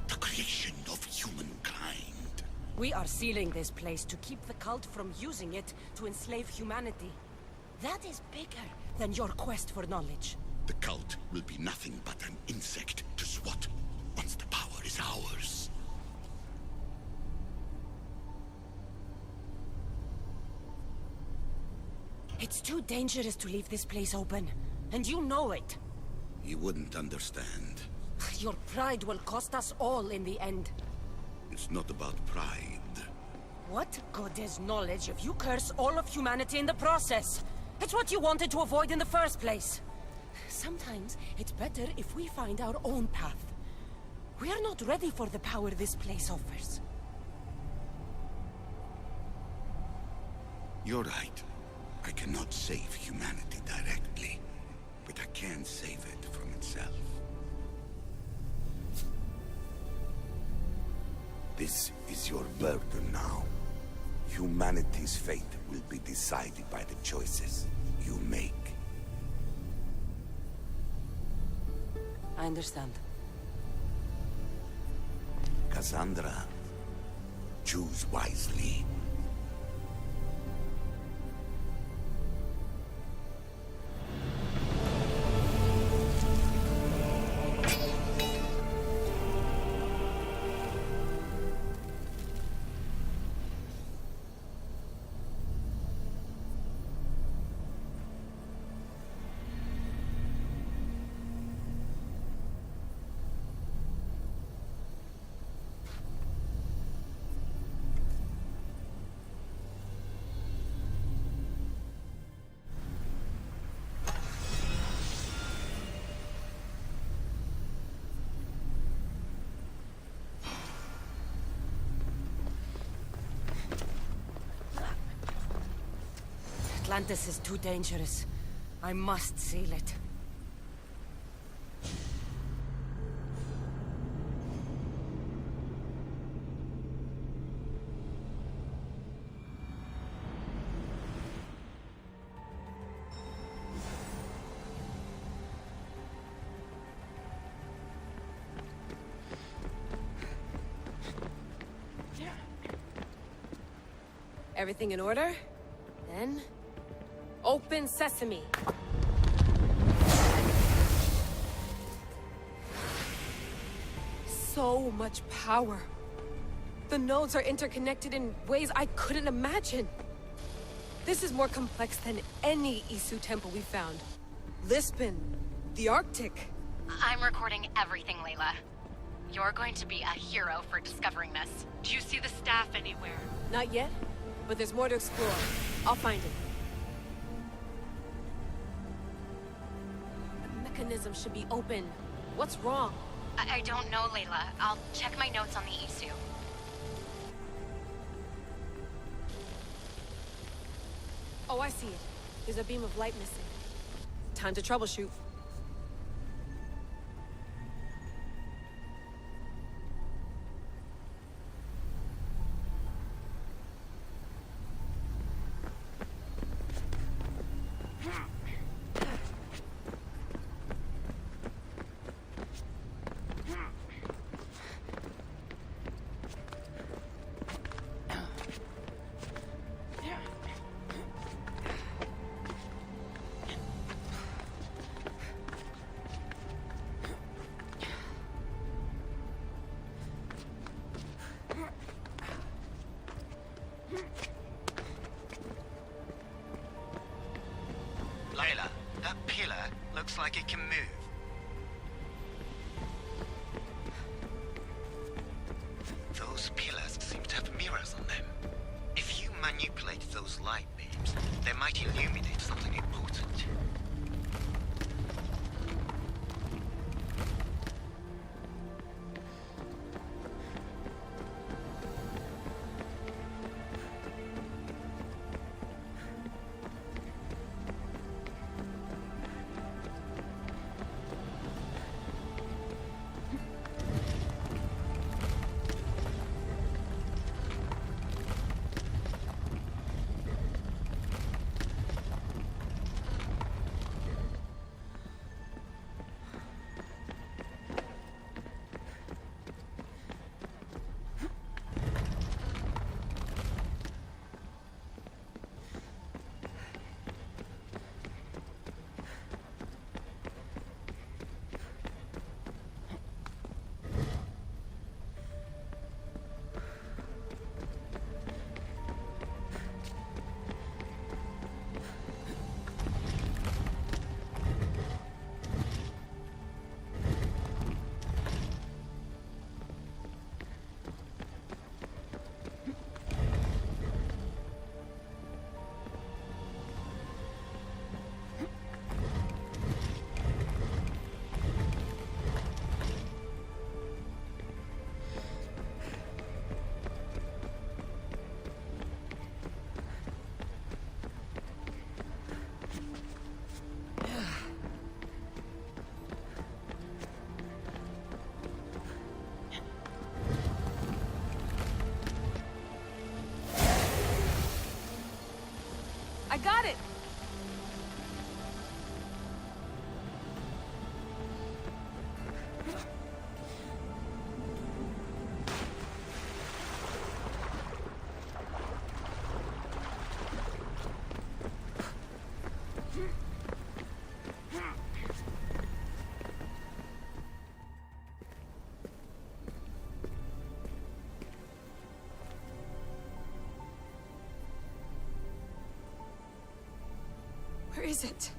The creation of humankind. We are sealing this place to keep the cult from using it to enslave humanity. That is bigger than your quest for knowledge. The cult will be nothing but an insect to swat once the power is ours. It's too dangerous to leave this place open, and you know it. You wouldn't understand. Your pride will cost us all in the end. It's not about pride. What good is knowledge if you curse all of humanity in the process? It's what you wanted to avoid in the first place. Sometimes it's better if we find our own path. We are not ready for the power this place offers. You're right. I cannot save humanity directly, but I can save it from itself. This is your burden now. Humanity's fate will be decided by the choices you make. I understand. Cassandra, choose wisely. Atlantis is too dangerous. I must seal it. Everything in order? Then... open sesame! So much power. The nodes are interconnected in ways I couldn't imagine. This is more complex than any Isu temple we found. Lisbon, the Arctic. I'm recording everything, Layla. You're going to be a hero for discovering this. Do you see the staff anywhere? Not yet, but there's more to explore. I'll find it. The mechanism should be open. What's wrong? I don't know, Layla. I'll check my notes on the Isu. Oh, I see it. There's a beam of light missing. Time to troubleshoot. Layla, that pillar looks like it can move. Those pillars seem to have mirrors on them. If you manipulate those light beams, they might illuminate something important. I got it! Where is it?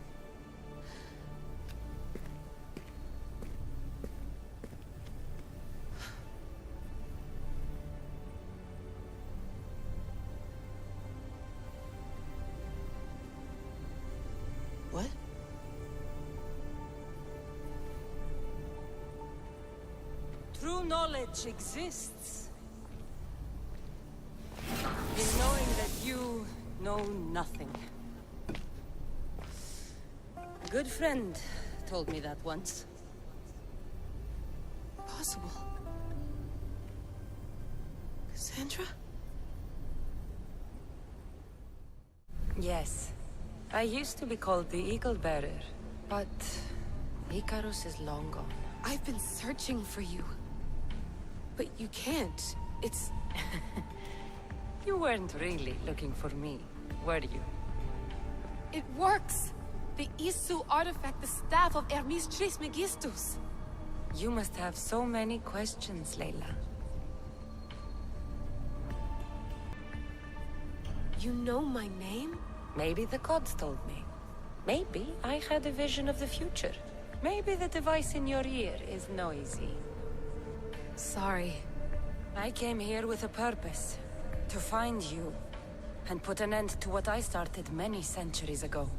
What? True knowledge exists. In knowing that you know nothing. A good friend told me that once. Possible. Cassandra? Yes. I used to be called the Eagle Bearer, but Icarus is long gone. I've been searching for you. But you can't. It's... You weren't really looking for me, were you? It works! The Isu artifact, the staff of Hermes Trismegistus. You must have so many questions, Layla. You know my name? Maybe the gods told me. Maybe I had a vision of the future. Maybe the device in your ear is noisy. Sorry. I came here with a purpose. To find you. And put an end to what I started many centuries ago.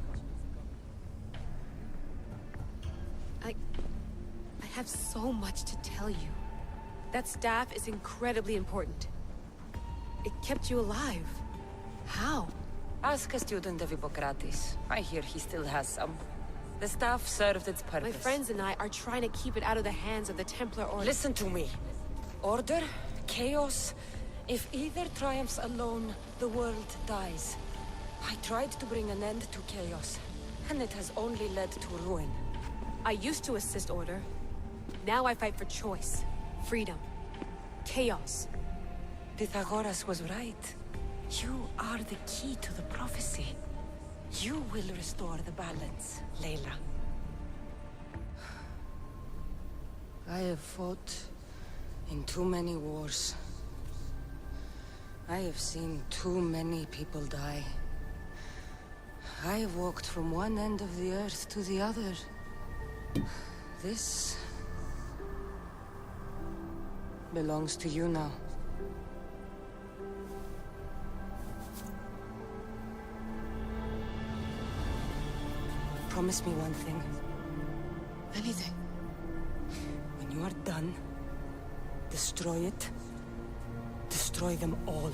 I have so much to tell you. That staff is incredibly important. It kept you alive. How? Ask a student of Hippocrates. I hear he still has some. The staff served its purpose. My friends and I are trying to keep it out of the hands of the Templar Order. Listen to me. Order, chaos. If either triumphs alone, the world dies. I tried to bring an end to chaos, and it has only led to ruin. I used to assist Order. Now I fight for choice, freedom, chaos. Pythagoras was right. You are the key to the prophecy. You will restore the balance, Layla. I have fought in too many wars. I have seen too many people die. I have walked from one end of the earth to the other. This belongs to you now. Promise me one thing. Anything. When you are done, destroy it. Destroy them all.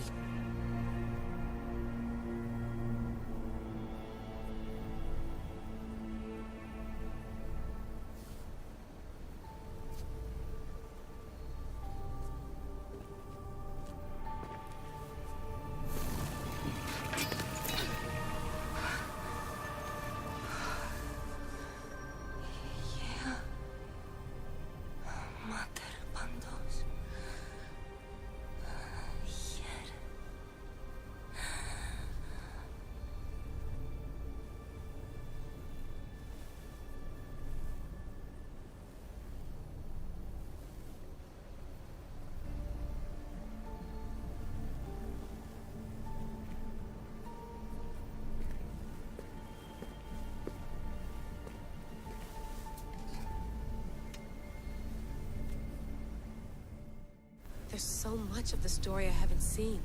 There's so much of the story I haven't seen.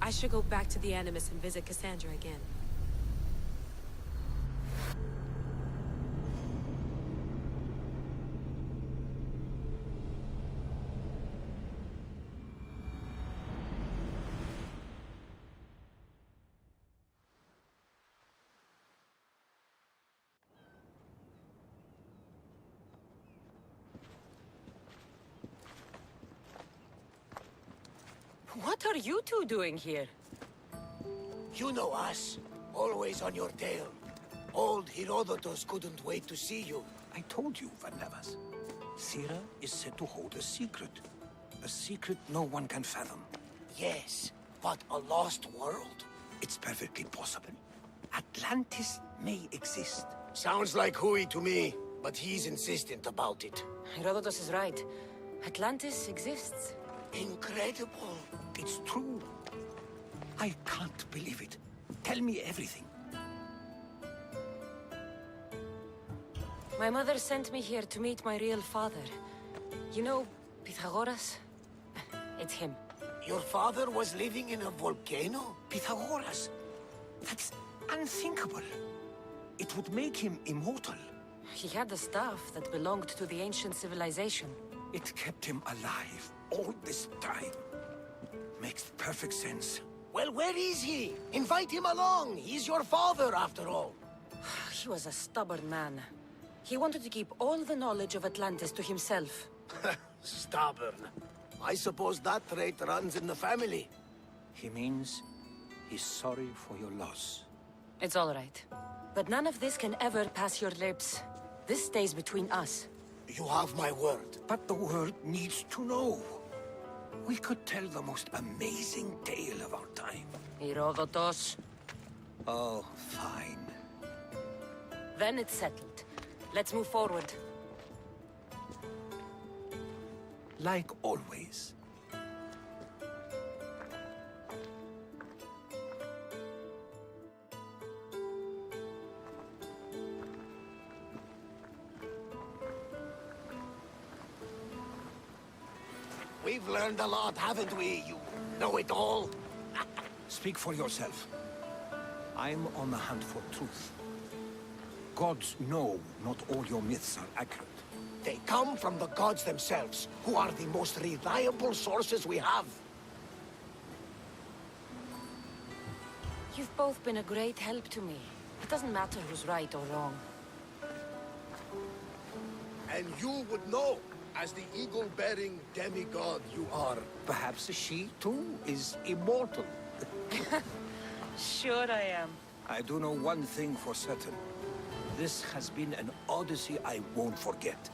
I should go back to the Animus and visit Cassandra again. What are you two doing here? You know us. Always on your tail. Old Herodotus couldn't wait to see you. I told you, Varnavas. Sira is said to hold a secret. A secret no one can fathom. Yes, but a lost world? It's perfectly possible. Atlantis may exist. Sounds like Hui to me, but he's insistent about it. Herodotus is right. Atlantis exists. Incredible. It's true. I can't believe it. Tell me everything. My mother sent me here to meet my real father. You know, Pythagoras? It's him. Your father was living in a volcano? Pythagoras? That's unthinkable. It would make him immortal. He had the staff that belonged to the ancient civilization. It kept him alive all this time. Makes perfect sense. Well, where is he? Invite him along. He's your father, after all. He was a stubborn man. He wanted to keep all the knowledge of Atlantis to himself. Stubborn. I suppose that trait runs in the family. He means he's sorry for your loss. It's all right. But none of this can ever pass your lips. This stays between us. You have my word. But the world needs to know. We could tell the most amazing tale of our time. Herodotus. Oh, fine. Then it's settled. Let's move forward. Like always. We've learned a lot, haven't we, you know-it-all? Speak for yourself. I'm on the hunt for truth. Gods know not all your myths are accurate. They come from the gods themselves, who are the most reliable sources we have. You've both been a great help to me. It doesn't matter who's right or wrong. And you would know, as the eagle-bearing demigod you are. Perhaps she, too, is immortal. Sure I am. I do know one thing for certain. This has been an Odyssey I won't forget.